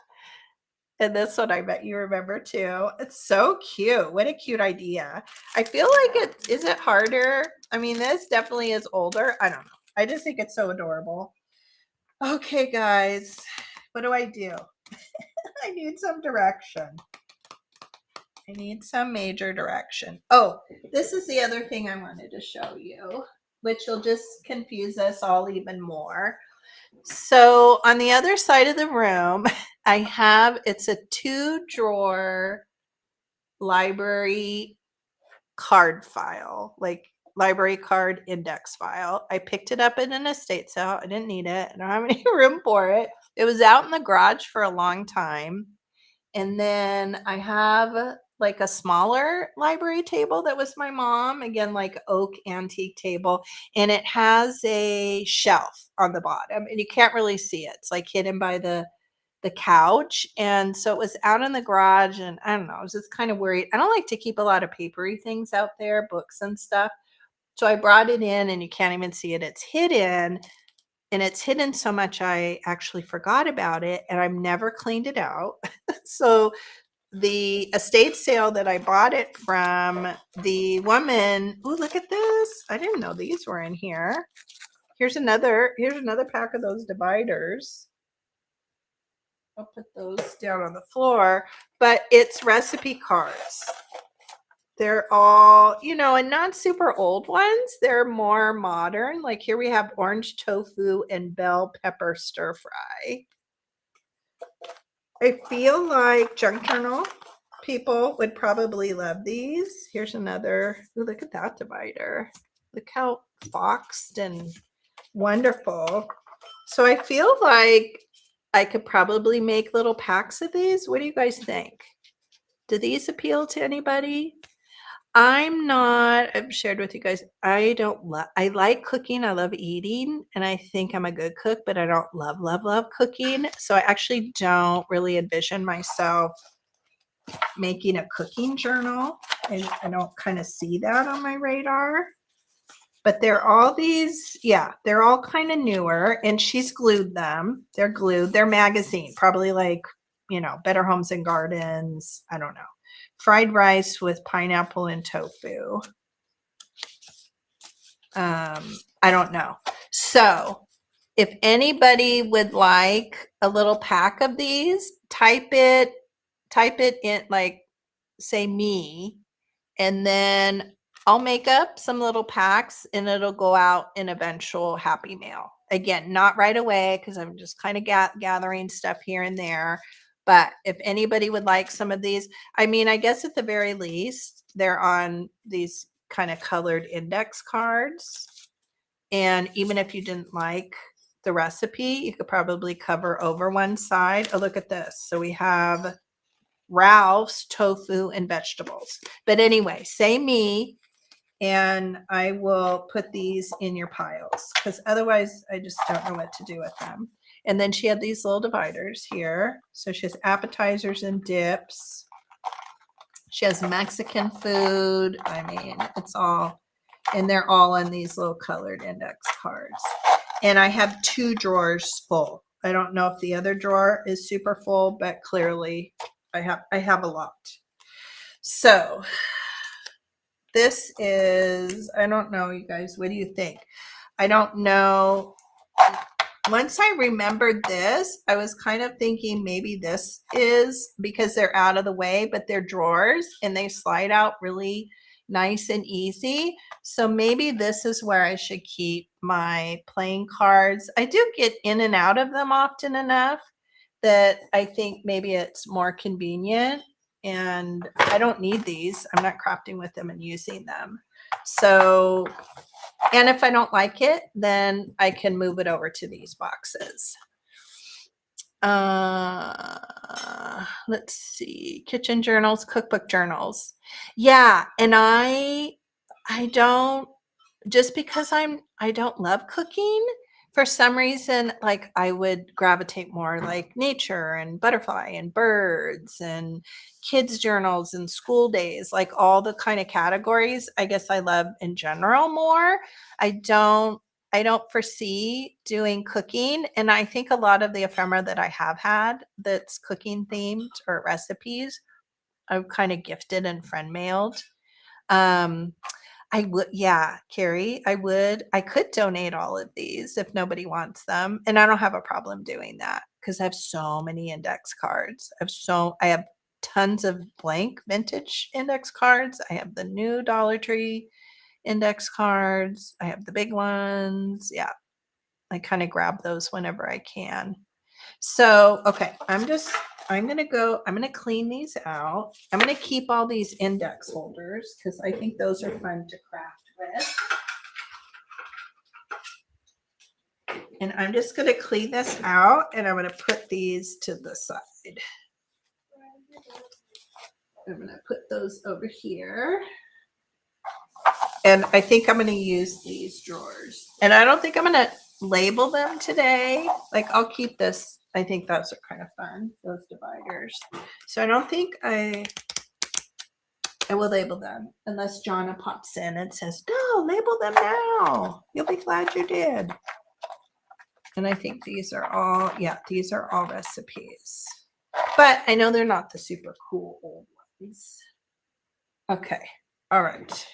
And this one I bet you remember too. It's so cute. What a cute idea. I feel like is it harder? I mean, this definitely is older. I don't know. I just think it's so adorable. Okay, guys, what do? I need some direction. I need some major direction. Oh, this is the other thing I wanted to show you, which will just confuse us all even more. So on the other side of the room, I have, it's a 2-drawer library card file, like library card index file. I picked it up in an estate sale. I didn't need it. I don't have any room for it. It was out in the garage for a long time. And then I have like a smaller library table that was my mom, again, like oak antique table. And it has a shelf on the bottom and you can't really see it. It's like hidden by the couch. And so it was out in the garage and I don't know, I was just kind of worried. I don't like to keep a lot of papery things out there, books and stuff. So I brought it in and you can't even see it. It's hidden. And it's hidden so much I actually forgot about it and I've never cleaned it out. So the estate sale that I bought it from, the woman, oh, look at this. I didn't know these were in here. Here's another pack of those dividers. I'll put those down on the floor, but it's recipe cards. They're all, and not super old ones. They're more modern. Like here we have orange tofu and bell pepper stir fry. I feel like junk journal people would probably love these. Here's another. Ooh, look at that divider. Look how boxed and wonderful. So I feel like I could probably make little packs of these. What do you guys think? Do these appeal to anybody? I've shared with you guys, I like cooking. I love eating and I think I'm a good cook, but I don't love cooking. So I actually don't really envision myself making a cooking journal. I don't kind of see that on my radar. But they're all these, they're all kind of newer and she's glued them. They're glued. They're magazine, probably like, Better Homes and Gardens. I don't know. Fried rice with pineapple and tofu. I don't know. So if anybody would like a little pack of these, type it in, like say me, and then I'll make up some little packs and it'll go out in eventual happy mail. Again, not right away because I'm just kind of gathering stuff here and there. But if anybody would like some of these, I mean, I guess at the very least, they're on these kind of colored index cards. And even if you didn't like the recipe, you could probably cover over one side. Oh, look at this. So we have Ralph's tofu and vegetables. But anyway, say me, and I will put these in your piles because otherwise I just don't know what to do with them. And then she had these little dividers here. So she has appetizers and dips. She has Mexican food. I mean, it's all, and they're all on these little colored index cards. And I have 2 drawers full. I don't know if the other drawer is super full, but clearly I have a lot. So this is, I don't know, you guys, what do you think? I don't know. Once I remembered this, I was kind of thinking maybe this is because they're out of the way, but they're drawers and they slide out really nice and easy. So maybe this is where I should keep my playing cards. I do get in and out of them often enough that I think maybe it's more convenient. And I don't need these. I'm not crafting with them and using them. So And if I don't like it, then I can move it over to these boxes. Let's see, kitchen journals, cookbook journals. Yeah, and I don't, just because I don't love cooking, for some reason, like I would gravitate more like nature and butterfly and birds and kids journals and school days, like all the kind of categories I guess I love in general more. I don't foresee doing cooking, and I think a lot of the ephemera that I have had that's cooking themed or recipes, I've kind of gifted and friend mailed. Um, I would, yeah, Carrie, I could donate all of these if nobody wants them. And I don't have a problem doing that because I have so many index cards. I have tons of blank vintage index cards. I have the new Dollar Tree index cards. I have the big ones. Yeah, I kind of grab those whenever I can. So, okay, I'm going to clean these out. I'm going to keep all these index holders because I think those are fun to craft with. And I'm just going to clean this out and I'm going to put these to the side. I'm going to put those over here. And I think I'm going to use these drawers. And I don't think I'm going to label them today. Like I'll keep this. I think those are kind of fun, those dividers. So I don't think I will label them unless Jonna pops in and says, no, label them now. You'll be glad you did. And I think these are all recipes. But I know they're not the super cool old ones. Okay. All right.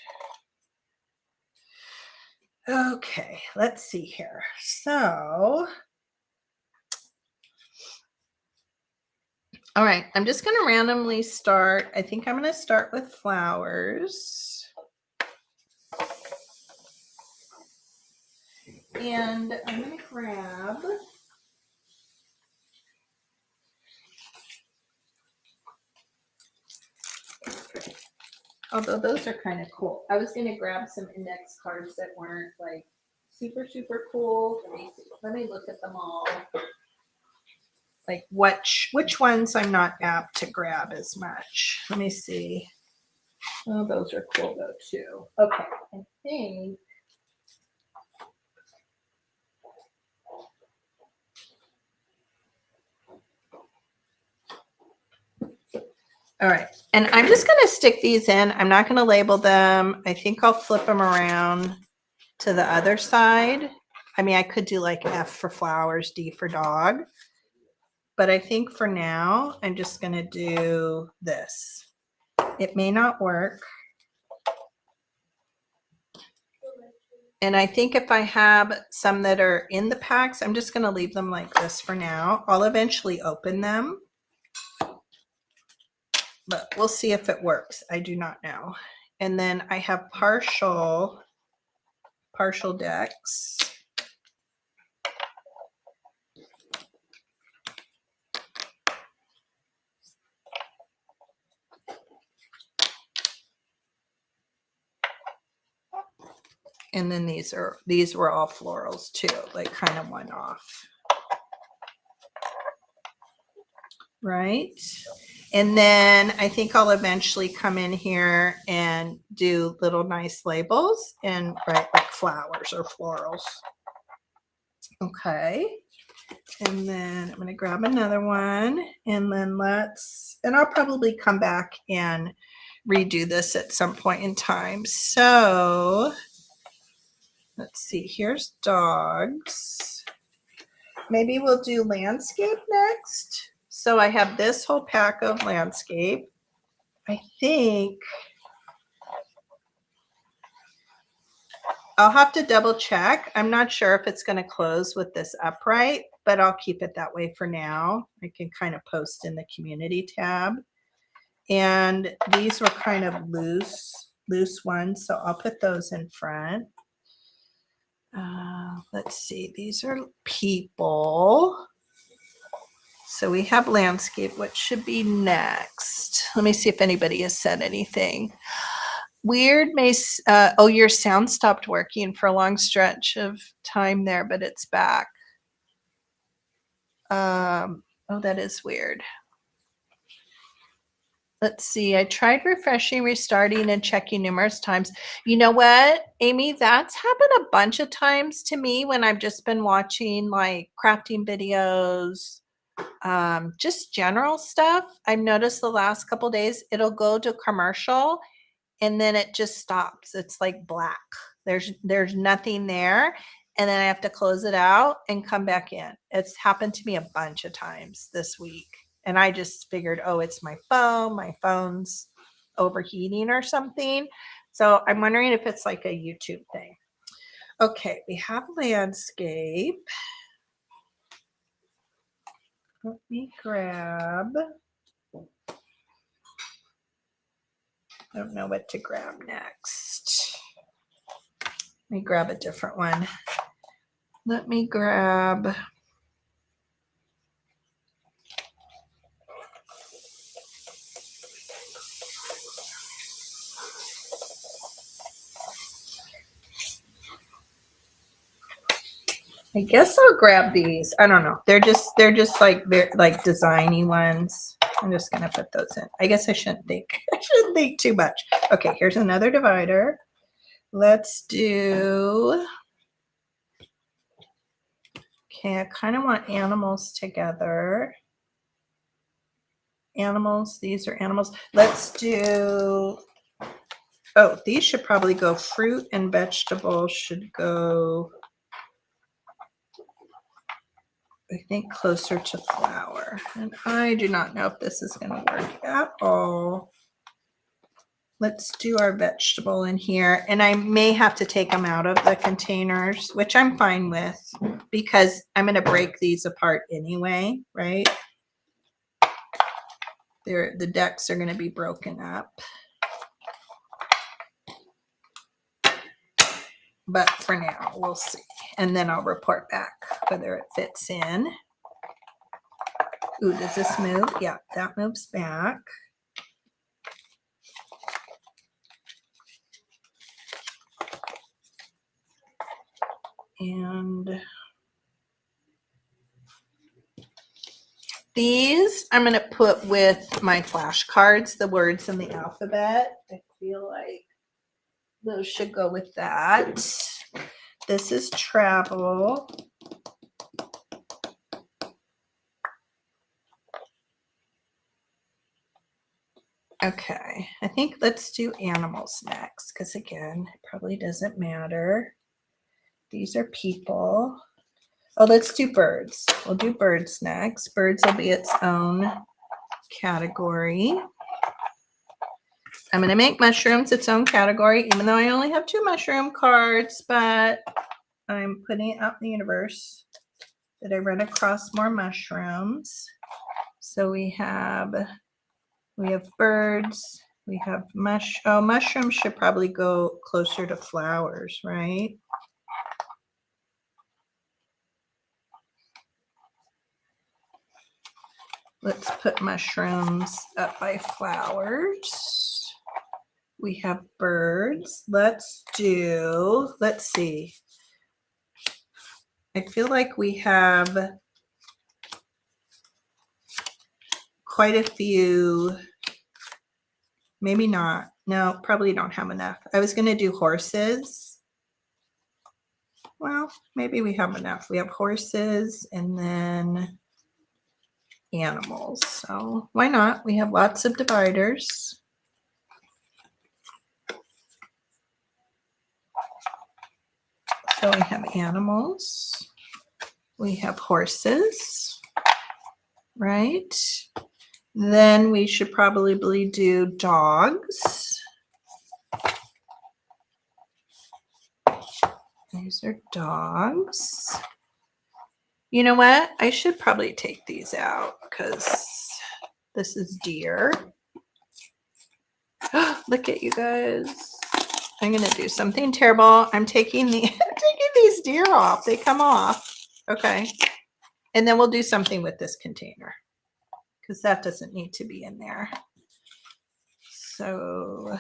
Okay, let's see here. So, all right, I'm just going to randomly start. I think I'm going to start with flowers. And I'm going to grab although those are kind of cool. I was going to grab some index cards that weren't like super, super cool. Let me look at them all. Like which ones I'm not apt to grab as much. Let me see. Oh, those are cool though too. Okay, I think. All right, and I'm just going to stick these in. I'm not going to label them. I think I'll flip them around to the other side. I mean, I could do like F for flowers, D for dog. But I think for now, I'm just going to do this. It may not work. And I think if I have some that are in the packs, I'm just going to leave them like this for now. I'll eventually open them. But we'll see if it works. I do not know. And then I have partial decks. And then these were all florals too, like kind of one off. Right? And then I think I'll eventually come in here and do little nice labels and write like flowers or florals. Okay. And then I'm going to grab another one and then I'll probably come back and redo this at some point in time. So let's see, here's dogs. Maybe we'll do landscape next. So I have this whole pack of landscape. I think I'll have to double check. I'm not sure if it's going to close with this upright, but I'll keep it that way for now. I can kind of post in the community tab. And these were kind of loose ones, so I'll put those in front. Let's see, these are people. So we have landscape, which should be next. Let me see if anybody has said anything. Weird may oh, your sound stopped working for a long stretch of time there, but it's back. Oh, that is weird. Let's see. I tried refreshing, restarting, and checking numerous times. You know what, Amy? That's happened a bunch of times to me when I've just been watching like crafting videos, just general stuff. I've noticed the last couple days it'll go to commercial and then it just stops. It's like black. There's nothing there. And then I have to close it out and come back in. It's happened to me a bunch of times this week. And I just figured, oh, it's my phone. My phone's overheating or something. So I'm wondering if it's like a YouTube thing. Okay, we have landscape. Let me grab. I don't know what to grab next. Let me grab a different one. Let me grab. I guess I'll grab these. I don't know. They're just like designy ones. I'm just gonna put those in. I guess I shouldn't think. I shouldn't think too much. Okay, here's another divider. Let's do. Okay, I kind of want animals together. Animals. These are animals. Let's do. Oh, these should probably go. Fruit and vegetables should go. I think closer to flower. And I do not know if this is going to work at all. Let's do our vegetable in here. And I may have to take them out of the containers, which I'm fine with because I'm going to break these apart anyway, right? The decks are going to be broken up. But for now, we'll see. And then I'll report back whether it fits in. Ooh, does this move? Yeah, that moves back. And these I'm going to put with my flashcards, the words in the alphabet. I feel like those should go with that. This is travel. Okay, I think let's do animals next because again, it probably doesn't matter. These are people. Oh, let's do birds. We'll do birds next. Birds will be its own category. I'm going to make mushrooms its own category, even though I only have 2 mushroom cards, but I'm putting it out in the universe that I run across more mushrooms. So we have birds, we have mushrooms should probably go closer to flowers, right? Let's put mushrooms up by flowers. We have birds. Let's see. I feel like we have quite a few. Maybe not. No, probably don't have enough. I was going to do horses. Well, maybe we have enough. We have horses and then animals. So why not? We have lots of dividers. So we have animals. We have horses, right? Then we should probably do dogs. These are dogs. You know what? I should probably take these out because this is deer. Look at you guys. I'm going to do something terrible. I'm taking these deer off. They come off. Okay. And then we'll do something with this container because that doesn't need to be in there. So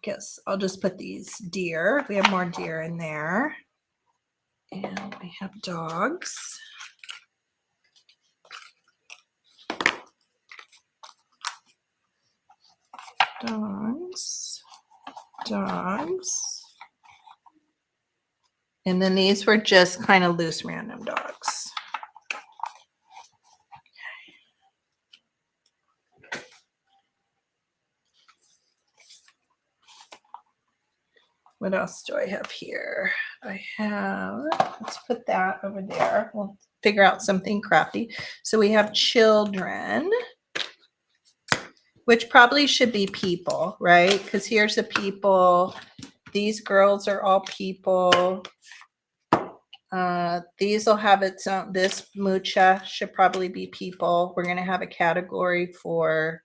guess I'll just put these deer. We have more deer in there. And we have dogs. Dogs. And then these were just kind of loose random dogs. What else do I have here? I have, let's put that over there. We'll figure out something crafty. So we have children, which probably should be people, right? Because here's a people. These girls are all people. These will have its own. This mucha should probably be people. We're going to have a category for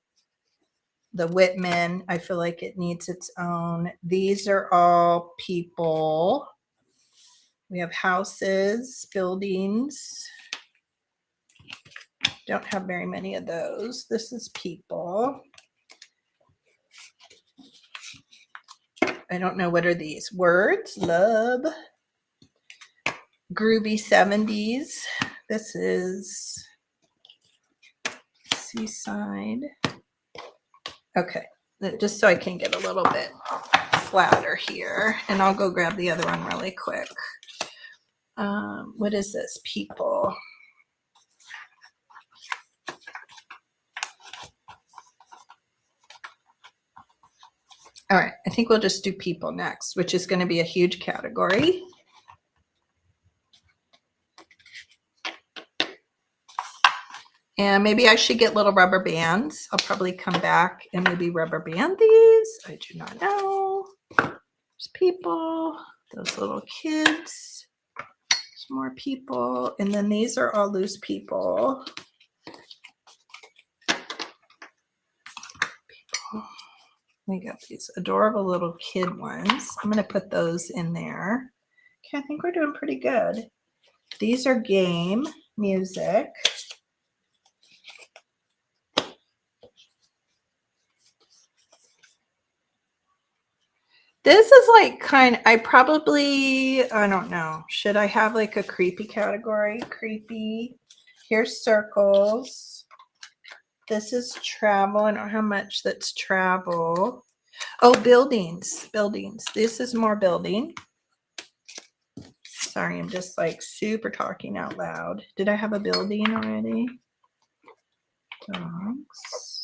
the Whitman. I feel like it needs its own. These are all people. We have houses, buildings. Don't have very many of those. This is people. I don't know, what are these? Words, love, groovy 70s. This is seaside. Okay, just so I can get a little bit flatter here, and I'll go grab the other one really quick. What is this? People. All right, I think we'll just do people next, which is going to be a huge category. And maybe I should get little rubber bands. I'll probably come back and maybe rubber band these. I do not know. There's people, those little kids. There's more people. And then these are all loose people. We got these adorable little kid ones. I'm going to put those in there. Okay, I think we're doing pretty good. These are game, music. This is like I don't know. Should I have like a creepy category? Creepy. Here's circles. This is travel. I don't know how much that's travel. Oh, buildings. Buildings. This is more building. Sorry, I'm just like super talking out loud. Did I have a building already? Dogs.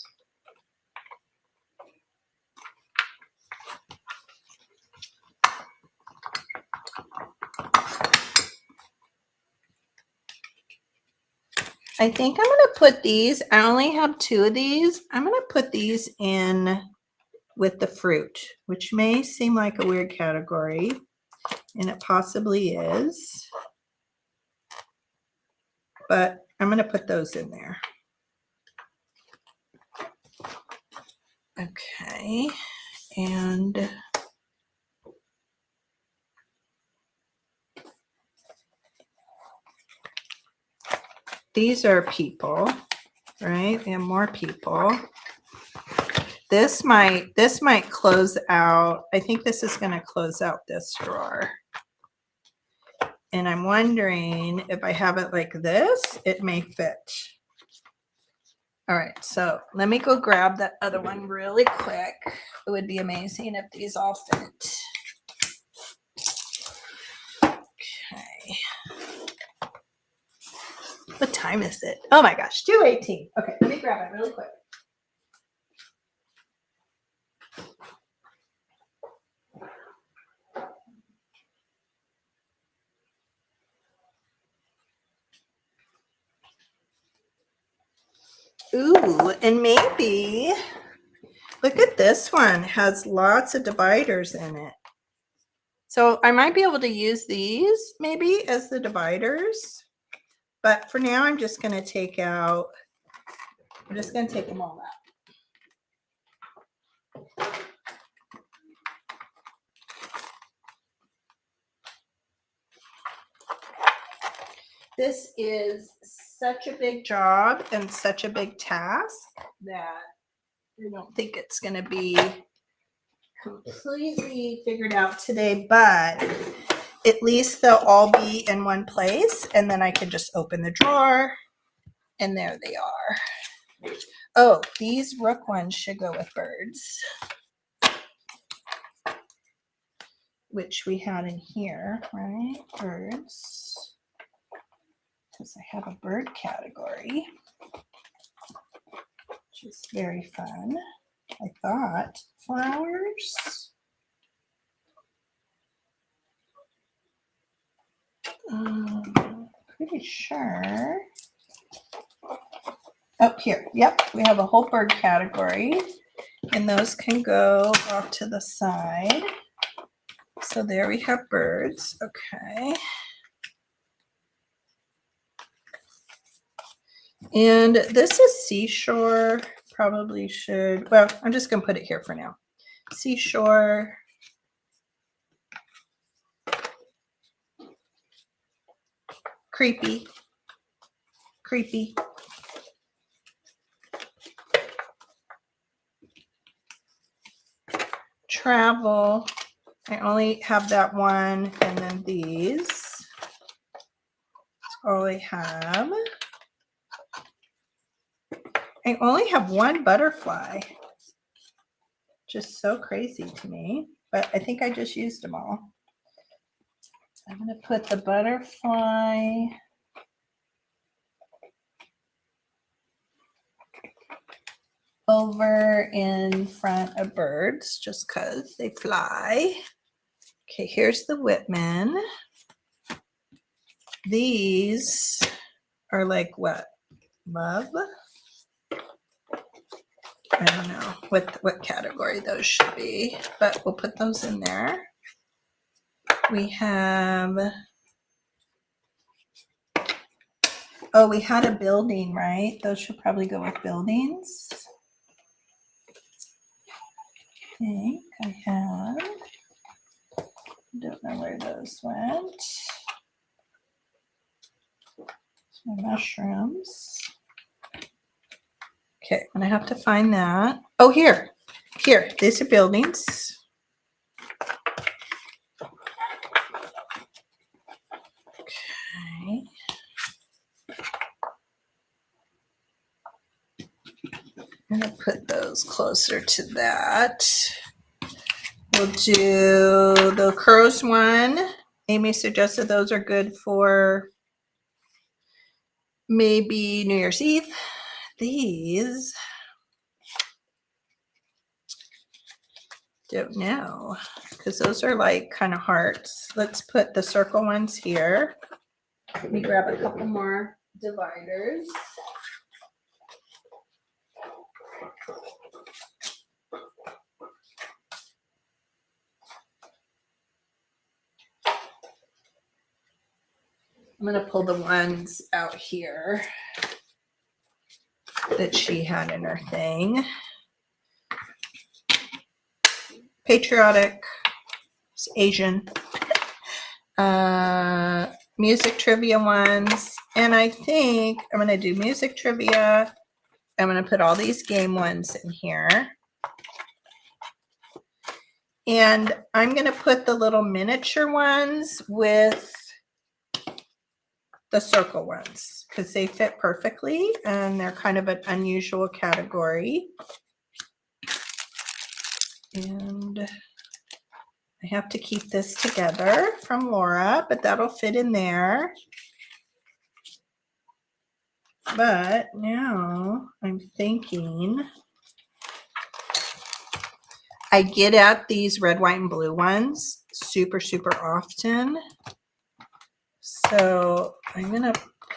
I think I'm going to put these. I only have 2 of these. I'm going to put these in with the fruit, which may seem like a weird category, and it possibly is. But I'm going to put those in there. Okay. And these are people, right? We have more people. This might close out. I think this is going to close out this drawer. And I'm wondering if I have it like this, it may fit. All right, so let me go grab that other one really quick. It would be amazing if these all fit. Okay. What time is it? Oh my gosh, 2:18. Okay, let me grab it really quick. Ooh, and maybe, look at this one. It has lots of dividers in it. So I might be able to use these maybe as the dividers. But for now, I'm just going to take out, I'm just going to take them all out. This is such a big job and such a big task that I don't think it's going to be completely figured out today, but at least they'll all be in one place, and then I can just open the drawer, and there they are. Oh, these rook ones should go with birds, which we had in here, right? Birds, because I have a bird category, which is very fun. I thought flowers. Pretty sure. Oh, here. Yep, we have a whole bird category, and those can go off to the side. So there we have birds. Okay. And this is seashore. Probably should, well, I'm just going to put it here for now. Seashore. Creepy. Creepy. Travel. I only have that one, and then these. That's all I have. I only have one butterfly. Just so crazy to me, but I think I just used them all. I'm going to put the butterfly over in front of birds just because they fly. Okay, here's the Whitman. These are like what? Love? I don't know what category those should be, but we'll put those in there. We have, oh, we had a building, right? Those should probably go with buildings. I think I have, don't know where those went. My mushrooms. Okay, I'm gonna have to find that. Oh, here, these are buildings. Okay. I'm gonna put those closer to that. We'll do the crows one. Amy suggested those are good for maybe New Year's Eve. These, don't know, because those are like kind of hearts. Let's put the circle ones here. Let me grab a couple more dividers. I'm going to pull the ones out here that she had in her thing. Patriotic, Asian, music trivia ones. And I think I'm going to do music trivia. I'm going to put all these game ones in here. And I'm going to put the little miniature ones with the circle ones because they fit perfectly and they're kind of an unusual category. And I have to keep this together from Laura, but that'll fit in there. But now I'm thinking I get at these red, white, and blue ones super, super often. So I'm going to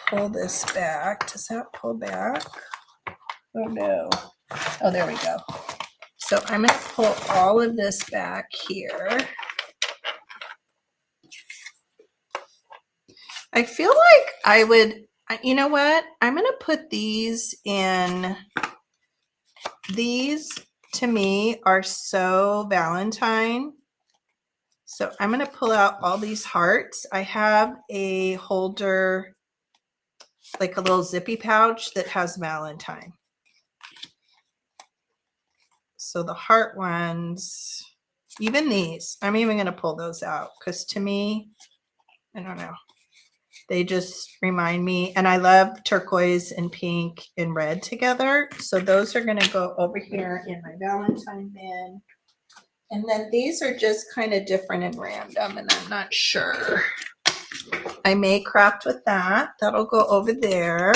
pull this back. Does that pull back? Oh, no. Oh, there we go. So I'm going to pull all of this back here. I feel like I would, you know what? I'm going to put these in. These to me are so Valentine. So I'm going to pull out all these hearts. I have a holder, like a little zippy pouch that has Valentine. So the heart ones, Even these, I'm even going to pull those out because to me, I don't know. They just remind me, and I love turquoise and pink and red together. So those are going to go over here in my Valentine bin. And then these are just kind of different and random, and I'm not sure. I may craft with that. That'll go over there.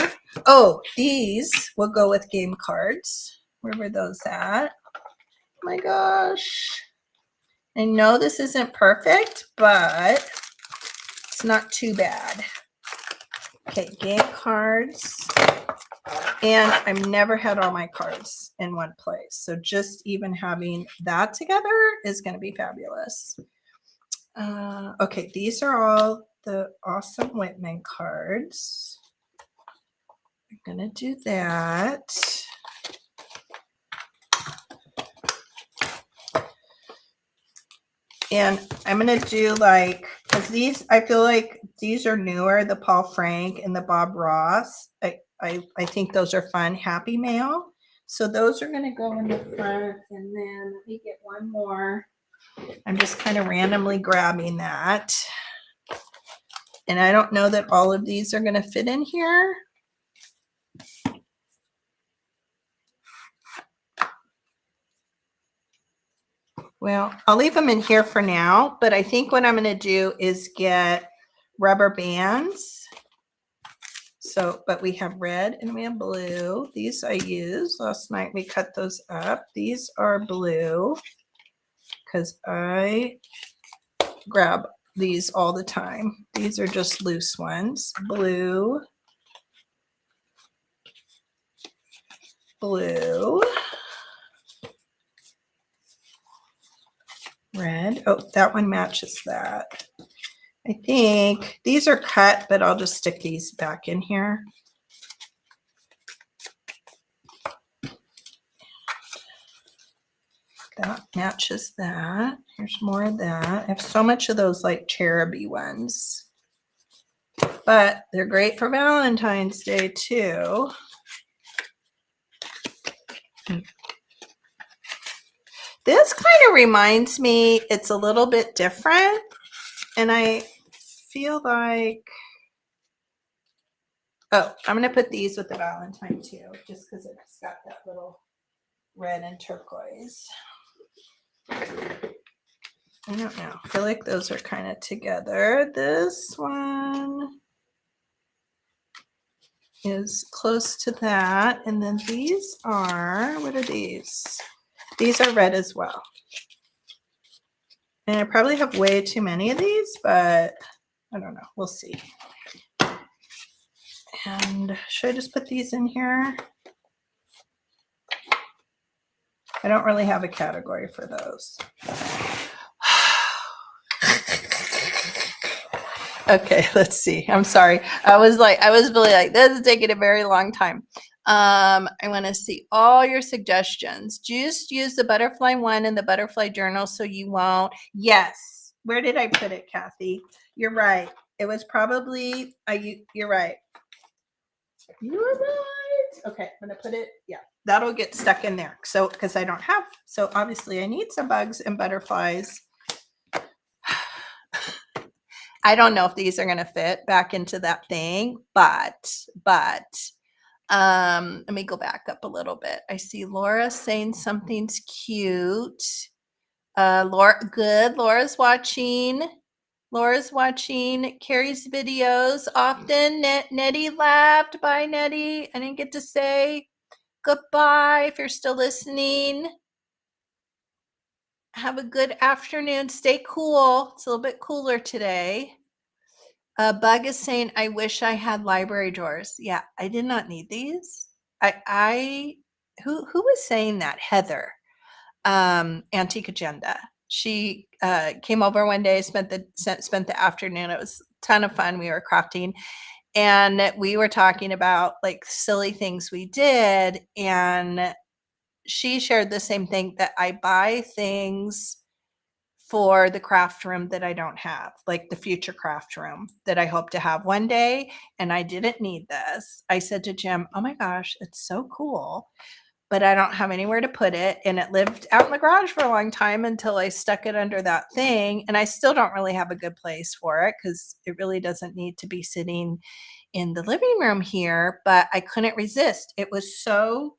Oh, these will go with game cards. Where were those at? Oh my gosh. I know this isn't perfect, but it's not too bad. Okay, game cards. And I've never had all my cards in one place. So just even having that together is going to be fabulous. Okay, these are all the Awesome Whitman cards. I'm going to do that. And I'm going to do like, because these, I feel like these are newer, the Paul Frank and the Bob Ross. I think those are fun. Happy Mail. So those are going to go in the front. And then let me get one more. I'm just kind of randomly grabbing that. And I don't know that all of these are going to fit in here. Well, I'll leave them in here for now, but I think what I'm going to do is get rubber bands. So, but we have red and we have blue. These I used last night. We cut those up. These are blue because I grab these all the time. These are just loose ones. Blue, blue, red. Oh, that one matches that. I think these are cut, but I'll just stick these back in here. That matches that. Here's more of that. I have so much of those like cheruby ones, but they're great for Valentine's Day too. This kind of reminds me, it's a little bit different, and I feel like, oh, I'm going to put these with the Valentine too, just because it's got that little red and turquoise. I don't know. I feel like those are kind of together. This one is close to that. And then these are, what are these? These are red as well. And I probably have way too many of these, but I don't know. We'll see. And should I just put these in here? I don't really have a category for those. Okay, let's see. I'm sorry. I was really like, this is taking a very long time. I want to see all your suggestions. Just use the butterfly one in the butterfly journal so you won't. Yes. Where did I put it, Kathy? You're right. It was probably, you're right. You're right. Okay, I'm going to put it, yeah, that'll get stuck in there. So, because I don't have, so obviously I need some bugs and butterflies. I don't know if these are going to fit back into that thing, but let me go back up a little bit. I see Laura saying something's cute. Laura, good. Laura's watching. Carrie's videos often. Nettie laughed. Bye, Nettie. I didn't get to say goodbye if you're still listening. Have a good afternoon. Stay cool. It's a little bit cooler today. Bug is saying, I wish I had library drawers. Yeah, I did not need these. Who was saying that? Heather, Antique Agenda. She came over one day, spent the afternoon. It was a ton of fun. We were crafting, and we were talking about like silly things we did, and she shared the same thing, that I buy things for the craft room that I don't have, like the future craft room that I hope to have one day. And I didn't need this. I said to Jim, oh my gosh, it's so cool. but I don't have anywhere to put it. And it lived out in the garage for a long time until I stuck it under that thing. And I still don't really have a good place for it because it really doesn't need to be sitting in the living room here, but I couldn't resist. It was so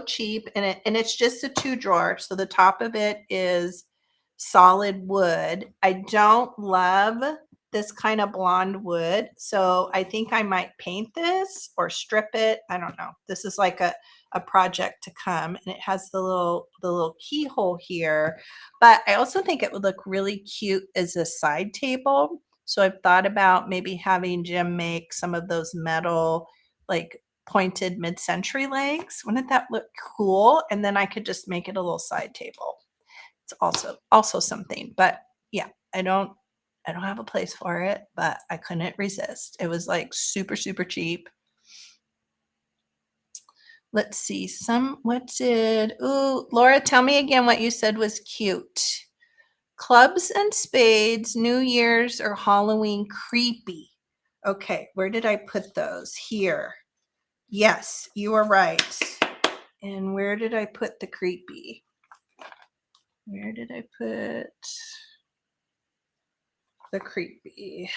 cheap, and it's just a 2 drawer. So the top of it is solid wood. I don't love this kind of blonde wood, so I think I might paint this or strip it. I don't know. This is like a project to come, and it has the little keyhole here, but I also think it would look really cute as a side table. So I've thought about maybe having Jim make some of those metal, like pointed mid-century legs. Wouldn't that look cool? And then I could just make it a little side table. It's also something, but yeah, I don't have a place for it, but I couldn't resist. It was like super, super cheap. Let's see. Laura, tell me again what you said was cute. Clubs and spades, New Year's or Halloween creepy. Okay, where did I put those? Here. Yes, you are right. And where did I put the creepy? Where did I put the creepy?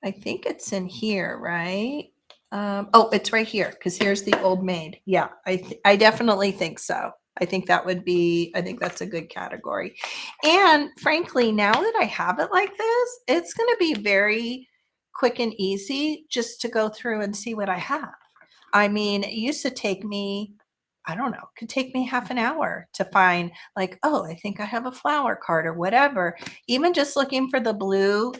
I think it's in here, right? Oh, it's right here because here's the Old Maid. Yeah, I definitely think so. I think that's a good category. And frankly, now that I have it like this, it's going to be very quick and easy just to go through and see what I have. I mean, it used to take me, I don't know, could take me half an hour to find like, oh, I think I have a flower card or whatever. Even just looking for the blue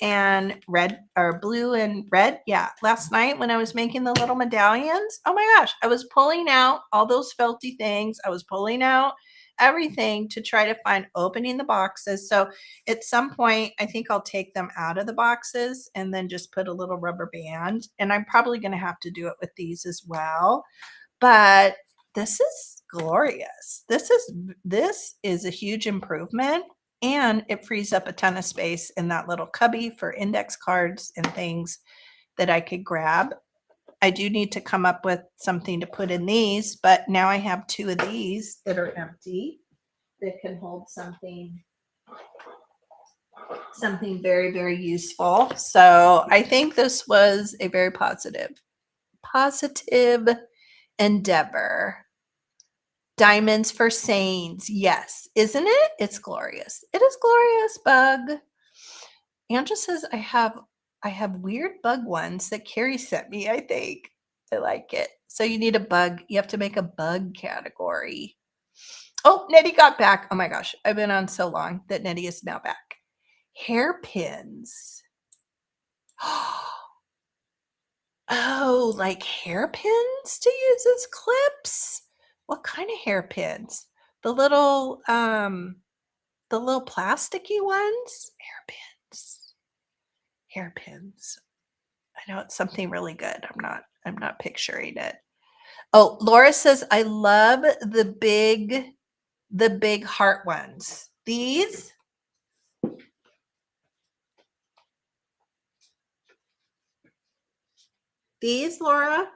and red, or blue and red. Yeah. Last night when I was making the little medallions, oh my gosh, I was pulling out all those felty things. I was pulling out everything to try to find opening the boxes. So at some point, I think I'll take them out of the boxes and then just put a little rubber band. And I'm probably going to have to do it with these as well. But this is glorious. This is a huge improvement, and it frees up a ton of space in that little cubby for index cards and things that I could grab. I do need to come up with something to put in these, but now I have 2 of these that are empty that can hold something very, very useful. So I think this was a very positive endeavor. Diamonds for Saints. Yes. Isn't it? It's glorious. It is glorious, Bug. Angela says I have weird bug ones that Carrie sent me, I think. I like it. So you need a bug. You have to make a bug category. Oh, Nettie got back. Oh my gosh. I've been on so long that Nettie is now back. Hairpins. Oh, like hairpins to use as clips? What kind of hairpins? The little plasticky ones? Hairpins. I know it's something really good. I'm not picturing it. Oh, Laura says I love the big heart ones. These, Laura.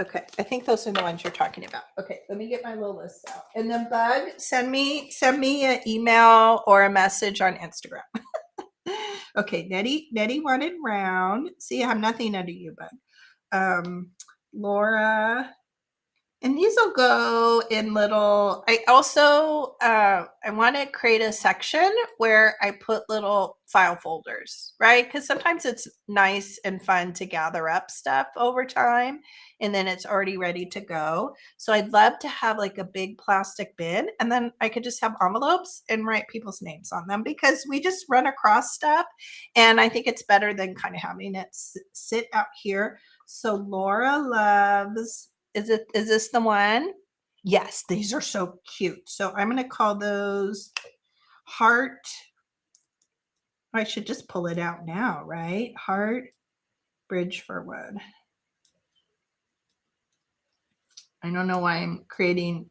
Okay, I think those are the ones you're talking about. Okay, let me get my little list out. And then Bug, send me an email or a message on Instagram. Okay, Nettie wanted round. See, I have nothing under you, Bug. Laura, and these will go in little, I also, I want to create a section where I put little file folders, right? Because sometimes it's nice and fun to gather up stuff over time and then it's already ready to go. So I'd love to have like a big plastic bin, and then I could just have envelopes and write people's names on them because we just run across stuff. And I think it's better than kind of having it sit out here. So Laura loves, is this the one? Yes, these are so cute. So I'm going to call those heart. I should just pull it out now, right? Heart bridge for wood. I don't know why I'm creating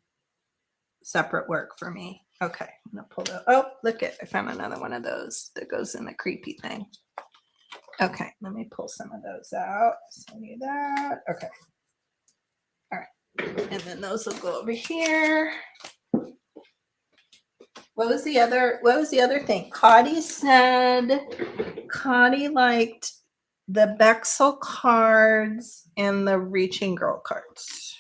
separate work for me. Okay, I'm going to pull that. Oh, look it. I found another one of those that goes in the creepy thing. Okay, let me pull some of those out. So I need that. Okay. All right. And then those will go over here. What was the other thing? Cotty said Cotty liked the Bexel cards and the Reaching Girl cards.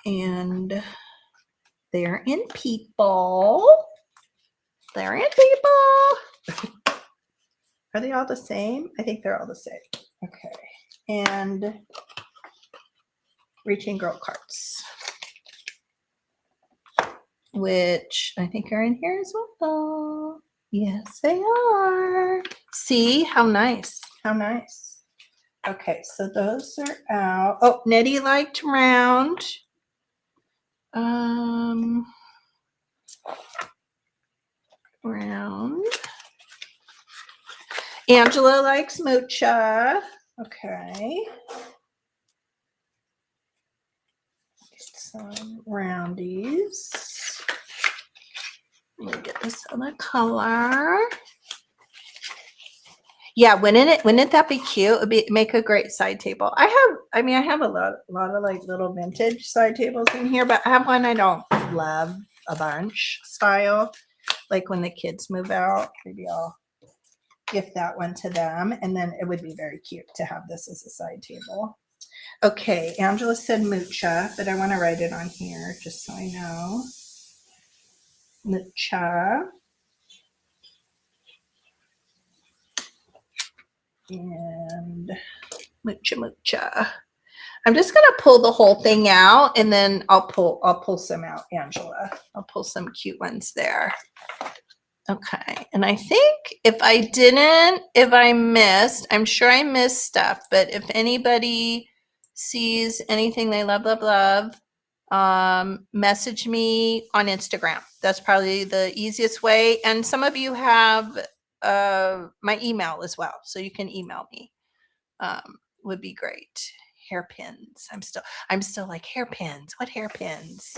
And they're in people. They're in people. Are they all the same? I think they're all the same. Okay. And Reaching Girl cards, which I think are in here as well. Yes, they are. See how nice. How nice. Okay, so those are out. Oh, Nettie liked round. Round. Angela likes mocha. Okay. Some roundies. Let me get this other color. Yeah, wouldn't that be cute? It'd be make a great side table. I have a lot of like little vintage side tables in here, but I have one I don't love a bunch style. Like when the kids move out, maybe I'll gift that one to them, and then it would be very cute to have this as a side table. Okay, Angela said mucha, but I want to write it on here just so I know. Mucha. And mucha. I'm just gonna pull the whole thing out, and then I'll pull some out, Angela. I'll pull some cute ones there. Okay, and I think if I missed, I'm sure I missed stuff, but if anybody sees anything they love, message me on Instagram. That's probably the easiest way. And some of you have my email as well, so you can email me. Would be great. Hairpins. I'm still like hairpins. What hairpins?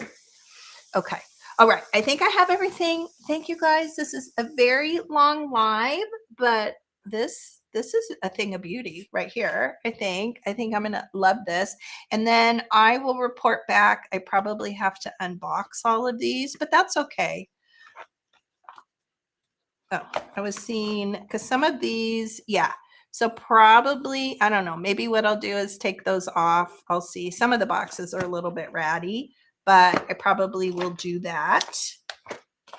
Okay. All right. I think I have everything. Thank you guys. This is a very long live, but this is a thing of beauty right here. I think I'm going to love this. And then I will report back. I probably have to unbox all of these, but that's okay. Oh, I was seeing, because some of these, yeah. So probably, I don't know, maybe what I'll do is take those off. I'll see. Some of the boxes are a little bit ratty, but I probably will do that.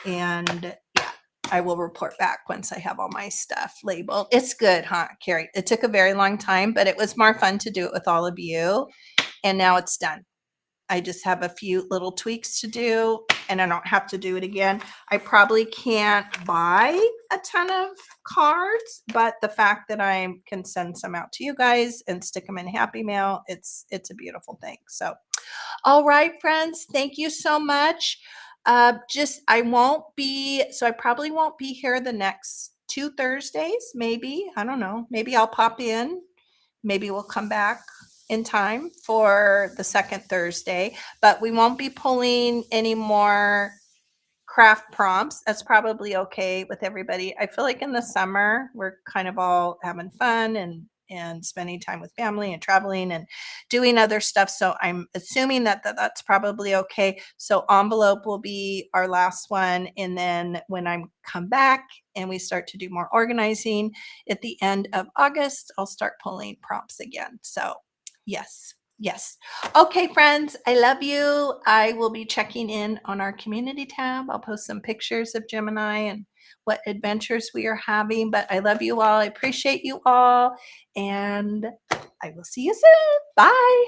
And yeah, I will report back once I have all my stuff labeled. It's good, huh, Carrie? It took a very long time, but it was more fun to do it with all of you. And now it's done. I just have a few little tweaks to do, and I don't have to do it again. I probably can't buy a ton of cards, but the fact that I can send some out to you guys and stick them in Happy Mail, it's a beautiful thing. So, all right, friends, thank you so much. I probably won't be here the next 2 Thursdays, maybe. I don't know. Maybe I'll pop in. Maybe we'll come back in time for the second Thursday, but we won't be pulling any more craft prompts. That's probably okay with everybody. I feel like in the summer, we're kind of all having fun and spending time with family and traveling and doing other stuff. So I'm assuming that's probably okay. So envelope will be our last one. And then when I come back and we start to do more organizing at the end of August, I'll start pulling prompts again. So yes. Yes. Okay, friends, I love you. I will be checking in on our community tab. I'll post some pictures of Gemini and what adventures we are having. But I love you all. I appreciate you all. And I will see you soon. Bye.